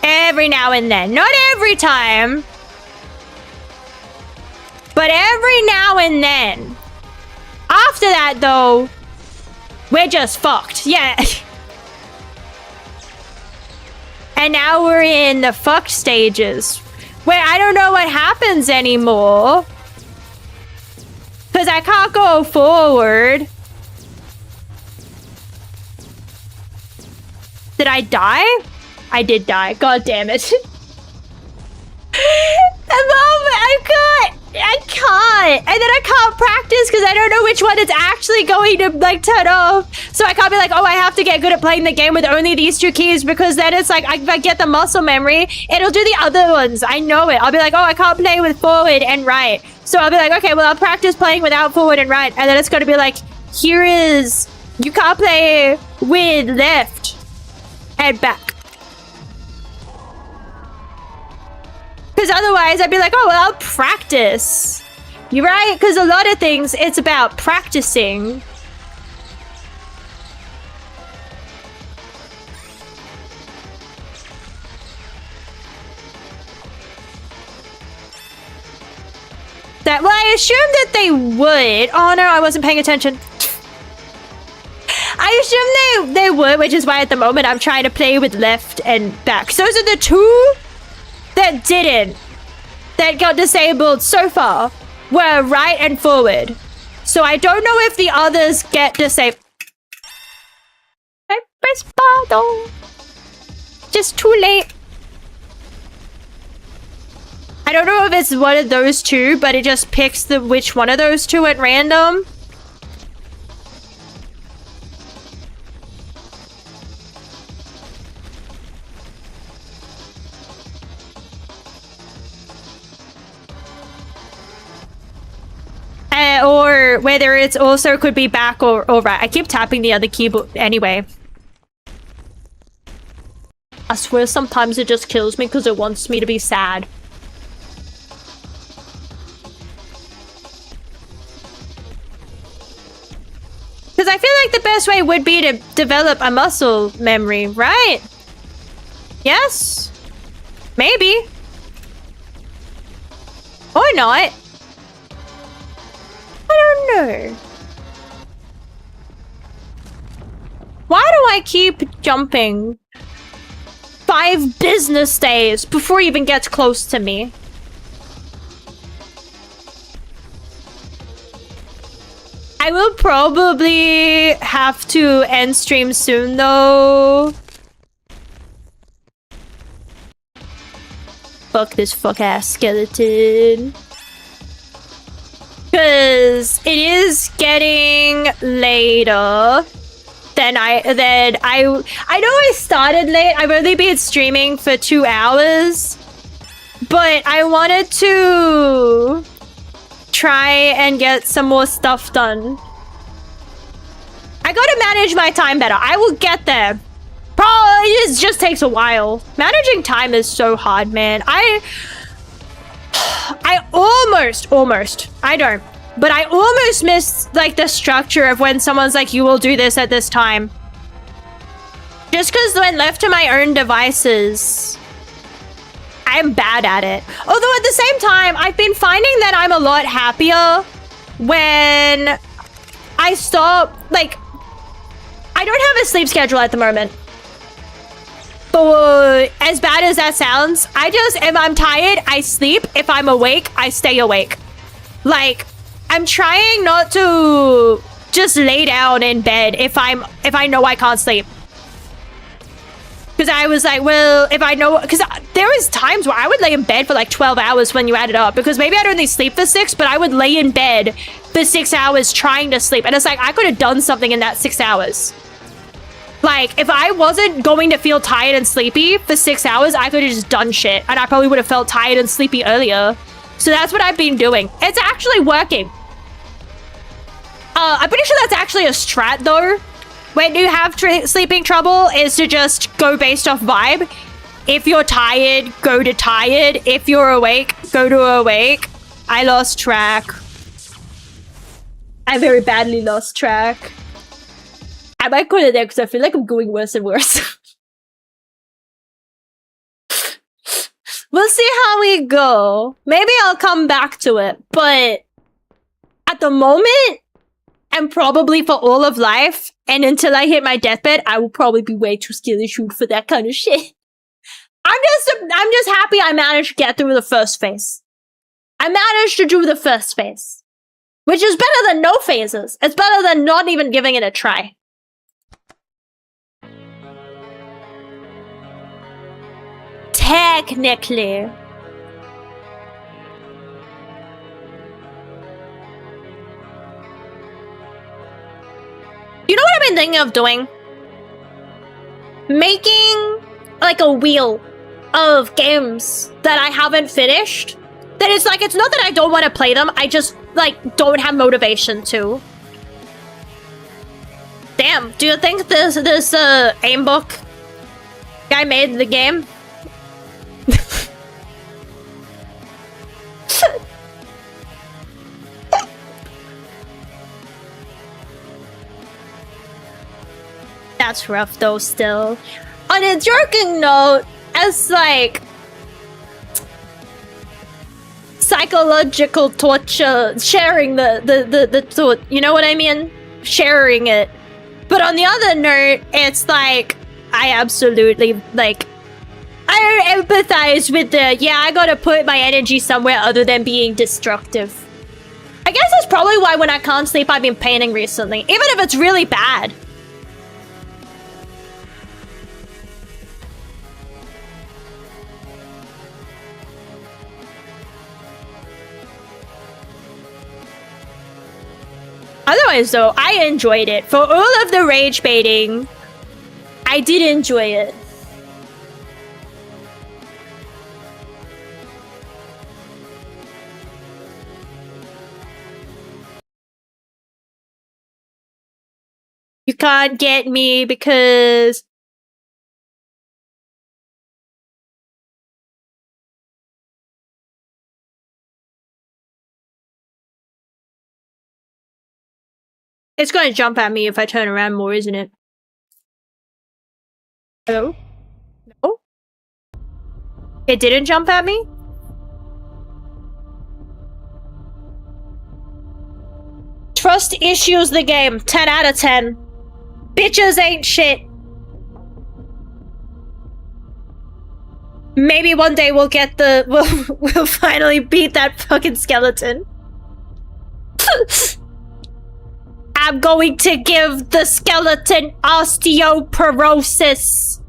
Every now and then. Not every time. But every now and then. After that, though, we're just fucked. Yeah. And now we're in the fucked stages. Where I don't know what happens anymore. Because I can't go forward. Did I die? I did die. God damn it. I can't. And then I can't practice because I don't know which one it's actually going to like turn off. So I can't be like, oh, I have to get good at playing the game with only these 2 keys, because then it's like, if I get the muscle memory, it'll do the other ones. I know it. I'll be like, oh, I can't play with forward and right. So I'll be like, okay, well, I'll practice playing without forward and right. And then it's going to be like, here is, you can't play with left and back. Because otherwise I'd be like, oh, well, I'll practice. You're right, because a lot of things, it's about practicing. Well, I assumed that they would. Oh no, I wasn't paying attention. I assumed they would, which is why at the moment I'm trying to play with left and back. So those are the 2 that didn't, that got disabled so far, were right and forward. So I don't know if the others get disabled. I press bottle. Just too late. I don't know if it's one of those 2, but it just picks which one of those 2 at random. Or whether it's also could be back or right. I keep tapping the other keyboard anyway. I swear sometimes it just kills me because it wants me to be sad. Because I feel like the best way would be to develop a muscle memory, right? Yes? Maybe. Or not. I don't know. Why do I keep jumping 5 business days before he even gets close to me? I will probably have to end stream soon though. Fuck this fuck-ass skeleton. Because it is getting later than I know I started late. I've only been streaming for 2 hours, but I wanted to try and get some more stuff done. I gotta manage my time better. I will get there. Probably it just takes a while. Managing time is so hard, man. I almost, I don't, but I almost missed like the structure of when someone's like, you will do this at this time. Just because when left to my own devices, I'm bad at it. Although at the same time, I've been finding that I'm a lot happier when I stop, like, I don't have a sleep schedule at the moment. But as bad as that sounds, if I'm tired, I sleep. If I'm awake, I stay awake. Like, I'm trying not to just lay down in bed if I know I can't sleep. Because I was like, well, if I know, because there was times where I would lay in bed for like 12 hours when you add it up. Because maybe I'd only sleep for 6, but I would lay in bed for 6 hours trying to sleep. And it's like, I could have done something in that 6 hours. Like, if I wasn't going to feel tired and sleepy for 6 hours, I could have just done shit. And I probably would have felt tired and sleepy earlier. So that's what I've been doing. It's actually working. I'm pretty sure that's actually a strat, though. When you have sleeping trouble, is to just go based off vibe. If you're tired, go to tired. If you're awake, go to awake. I lost track. I very badly lost track. I might go to there because I feel like I'm going worse and worse. We'll see how we go. Maybe I'll come back to it. But at the moment, and probably for all of life, and until I hit my deathbed, I will probably be way too skilly shoot for that kind of shit. I'm just happy I managed to get through the first phase. I managed to do the first phase. Which is better than no phases. It's better than not even giving it a try. technically. You know what I've been thinking of doing? Making like a wheel of games that I haven't finished. That it's like, it's not that I don't want to play them, I just like don't have motivation to. Damn, do you think this aim book guy made the game? That's rough though still. On a joking note, as like psychological torture, sharing the thought, you know what I mean? Sharing it. But on the other note, it's like, I absolutely, like, I empathize with the, yeah, I gotta put my energy somewhere other than being destructive. I guess that's probably why when I can't sleep, I've been painting recently. Even if it's really bad. Otherwise, though, I enjoyed it. For all of the rage baiting, I did enjoy it. You can't get me because... It's going to jump at me if I turn around more, isn't it? Hello? No? It didn't jump at me? Trust issues the game. 10 out of 10. Bitches ain't shit. Maybe one day we'll get the... We'll finally beat that fucking skeleton. I'm going to give the skeleton osteoporosis.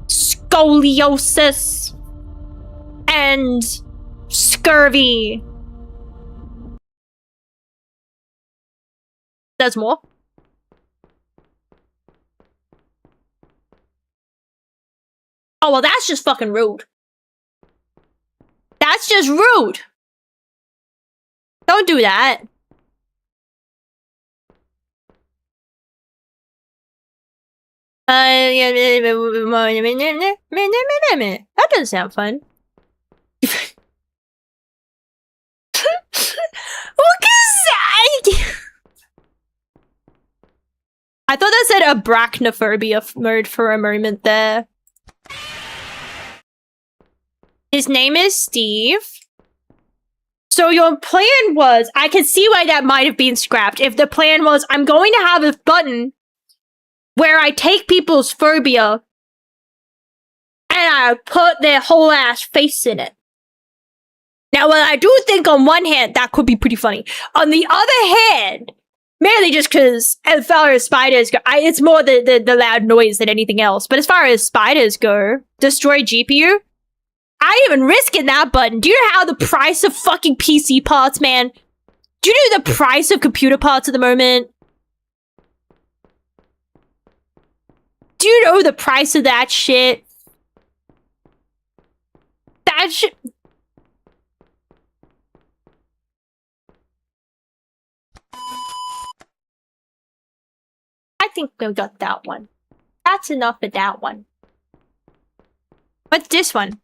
Scoliosis. And scurvy. There's more. Oh, well, that's just fucking rude. That's just rude. Don't do that. That doesn't sound fun. What is that? I thought that said arachnophobia mode for a moment there. His name is Steve. So your plan was, I can see why that might have been scrapped. If the plan was, I'm going to have a button where I take people's phobia and I put their whole ass face in it. Now, well, I do think on one hand, that could be pretty funny. On the other hand, mainly just because as far as spiders go, it's more the loud noise than anything else. But as far as spiders go, destroy GPU, I ain't even risking that button. Do you know how the price of fucking PC parts, man? Do you know the price of computer parts at the moment? Do you know the price of that shit? That shit... I think we got that one. That's enough of that one. What's this one?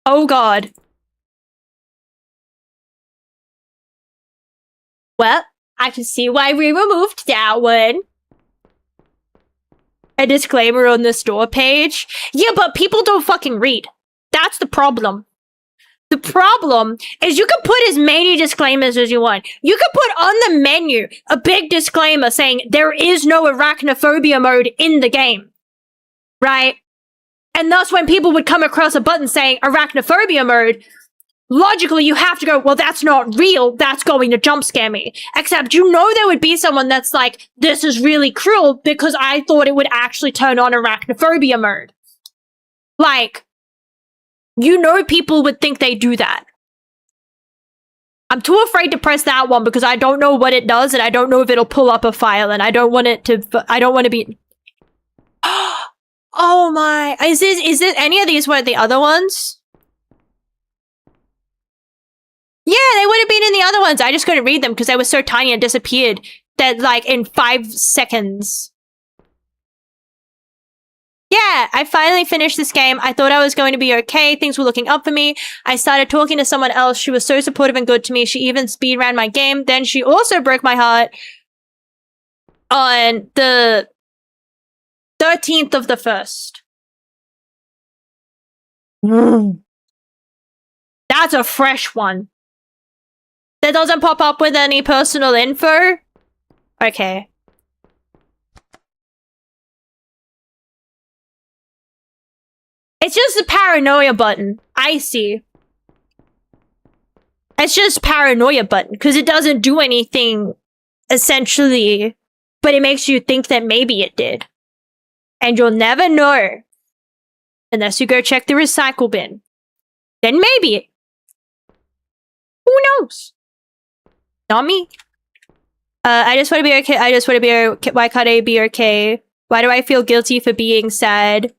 Oh god. Well, I can see why we removed that one. A disclaimer on the store page. Yeah, but people don't fucking read. That's the problem. The problem is you can put as many disclaimers as you want. You can put on the menu a big disclaimer saying there is no arachnophobia mode in the game. Right? And thus when people would come across a button saying arachnophobia mode, logically you have to go, well, that's not real, that's going to jump scare me. Except you know there would be someone that's like, this is really cruel because I thought it would actually turn on arachnophobia mode. Like, you know people would think they do that. I'm too afraid to press that one because I don't know what it does and I don't know if it'll pull up a file and I don't want to be... Oh my... Is this any of these were the other ones? Yeah, they would have been in the other ones. I just couldn't read them because they were so tiny and disappeared that, like, in 5 seconds. Yeah, I finally finished this game. I thought I was going to be okay. Things were looking up for me. I started talking to someone else. She was so supportive and good to me. She even speedran my game. Then she also broke my heart on the 13th of the 1st. That's a fresh one. That doesn't pop up with any personal info? Okay. It's just a paranoia button. I see. It's just paranoia button, because it doesn't do anything, essentially, but it makes you think that maybe it did. And you'll never know. Unless you go check the recycle bin. Then maybe. Who knows? Not me. I just want to be okay. I just want to be okay. Why can't I be okay? Why do I feel guilty for being sad?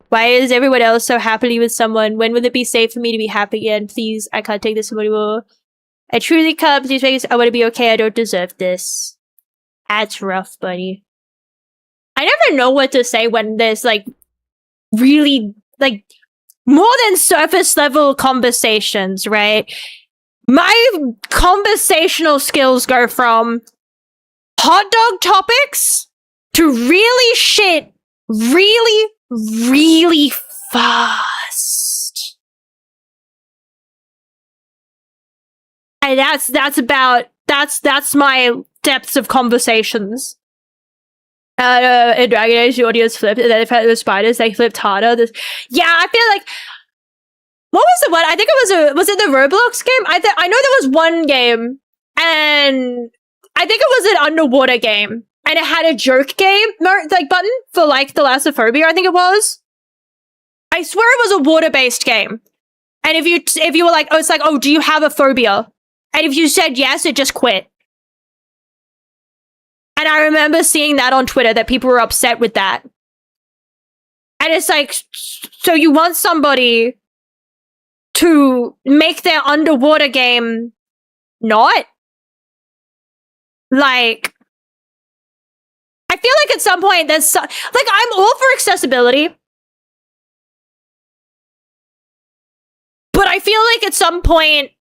Why is everyone else so happily with someone? When will it be safe for me to be happy again? Please, I can't take this anymore. I truly can't. Please, Vegas. I want to be okay. I don't deserve this. That's rough, buddy. I never know what to say when there's, like, really, like, more than surface level conversations, right? My conversational skills go from hot dog topics to really shit really, really fast. And that's my depths of conversations. In Dragon Age, the audience flipped, and then if it was spiders, they flipped harder. Yeah, I feel like... What was the one? I think it was it the Roblox game? I know there was one game, and I think it was an underwater game, and it had a joke game like button for like thalassophobia. I think it was. I swear it was a water-based game, and if you were like, oh, it's like, oh, do you have a phobia? And if you said yes, it just quit. And I remember seeing that on Twitter that people were upset with that, and it's like, so you want somebody to make their underwater game not? Like, I feel like at some point there's like, I'm all for accessibility, but I feel like at some point,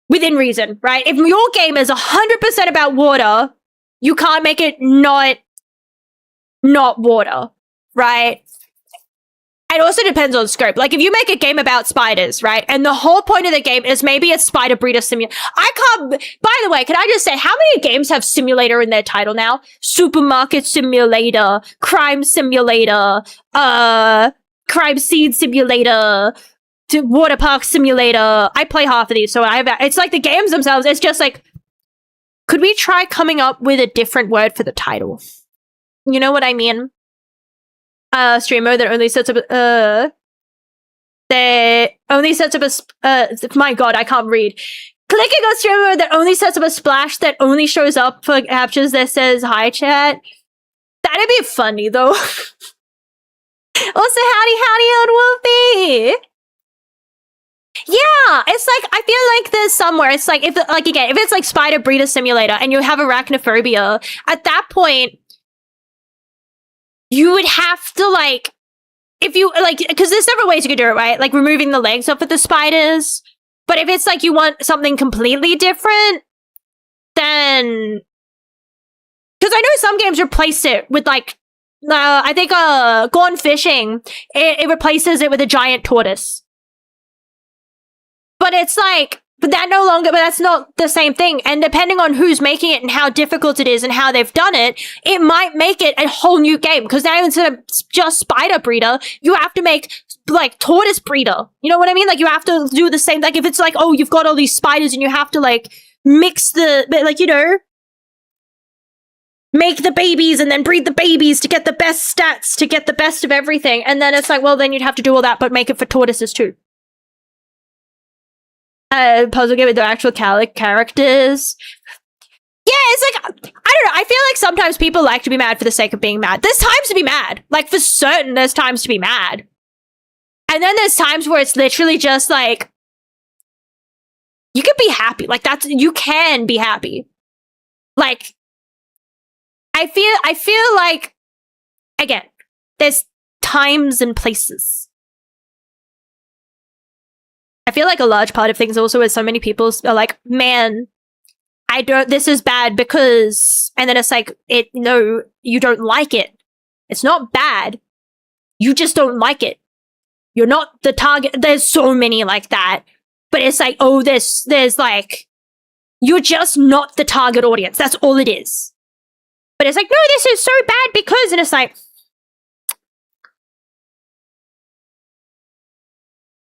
within reason, right? If your game is 100% about water, you can't make it not water, right? It also depends on scope. Like, if you make a game about spiders, right? And the whole point of the game is maybe a spider breeder simulator. By the way, can I just say, how many games have simulator in their title now? Supermarket simulator, crime simulator, crime scene simulator, water park simulator. I play half of these, so it's like the games themselves, it's just like, could we try coming up with a different word for the title? You know what I mean? Streamer that only sets up my god, I can't read. Clicking a streamer that only sets up a splash that only shows up for captions that says hi chat. That'd be funny though. Also, howdy old Wolfie. Yeah, it's like, I feel like there's somewhere, it's like, if it's like Spider Breeder Simulator and you have arachnophobia, at that point, you would have to, like, if you, like, because there's several ways you could do it, right? Like, removing the legs off of the spiders. But if it's, like, you want something completely different, then... Because I know some games replace it with, like, I think, Gone Fishing, it replaces it with a giant tortoise. But it's like... But that's not the same thing. And depending on who's making it and how difficult it is and how they've done it, it might make it a whole new game. Because now instead of just Spider Breeder, you have to make like tortoise breeder. You know what I mean? Like you have to do the same. Like if it's like, oh, you've got all these spiders and you have to like mix the, like, you know, make the babies and then breed the babies to get the best stats, to get the best of everything. And then it's like, well, then you'd have to do all that, but make it for tortoises too. Puzzle game with the actual characters. Yeah, it's like, I don't know. I feel like sometimes people like to be mad for the sake of being mad. There's times to be mad. Like, for certain, there's times to be mad. And then there's times where it's literally just like, you can be happy. Like, you can be happy. Like, I feel like, again, there's times and places. I feel like a large part of things also is so many people are like, man, this is bad because, and then it's like, no, you don't like it. It's not bad. You just don't like it. You're not the target. There's so many like that. But it's like, oh, there's like, you're just not the target audience. That's all it is. But it's like, no, this is so bad because, and it's like,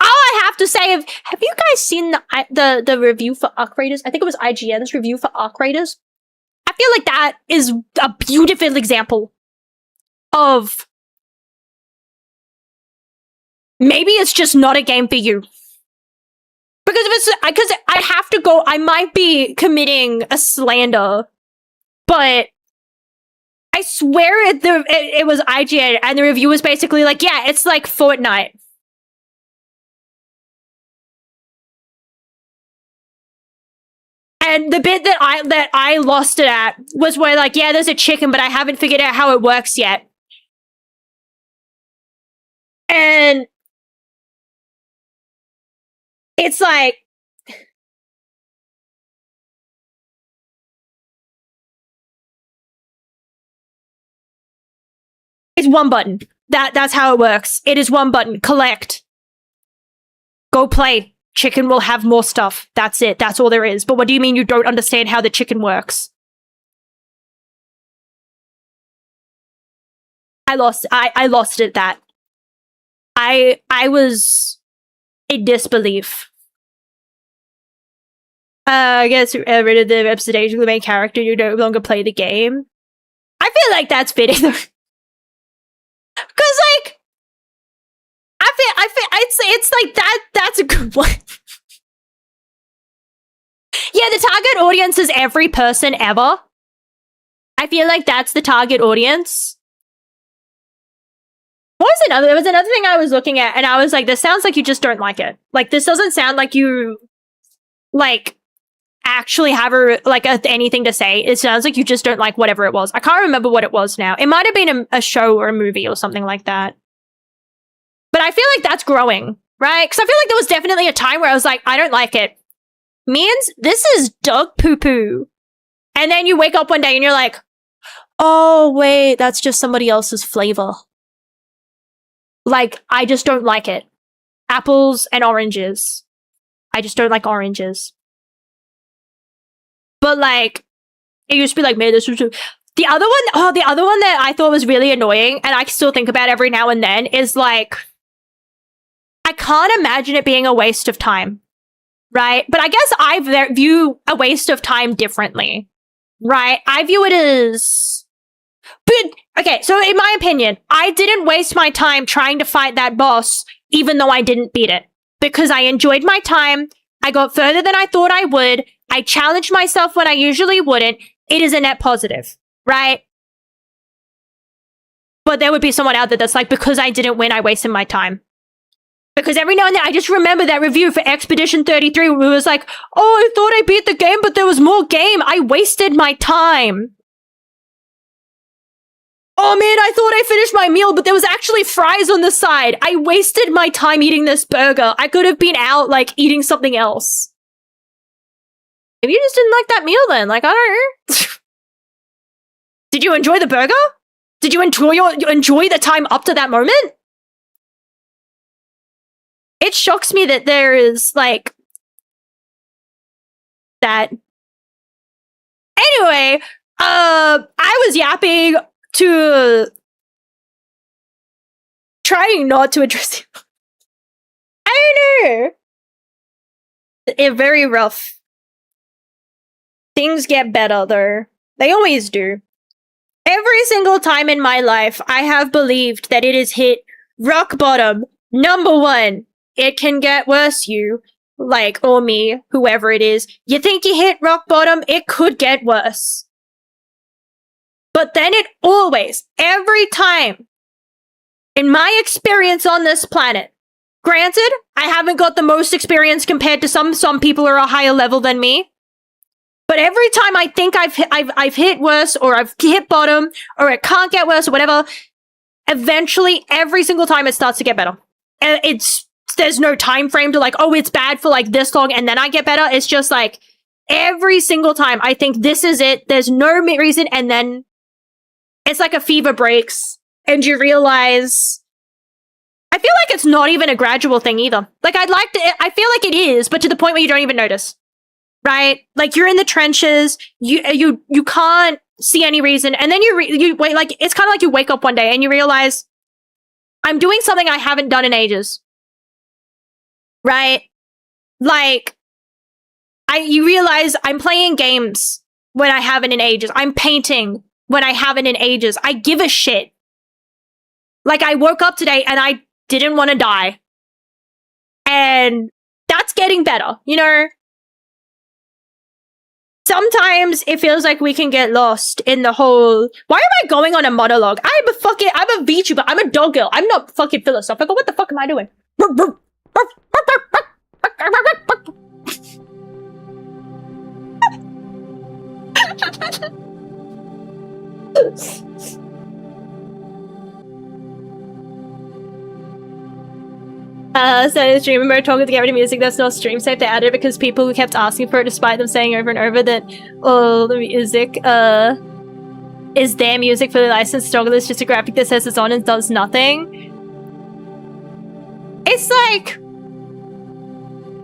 all I have to say, have you guys seen the review for Arc Raiders? I think it was IGN's review for Arc Raiders. I feel like that is a beautiful example of maybe it's just not a game for you. Because I have to go, I might be committing a slander, but I swear it was IGN and the review was basically like, yeah, it's like Fortnite. And the bit that I lost it at was where like, yeah, there's a chicken, but I haven't figured out how it works yet. And it's like, it's one button. That's how it works. It is one button. Collect. Go play. Chicken will have more stuff. That's it. That's all there is. But what do you mean you don't understand how the chicken works? I lost it at that. I was in disbelief. I guess rid of the representation of the main character, you no longer play the game. I feel like that's fitting. Because, like, it's like that's a good one. Yeah, the target audience is every person ever. I feel like that's the target audience. There was another thing I was looking at, and I was like, this sounds like you just don't like it. Like, this doesn't sound like you, like, actually have anything to say. It sounds like you just don't like whatever it was. I can't remember what it was now. It might have been a show or a movie or something like that. But I feel like that's growing, right? Because I feel like there was definitely a time where I was like, I don't like it. Means this is dog poo-poo. And then you wake up one day and you're like, oh, wait, that's just somebody else's flavor. Like, I just don't like it. Apples and oranges. I just don't like oranges. But, like, it used to be like, man, this was... The other one that I thought was really annoying, and I still think about every now and then, is like, I can't imagine it being a waste of time, right? But I guess I view a waste of time differently, right? I view it as... But, okay, so in my opinion, I didn't waste my time trying to fight that boss, even though I didn't beat it. Because I enjoyed my time, I got further than I thought I would, I challenged myself when I usually wouldn't. It is a net positive, right? But there would be someone out there that's like, because I didn't win, I wasted my time. Because every now and then, I just remember that review for Expedition 33 where it was like, oh, I thought I beat the game, but there was more game. I wasted my time. Oh man, I thought I finished my meal, but there was actually fries on the side. I wasted my time eating this burger. I could have been out, like, eating something else. Maybe you just didn't like that meal then. Like, I don't know. Did you enjoy the burger? Did you enjoy the time up to that moment? It shocks me that there is, like, that. Anyway, I was yapping to trying not to address do. It's very rough. Things get better though. They always do. Every single time in my life, I have believed that it is hit rock bottom. Number one, it can get worse, you, like, or me, whoever it is. You think you hit rock bottom, it could get worse. But then it always, every time, in my experience on this planet, granted, I haven't got the most experience compared to some people are a higher level than me. But every time I think I've hit worse, or I've hit bottom, or it can't get worse, or whatever, eventually, every single time it starts to get better. And there's no time frame to like, oh, it's bad for like this long, and then I get better. It's just like, every single time I think this is it, there's no reason, and then it's like a fever breaks, and you realize, I feel like it's not even a gradual thing either. Like, I feel like it is, but to the point where you don't even notice. Right? Like, you're in the trenches, you can't see any reason, and then you wait, like, it's kind of like you wake up one day and you realize, I'm doing something I haven't done in ages. Right? Like, you realize I'm playing games when I haven't in ages. I'm painting when I haven't in ages. I give a shit. Like, I woke up today and I didn't want to die. And that's getting better, you know? Sometimes it feels like we can get lost in the whole, why am I going on a monologue? I'm a VTuber. I'm a dog girl. I'm not fucking philosophical. What the fuck am I doing? So stream mode talking to get rid of music that's not stream safe. They added it because people who kept asking for it despite them saying over and over that all the music is their music for the licensed toggle is just a graphic that says it's on and does nothing. It's like,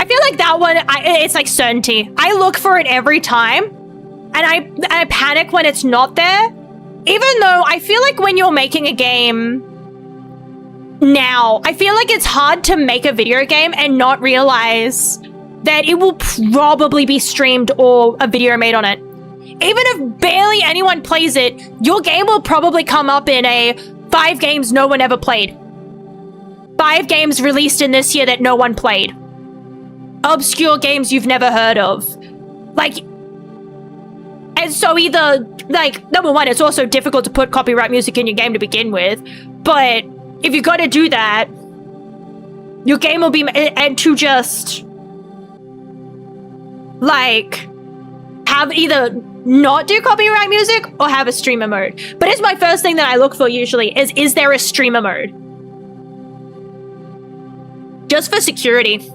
I feel like that one, it's like certainty. I look for it every time and I panic when it's not there. Even though I feel like when you're making a game now, I feel like it's hard to make a video game and not realize that it will probably be streamed or a video made on it. Even if barely anyone plays it, your game will probably come up in a 5 games no one ever played. 5 games released in this year that no one played. Obscure games you've never heard of. Like, and so either, like, number one, it's also difficult to put copyright music in your game to begin with, but if you gotta do that, your game will be, and to just, like, have either not do copyright music or have a streamer mode. But it's my first thing that I look for usually is there a streamer mode? Just for security.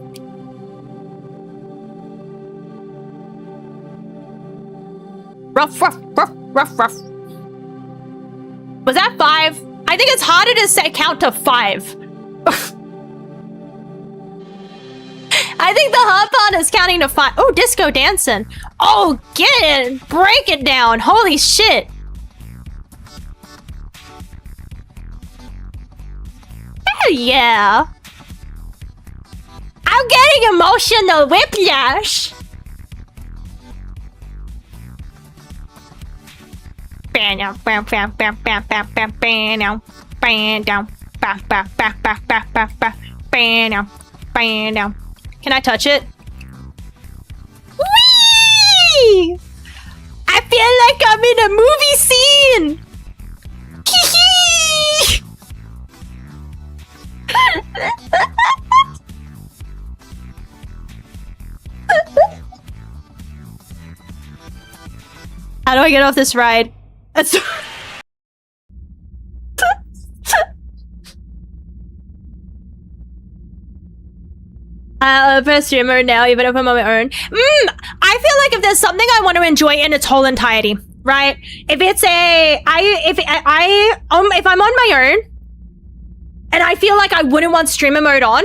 Rough. Was that 5? I think it's harder to count to 5. I think the hard part is counting to 5. Oh, disco dancing. Oh, get it. Break it down. Holy shit. Hell yeah. I'm getting emotional whiplash. Can I touch it? Whee! I feel like I'm in a movie scene. How do I get off this ride? That's first streamer now, even if I'm on my own. I feel like if there's something I want to enjoy in its whole entirety, right? If it's if I'm on my own and I feel like I wouldn't want streamer mode on,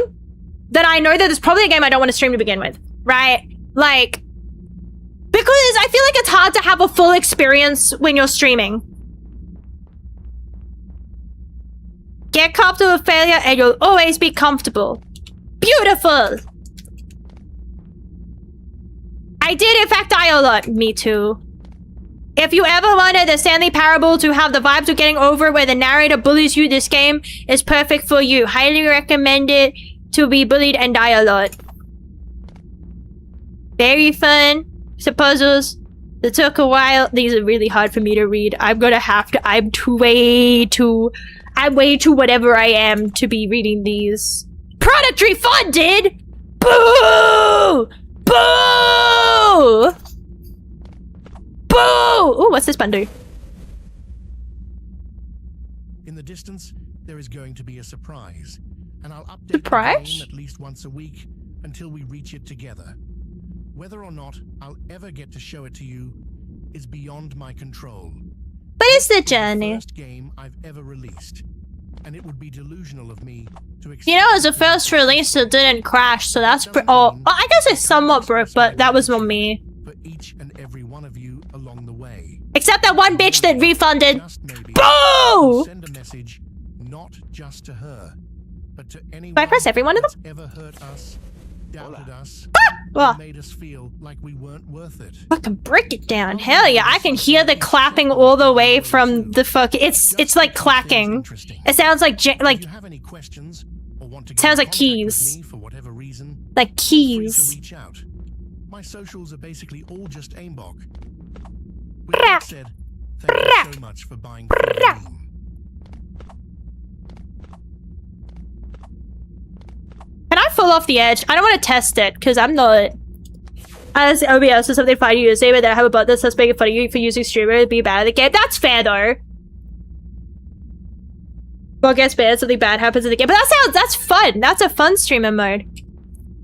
then I know that there's probably a game I don't want to stream to begin with, right? Like, because I feel like it's hard to have a full experience when you're streaming. Get comfortable with failure and you'll always be comfortable. Beautiful! I did in fact die a lot. Me too. If you ever wanted the Stanley Parable to have the vibes of Getting Over where the narrator bullies you, this game is perfect for you. Highly recommend it to be bullied and die a lot. Very fun. Some puzzles. It took a while. These are really hard for me to read. I'm gonna have to. I'm way too whatever I am to be reading these. Product refunded! Boo! Boo! Boo! Ooh, what's this button do? In the distance, there is going to be a surprise, and I'll update Surprise? the game at least once a week until we reach it together. Whether or not I'll ever get to show it to you is beyond my control. But it's the It's the journey. first game I've ever released, and it would be delusional of me to expect You know, it was the it to first be release that didn't crash, so that's oh, I guess it somewhat broke, but that was on me. for each and every one of you along the way. Except that one bitch that refunded. Just maybe Boo! send a message not just to her, but to anyone Do I press every one of them? that's ever hurt us, doubted us, Well, made us feel like we weren't worth it. I can break it down. Hell yeah, I can hear the clapping all the way from the fuck. It's like clacking. It sounds like If you have any questions or want to get sounds in like contact keys. with me for whatever reason, like feel free to keys. reach out. My socials are basically all just aimbok. With Brak. that said, thank you so much for buying Brak. Freedom. Can I fall off the edge? I don't want to test it because I'm not. As OBS or something funny you say, but then I have a button that says making fun of you for using streamer to be bad at the game. That's fair though. Well, gets bad, something bad happens in the game. But that's fun. That's a fun streamer mode.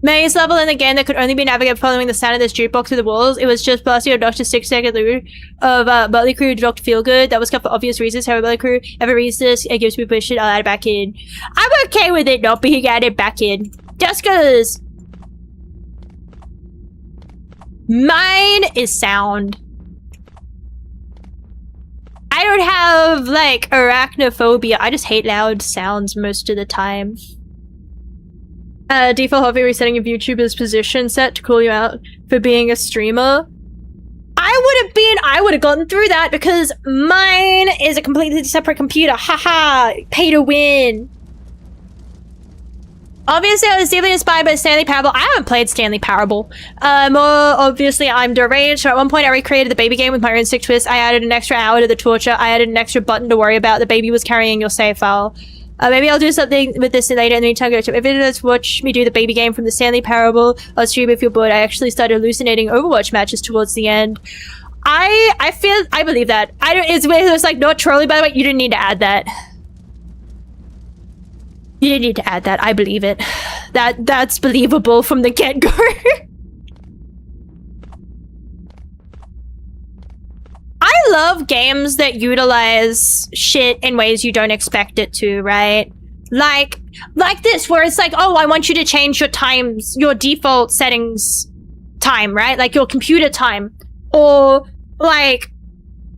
Maze level in the game that could only be navigated following the sound of this jukebox through the walls. It was just blasting a Dr. 6-second loop of Mötley Crüe Dr. Feelgood. That was cut for obvious reasons. However, Mötley Crüe ever reads this, it gives me permission, I'll add it back in. I'm okay with it not being added back in. Just cause mine is sound. I don't have, like, arachnophobia. I just hate loud sounds most of the time. Default hobby resetting of YouTuber's position set to call you out for being a streamer. I would have gotten through that because mine is a completely separate computer. Haha, pay to win. Obviously, I was deeply inspired by Stanley Parable. I haven't played Stanley Parable. More obviously, I'm deranged. So at one point, I recreated the baby game with my own sick twist. I added an extra hour to the torture. I added an extra button to worry about. The baby was carrying your save file. Maybe I'll do something with this later. In the meantime, go to if it is watch me do the baby game from the Stanley Parable on stream if you're bored. I actually started hallucinating Overwatch matches towards the end. I believe that. It's like not trolling, by the way. You didn't need to add that. You didn't need to add that. I believe it. That's believable from the get-go. I love games that utilize shit in ways you don't expect it to, right? Like this, where it's like, oh, I want you to change your times, your default settings time, right? Like your computer time. Or, like,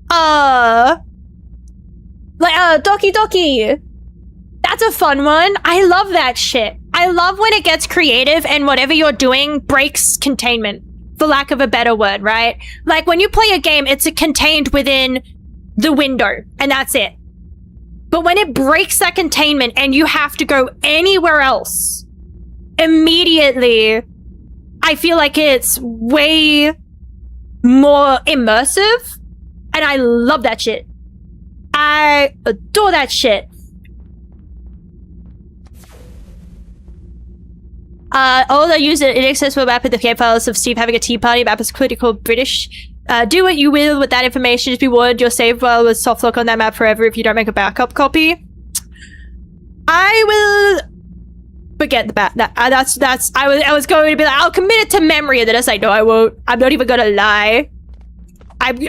Doki Doki. That's a fun one. I love that shit. I love when it gets creative and whatever you're doing breaks containment, for lack of a better word, right? Like when you play a game, it's contained within the window, and that's it. But when it breaks that containment and you have to go anywhere else, immediately, I feel like it's way more immersive, and I love that shit. I adore that shit. All I use an inaccessible map in the game files of Steve having a tea party. Map is critical British. Do what you will with that information. Just be warned, your save file will soft lock on that map forever if you don't make a backup copy. I will forget the I was going to be like, I'll commit it to memory, and then I was like, no, I won't. I'm not even gonna lie. I'm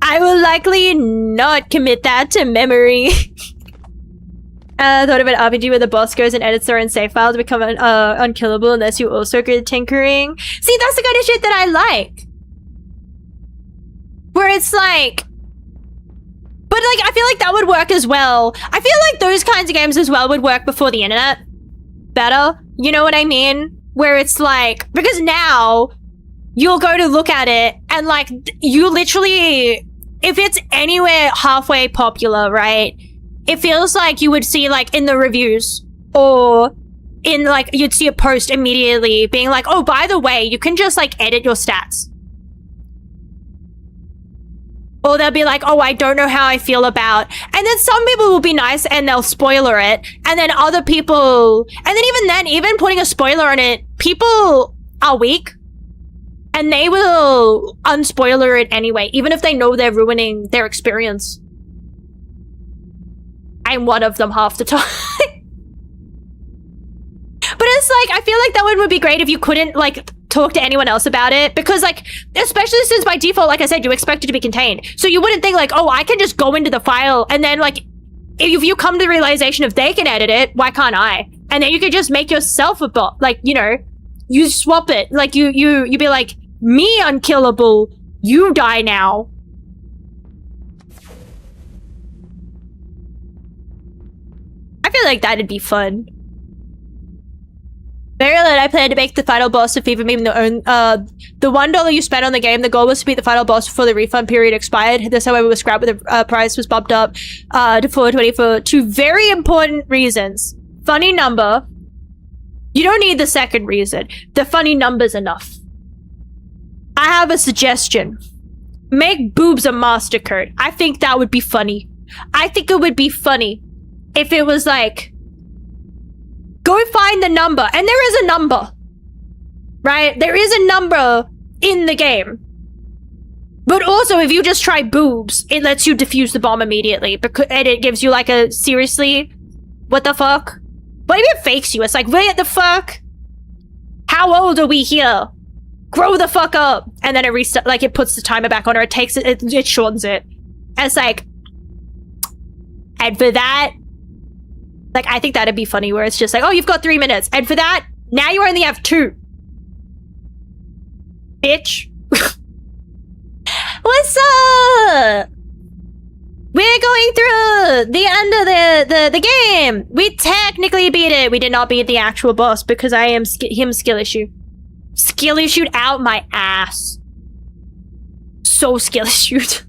I will likely not commit that to memory. I thought of an RPG where the boss goes and edits their own save file to become unkillable unless you also good at tinkering. See, that's the kind of shit that I like. Where it's like... But I feel like that would work as well. I feel like those kinds of games as well would work before the internet better. You know what I mean? Where it's like, because now you'll go to look at it and like you literally, if it's anywhere halfway popular, right? It feels like you would see like in the reviews or in like, you'd see a post immediately being like, oh, by the way, you can just like edit your stats. Or they'll be like, oh, I don't know how I feel about. And then some people will be nice and they'll spoiler it. And then other people, and then even putting a spoiler on it, people are weak. And they will unspoiler it anyway, even if they know they're ruining their experience. I'm one of them half the time. But it's like, I feel like that would be great if you couldn't like talk to anyone else about it, because like, especially since by default, like I said, you expect it to be contained. So you wouldn't think like, oh, I can just go into the file and then like, if you come to the realization if they can edit it, why can't I? And then you could just make yourself a bot, like, you know, you swap it. Like you be like, me unkillable, you die now. I feel like that'd be fun. Very late, I plan to make the final boss of FIFA Meme the $1 you spent on the game. The goal was to beat the final boss before the refund period expired. This, however, was scrapped when the price was bumped up to $4.20 for two very important reasons. Funny number. You don't need the second reason. The funny number's enough. I have a suggestion. Make boobs a MasterCard. I think that would be funny. I think it would be funny if it was like, go find the number. And there is a number. Right? There is a number in the game. But also, if you just try boobs, it lets you defuse the bomb immediately. And it gives you like a, seriously? What the fuck? Maybe it fakes you. It's like, what the fuck? How old are we here? Grow the fuck up. And then it restarts, like it puts the timer back on, or it takes it, it shortens it. And it's like, and for that, like, I think that'd be funny where it's just like, oh, you've got 3 minutes. And for that, now you only have 2. Bitch. What's up? We're going through the end of the game. We technically beat it. We did not beat the actual boss because I am skill issue. Skill issued out my ass. So skill issued.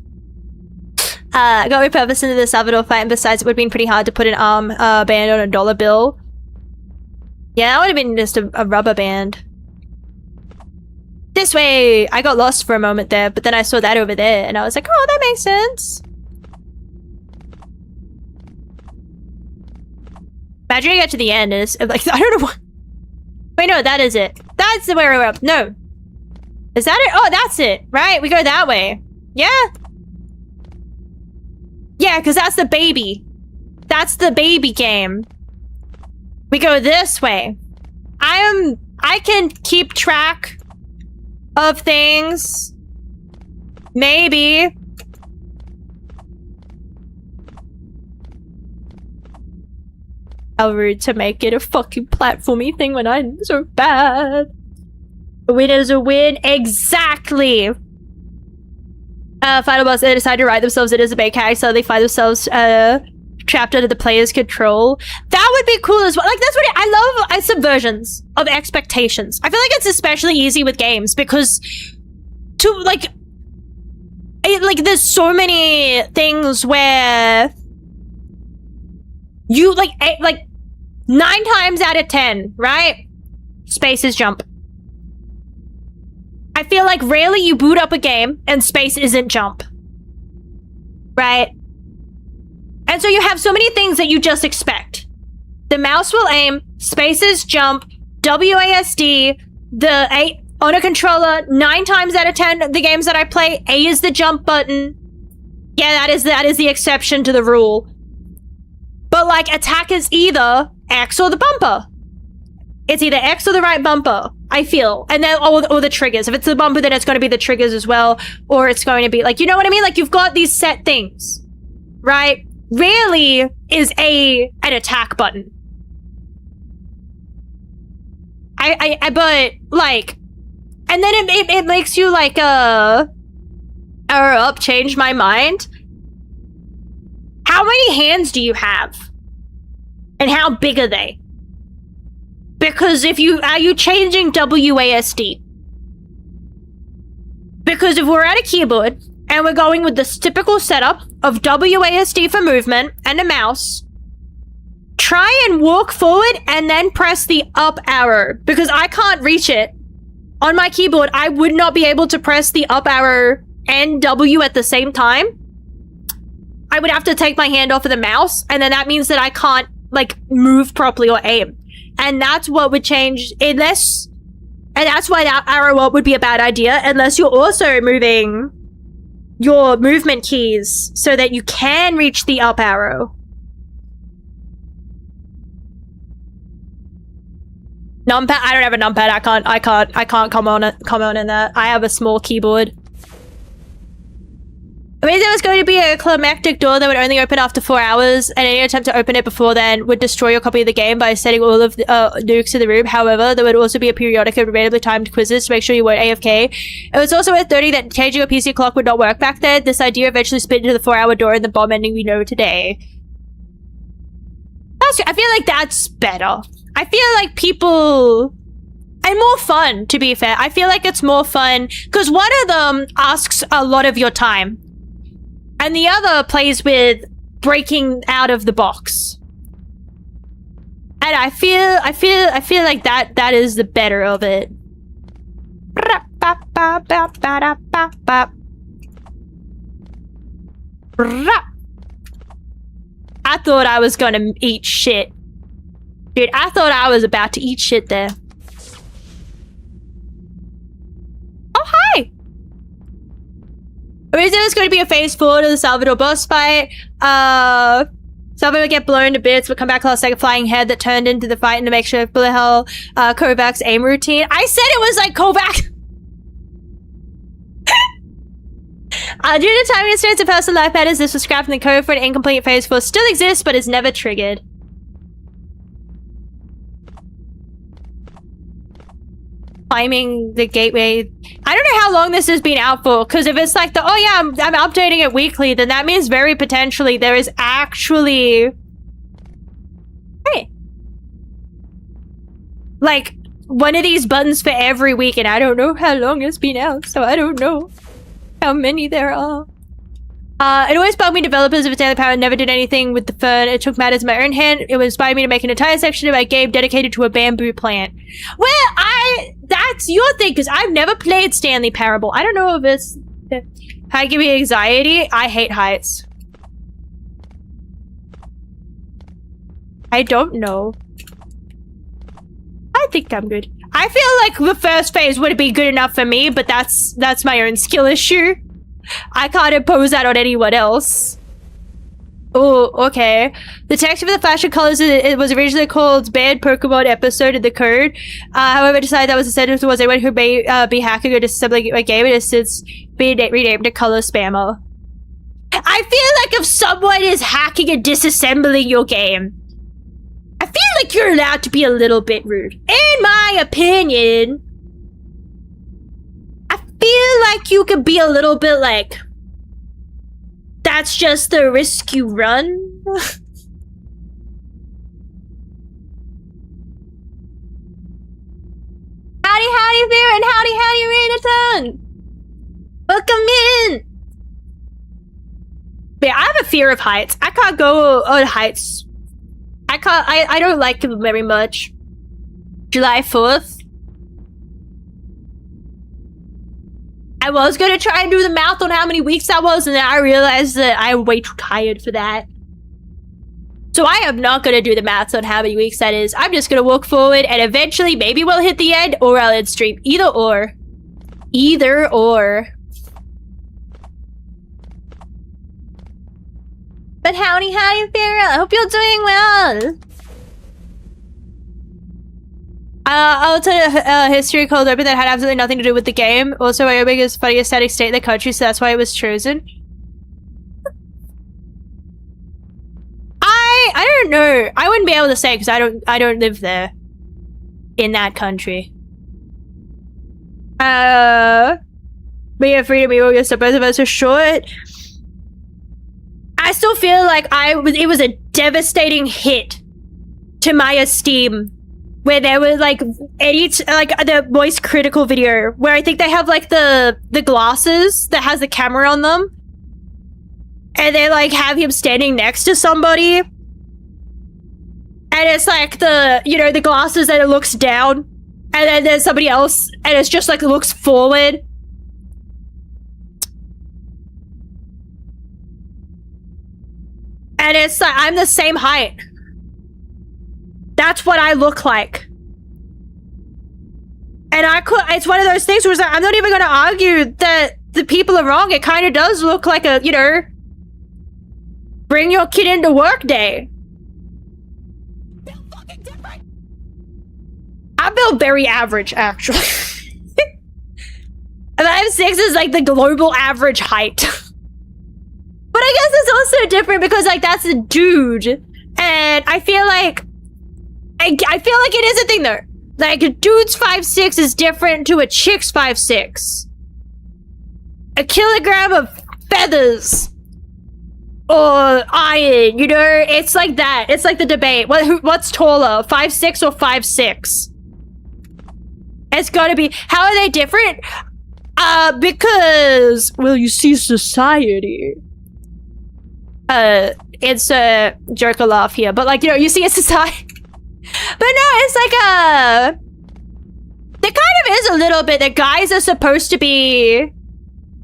Got repurposed into the Salvador fight, and besides, it would have been pretty hard to put an arm band on a dollar bill. Yeah, that would have been just a rubber band. This way! I got lost for a moment there, but then I saw that over there, and I was like, oh, that makes sense. Imagine you get to the end, and it's like, I don't know what... Wait, no, that is it. That's the way we're up. No. Is that it? Oh, that's it. Right, we go that way. Yeah. Yeah, because that's the baby. That's the baby game. We go this way. I can keep track of things. Maybe. How rude to make it a fucking platformy thing when I'm so bad. A win is a win. Exactly. Final boss, they decide to ride themselves into a big hack, so they find themselves trapped under the player's control. That would be cool as well. Like, that's what I love subversions of expectations. I feel like it's especially easy with games because there's so many things where you like 9 times out of 10, right? Spaces jump. I feel like rarely you boot up a game and space isn't jump. Right? And so you have so many things that you just expect. The mouse will aim, spaces jump, WASD, the A on a controller, 9 times out of 10 the games that I play, A is the jump button. Yeah, that is the exception to the rule. But like attack is either X or the bumper. It's either X or the right bumper, I feel. And then, or the triggers. If it's the bumper, then it's going to be the triggers as well. Or it's going to be like, you know what I mean? Like, you've got these set things, right? Rarely is an attack button. But, like, and then it makes you, like, change my mind. how many hands do you have? And how big are they? Because are you changing WASD? Because if we're at a keyboard and we're going with this typical setup of WASD for movement and a mouse, try and walk forward and then press the up arrow, because I can't reach it. On my keyboard, I would not be able to press the up arrow and W at the same time. I would have to take my hand off of the mouse, and then that means that I can't, like, move properly or aim. And that's what would change, and that's why that arrow up would be a bad idea, unless you're also moving your movement keys so that you can reach the up arrow. Numpad? I don't have a numpad. I can't comment on that. I have a small keyboard. I mean, there was going to be a climactic door that would only open after 4 hours, and any attempt to open it before then would destroy your copy of the game by setting all of the nukes in the room. However, there would also be a periodic and randomly timed quizzes to make sure you weren't AFK. It was also worth noting that changing a PC clock would not work back then. This idea eventually split into the 4-hour door and the bomb ending we know today. I feel like that's better. I feel like people... And more fun, to be fair. I feel like it's more fun, because one of them asks a lot of your time. And the other plays with breaking out of the box. And I feel like that is the better of it. I thought I was gonna eat shit. Dude, I thought I was about to eat shit there. Oh, hi! Or is there going to be a phase 4 to the Salvador boss fight? Salvador would get blown to bits, but come back last like a flying head that turned into the fight to make sure bullet hell Kovac's aim routine. I said it was like Kovac! Due to time constraints and personal life matters, this was scrapped, and the code for an incomplete phase 4 still exists, but is never triggered. Climbing the gateway. I don't know how long this has been out for, because if it's like the, oh yeah, I'm updating it weekly, then that means very potentially there is actually... Hey. Like, one of these buttons for every week, and I don't know how long it's been out, so I don't know how many there are. It always bugged me developers of its daily power never did anything with the fern. It took matters in my own hand. It inspired me to make an entire section of my game dedicated to a bamboo plant. Well, that's your thing, because I've never played Stanley Parable. I don't know if it's... How give me anxiety? I hate heights. I don't know. I think I'm good. I feel like the first phase would be good enough for me, but that's my own skill issue. I can't impose that on anyone else. Oh, okay. The text for the fashion colors, it was originally called Banned Pokemon Episode in the code. However, I decided that was a sentence towards anyone who may be hacking or disassembling my game, and has since been renamed to Color Spammer. I feel like if someone is hacking and disassembling your game, I feel like you're allowed to be a little bit rude. In my opinion... feel like you could be a little bit like, that's just the risk you run. Howdy, Baron! Howdy, Renaton! Welcome in! But yeah, I have a fear of heights. I can't go on heights. I don't like them very much. July 4th. I was gonna try and do the math on how many weeks that was, and then I realized that I'm way too tired for that. So I am not gonna do the maths on how many weeks that is. I'm just gonna walk forward, and eventually maybe we'll hit the end, or I'll end stream. Either or. Either or. But howdy, Farrell. I hope you're doing well. I'll tell you a history called Open that had absolutely nothing to do with the game. Also, Wyoming is the funniest static state in the country, so that's why it was chosen. I don't know. I wouldn't be able to say because I don't live there. In that country. But yeah, freedom, evil, yes, so both of us are short. I still still feel like it was a devastating hit to my esteem, where there was like the Moist Critical video where I think they have like the glasses that has the camera on them, and they like have him standing next to somebody, and it's like the glasses that it looks down, and then there's somebody else and it's just like it looks forward. And it's like, I'm the same height. That's what I look like. And it's one of those things where it's like, I'm not even going to argue that the people are wrong. It kind of does look like a, bring your kid into work day. Build fucking different. I build very average, actually. 5'6" is like the global average height. But I guess it's also different because like that's a dude, and I feel like it is a thing though. Like a dude's 5'6" is different to a chick's 5'6". A kilogram of feathers or iron, it's like that. It's like the debate. What's taller, 5'6" or 5'6"? It's gotta be. How are they different? Because you see society. It's a joke or laugh here, but like, you see a society. But no, it's like there kind of is a little bit that guys are supposed to be.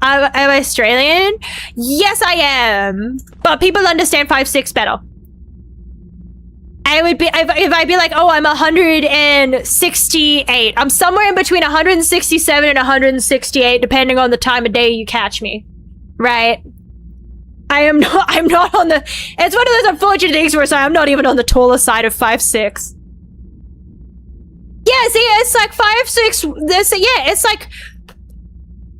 Am I Australian? Yes, I am. But people understand 5'6" better. I would be if I'd be like, oh, I'm 168. I'm somewhere in between 167 and 168, depending on the time of day you catch me. Right? I'm not on the... It's one of those unfortunate things where I'm not even on the taller side of 5'6". Yeah, see, it's like 5'6". It's like...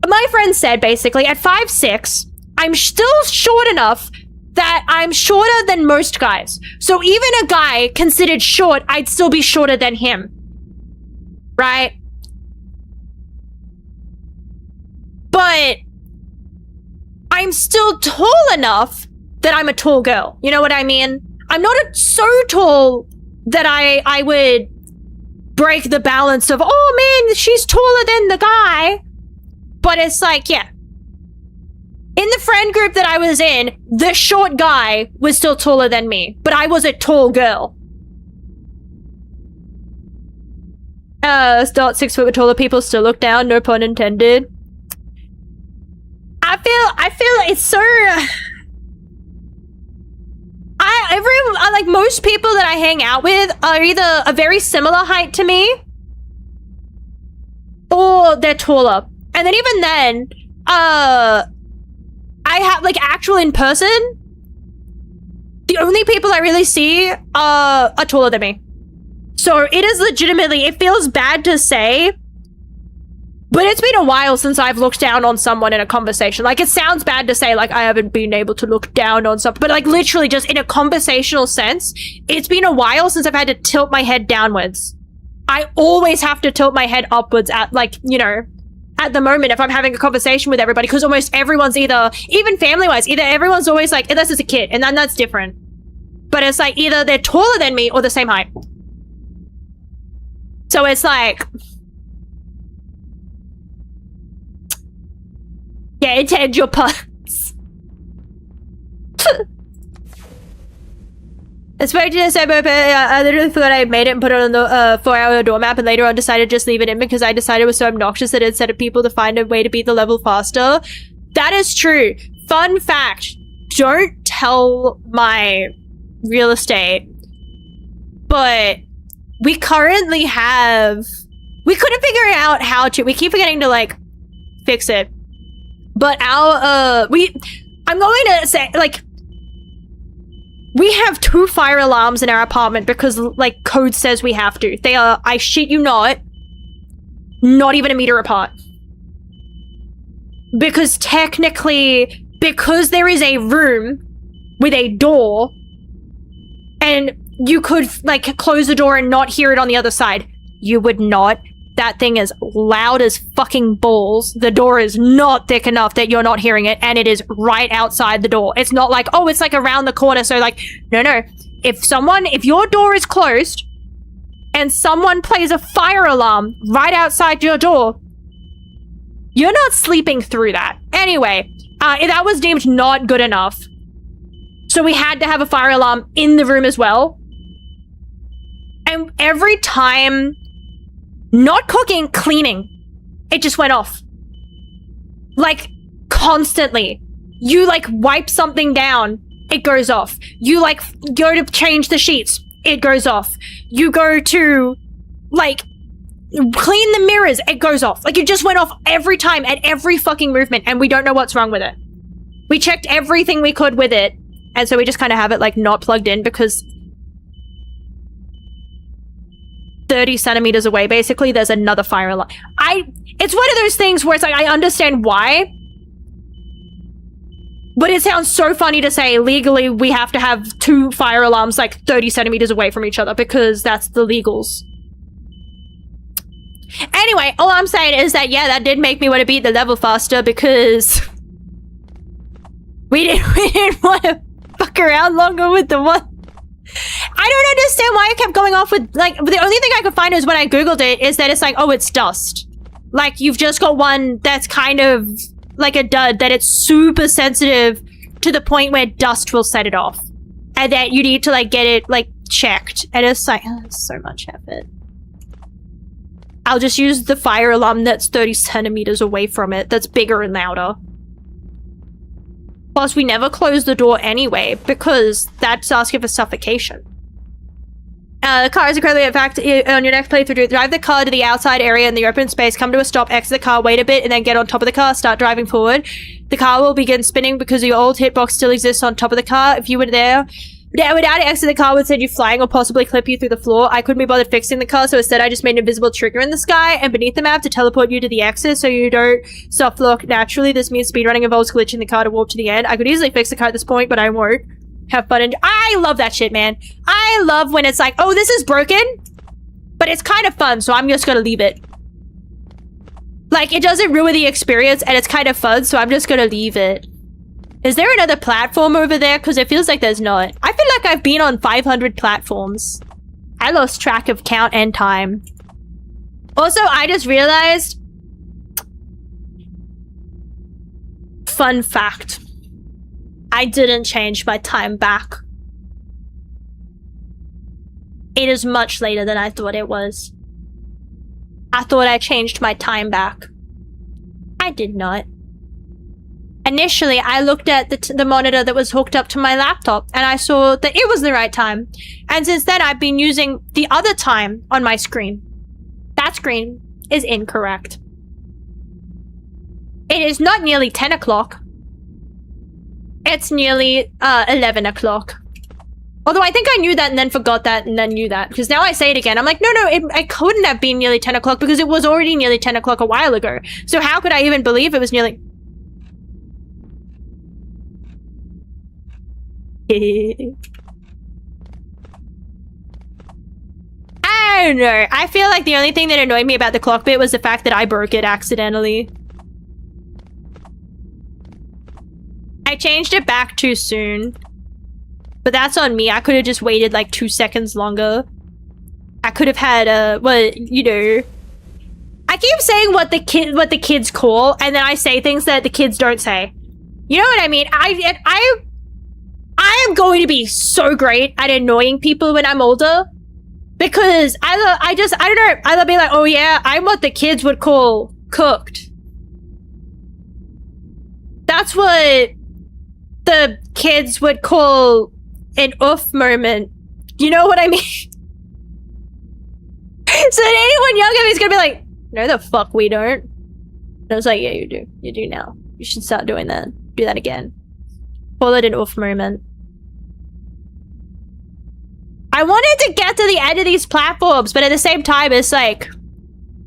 My friend said, basically, at 5'6", I'm still short enough that I'm shorter than most guys. So even a guy considered short, I'd still be shorter than him. Right? But... I'm still tall enough that I'm a tall girl. You know what I mean? I'm not so tall that I would break the balance of, oh man, she's taller than the guy. But it's like, yeah. In the friend group that I was in, the short guy was still taller than me, but I was a tall girl. Still at 6 foot with taller people still look down, no pun intended. I feel it's so... like most people that I hang out with are either a very similar height to me or they're taller. And then even then, I have like actual in person, the only people I really see are taller than me. So it is legitimately, it feels bad to say, but it's been a while since I've looked down on someone in a conversation. Like, it sounds bad to say, like, I haven't been able to look down on someone, but like literally just in a conversational sense, it's been a while since I've had to tilt my head downwards. I always have to tilt my head upwards at, like, at the moment if I'm having a conversation with everybody, because almost everyone's either, even family-wise, either everyone's always like, unless it's a kid, and then that's different. But it's like, either they're taller than me or the same height. So it's like... Yeah, intend your puns. I spoke to this I literally forgot I made it and put it on the 4-hour door map, and later on decided to just leave it in because I decided it was so obnoxious that it instead people to find a way to beat the level faster. That is true. Fun fact. Don't tell my real estate, but we currently have... We couldn't figure out how to... We keep forgetting to, like, fix it. But our, I'm going to say, like, we have 2 fire alarms in our apartment because, like, code says we have to. They are, I shit you not even a meter apart. Because technically, because there is a room with a door, and you could, like, close the door and not hear it on the other side, you would not That thing is loud as fucking balls. The door is not thick enough that you're not hearing it, and it is right outside the door. It's not like, oh, it's like around the corner, so like, no. If your door is closed, and someone plays a fire alarm right outside your door, you're not sleeping through that. Anyway, that was deemed not good enough. So we had to have a fire alarm in the room as well. And every time, not cooking, cleaning, it just went off. Like, constantly. You, like, wipe something down, it goes off. You, like, go to change the sheets, it goes off. You go to, like, clean the mirrors, it goes off. Like, it just went off every time at every fucking movement, and we don't know what's wrong with it. We checked everything we could with it, and so we just kind of have it, like, not plugged in because 30 centimeters away, basically, there's another fire alarm. It's one of those things where it's like, I understand why, but it sounds so funny to say legally we have to have 2 fire alarms like 30 centimeters away from each other because that's the legals. Anyway, all I'm saying is that, yeah, that did make me want to beat the level faster because we didn't want to fuck around longer with the one. I don't understand why it kept going off with, like, the only thing I could find is when I googled it is that it's like, oh, it's dust. Like, you've just got one that's kind of like a dud, that it's super sensitive to the point where dust will set it off. And that you need to, like, get it, like, checked. And it's like, oh, it's so much effort. I'll just use the fire alarm that's 30 centimeters away from it, that's bigger and louder. Plus, we never close the door anyway, because that's asking for suffocation. The car is incredibly, in fact, on your next playthrough, drive the car to the outside area in the open space, come to a stop, exit the car, wait a bit, and then get on top of the car, start driving forward. The car will begin spinning because your old hitbox still exists on top of the car. If you were there, without it, exit the car would send you flying or possibly clip you through the floor. I couldn't be bothered fixing the car, so instead I just made an invisible trigger in the sky and beneath the map to teleport you to the exit so you don't soft lock naturally. This means speedrunning involves glitching the car to warp to the end. I could easily fix the car at this point, but I won't. Have fun and I love that shit, man. I love when it's like, oh, this is broken, but it's kind of fun, so I'm just gonna leave it. Like, it doesn't ruin the experience and it's kind of fun, so I'm just gonna leave it. Is there another platform over there? Because it feels like there's not. I feel like I've been on 500 platforms. I lost track of count and time. Also, I just realized... Fun fact. I didn't change my time back. It is much later than I thought it was. I thought I changed my time back. I did not. Initially, I looked at the monitor that was hooked up to my laptop, and I saw that it was the right time. And since then, I've been using the other time on my screen. That screen is incorrect. It is not nearly 10 o'clock. It's nearly 11 o'clock. Although I think I knew that and then forgot that and then knew that. Because now I say it again. I'm like, no, it couldn't have been nearly 10 o'clock because it was already nearly 10 o'clock a while ago. So how could I even believe it was nearly... I don't know. I feel like the only thing that annoyed me about the clock bit was the fact that I broke it accidentally. I changed it back too soon. But that's on me. I could have just waited like 2 seconds longer. I could have had well, you know. I keep saying what the kids call, and then I say things that the kids don't say. You know what I mean? I am going to be so great at annoying people when I'm older. Because I don't know. I'll be like, oh yeah, I'm what the kids would call cooked. That's what the kids would call an oof moment. You know what I mean? So that anyone younger is gonna be like, no the fuck we don't. And I was like, yeah, you do. You do now. You should start doing that. Do that again. Call it an oof moment. I wanted to get to the end of these platforms, but at the same time, it's like...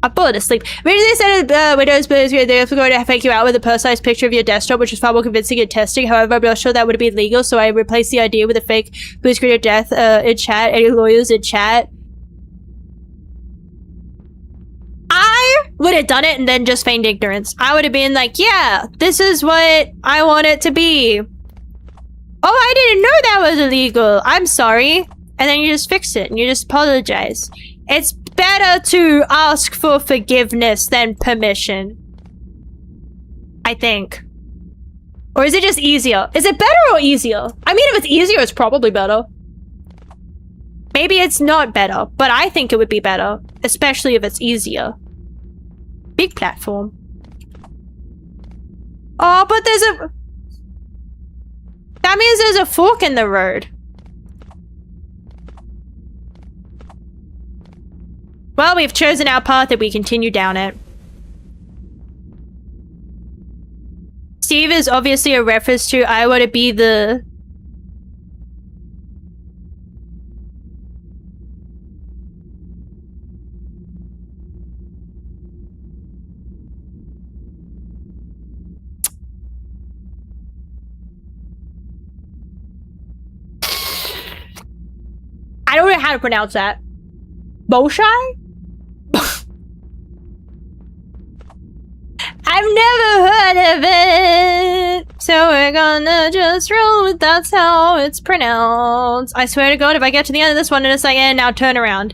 I'm falling asleep. Maybe they said Windows, but they're going to fake you out with a personalized picture of your desktop, which is far more convincing in testing. However, I'm not sure that would be legal, so I replaced the idea with a fake blue screen of death in chat. Any lawyers in chat? would have done it and then just feigned ignorance. I would have been like, yeah, this is what I want it to be. Oh, I didn't know that was illegal. I'm sorry. And then you just fix it and you just apologize. It's better to ask for forgiveness than permission. I think. Or is it just easier? Is it better or easier? I mean, if it's easier, it's probably better. Maybe it's not better, but I think it would be better. Especially if it's easier. Big platform. Oh, but there's a... That means there's a fork in the road. Well, we've chosen our path and we continue down it. Steve is obviously a reference to I want to be the... I don't know how to pronounce that. Boshai? I've never heard of it, so we're gonna just roll with that's how it's pronounced. I swear to God, if I get to the end of this one in a second, now turn around.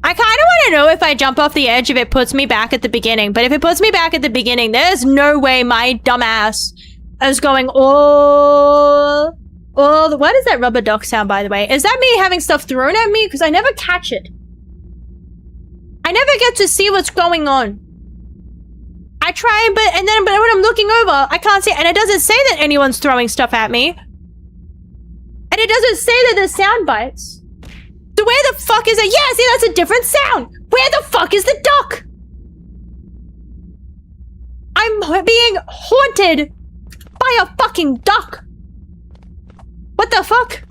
I kind of want to know if I jump off the edge if it puts me back at the beginning, but if it puts me back at the beginning, there's no way my dumbass is going all what is that rubber duck sound, by the way? Is that me having stuff thrown at me? Because I never catch it. I never get to see what's going on. I try, but when I'm looking over, I can't see, and it doesn't say that anyone's throwing stuff at me. And it doesn't say that there's sound bites. So where the fuck is it? Yeah, see, that's a different sound. Where the fuck is the duck? I'm being haunted by a fucking duck. What the fuck?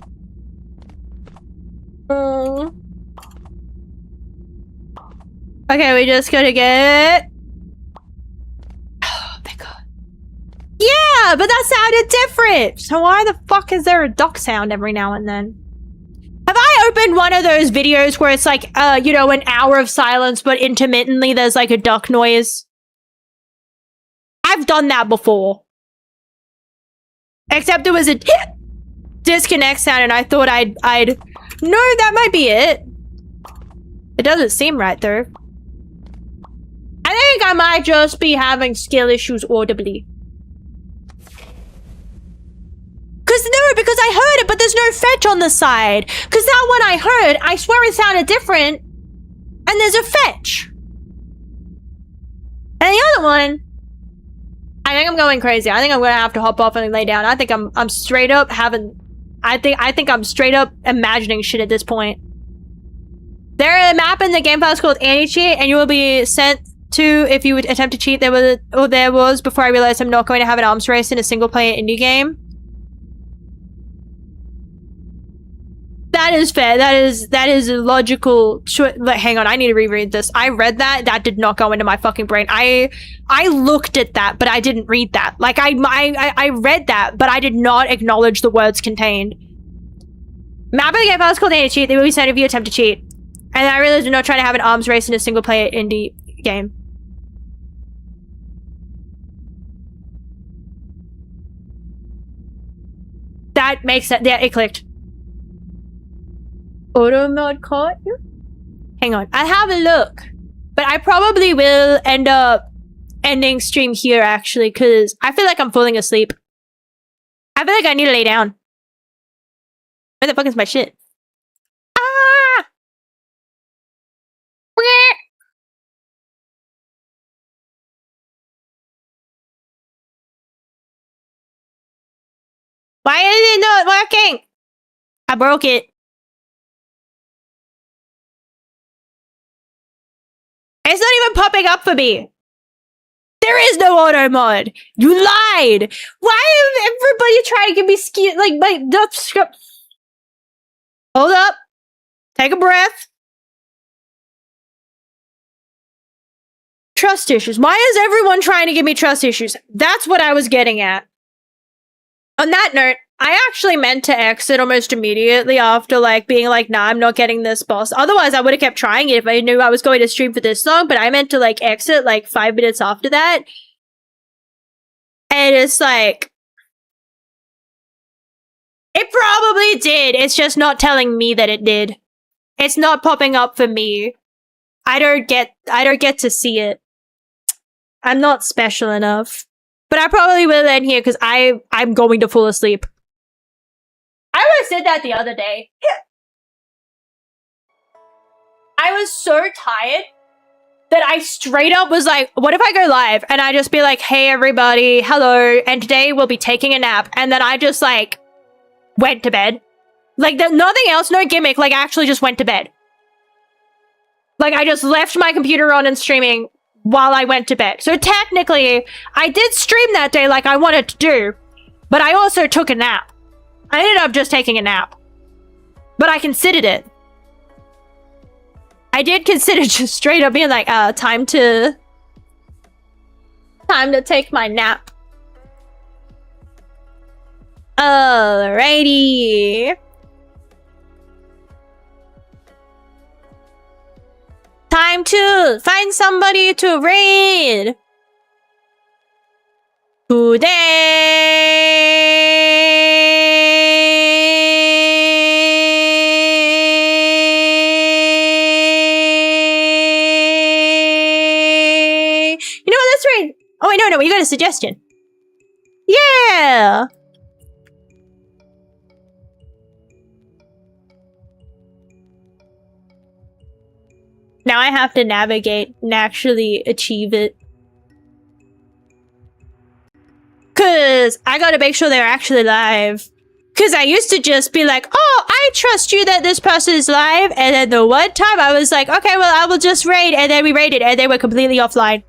Okay, we just gotta get... Oh my God. Yeah, but that sounded different. So why the fuck is there a duck sound every now and then? Have I opened one of those videos where it's like, you know, an hour of silence, but intermittently there's like a duck noise? I've done that before. Except there was a disconnect sound and I thought I'd... No, that might be it. It doesn't seem right though. I think I might just be having skill issues audibly. Because I heard it, but there's no fetch on the side. Because that one I heard, I swear it sounded different. And there's a fetch. And the other one, I think I'm going crazy. I think I'm gonna have to hop off and lay down. I think I'm straight up having... I think I'm straight up imagining shit at this point. There's a map in the game file called anti-cheat, and you will be sent to if you would attempt to cheat. There was before I realized I'm not going to have an arms race in a single player indie game. That is fair. That is a logical choice. Hang on, I need to reread this. I read that. That did not go into my fucking brain. I looked at that, but I didn't read that. Like I read that, but I did not acknowledge the words contained. Map of the game file is called anti-cheat. They will be sent if you attempt to cheat. And I realized I'm not trying to have an arms race in a single player indie game. That makes sense. Yeah, it clicked. Auto mode caught you? Hang on, I'll have a look. But I probably will end up ending stream here actually, because I feel like I'm falling asleep. I feel like I need to lay down. Where the fuck is my shit? Ah! Why is it not working? I broke it. It's not even popping up for me. There is no auto mod. You lied. Why is everybody trying to give me like my ducks? Hold up. Take a breath. Trust issues. Why is everyone trying to give me trust issues? That's what I was getting at. On that note, I actually meant to exit almost immediately after, like, being like, nah, I'm not getting this boss. Otherwise, I would have kept trying it if I knew I was going to stream for this long, but I meant to, like, exit, like, 5 minutes after that. And it's like... It probably did. It's just not telling me that it did. It's not popping up for me. I don't get to see it. I'm not special enough. But I probably will end here because I'm going to fall asleep. I almost did that the other day. I was so tired that I straight up was like, what if I go live? And I just be like, hey everybody, hello, and today we'll be taking a nap. And then I just like went to bed. Like nothing else, no gimmick, like I actually just went to bed. Like I just left my computer on and streaming while I went to bed. So technically, I did stream that day like I wanted to do, but I also took a nap. I ended up just taking a nap. But I considered it. I did consider just straight up being like, time to take my nap. Alrighty. Time to find somebody to raid. Today. You know what? Let's raid. Oh wait, no, you got a suggestion. Yeah. Now I have to navigate and actually achieve it. Cause I gotta make sure they're actually live. Cause I used to just be like, oh, I trust you that this person is live. And then the one time I was like, okay, well, I will just raid. And then we raided and they were completely offline.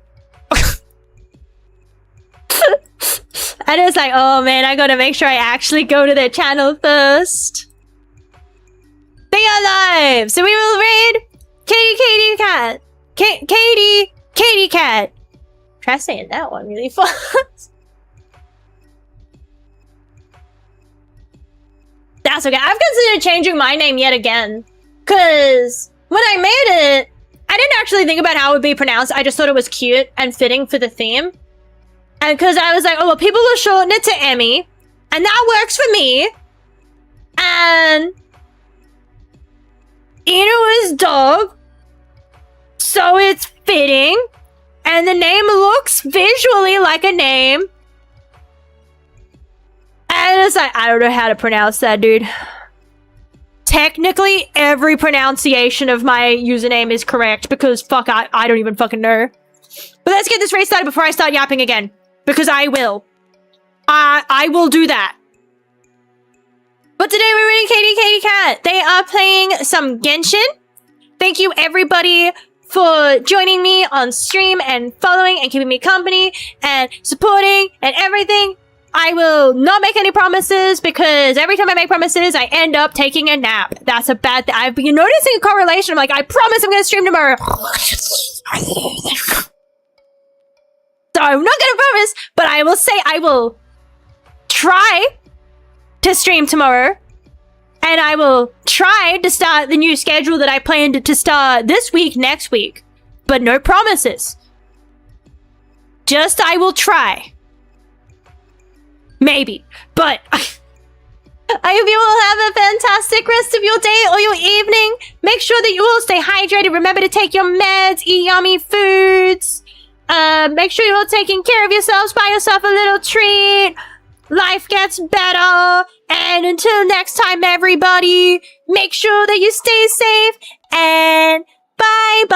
And it's like, oh man, I gotta make sure I actually go to their channel first. They are live. So we will raid Katie Cat. Katie Cat. Try saying that one really fast. That's okay. I've considered changing my name yet again. Cause when I made it, I didn't actually think about how it would be pronounced. I just thought it was cute and fitting for the theme. And cause I was like, oh well, people will shorten it to Emmy. And that works for me. And Inu is dog. So it's fitting. And the name looks visually like a name. And it's like, I don't know how to pronounce that, dude. Technically, every pronunciation of my username is correct because fuck, I don't even fucking know. But let's get this race started before I start yapping again. Because I will. I will do that. But today we're reading Katie Cat. They are playing some Genshin. Thank you everybody for joining me on stream and following and keeping me company and supporting and everything. I will not make any promises because every time I make promises, I end up taking a nap. That's a bad thing. I've been noticing a correlation. I'm like, I promise I'm going to stream tomorrow. So I'm not going to promise, but I will say I will try to stream tomorrow. And I will try to start the new schedule that I planned to start this week, next week. But no promises. Just I will try. Maybe. But I hope you will have a fantastic rest of your day or your evening. Make sure that you all stay hydrated. Remember to take your meds, eat yummy foods. Make sure you're all taking care of yourselves. Buy yourself a little treat. Life gets better. And until next time, everybody, make sure that you stay safe. And bye-bye.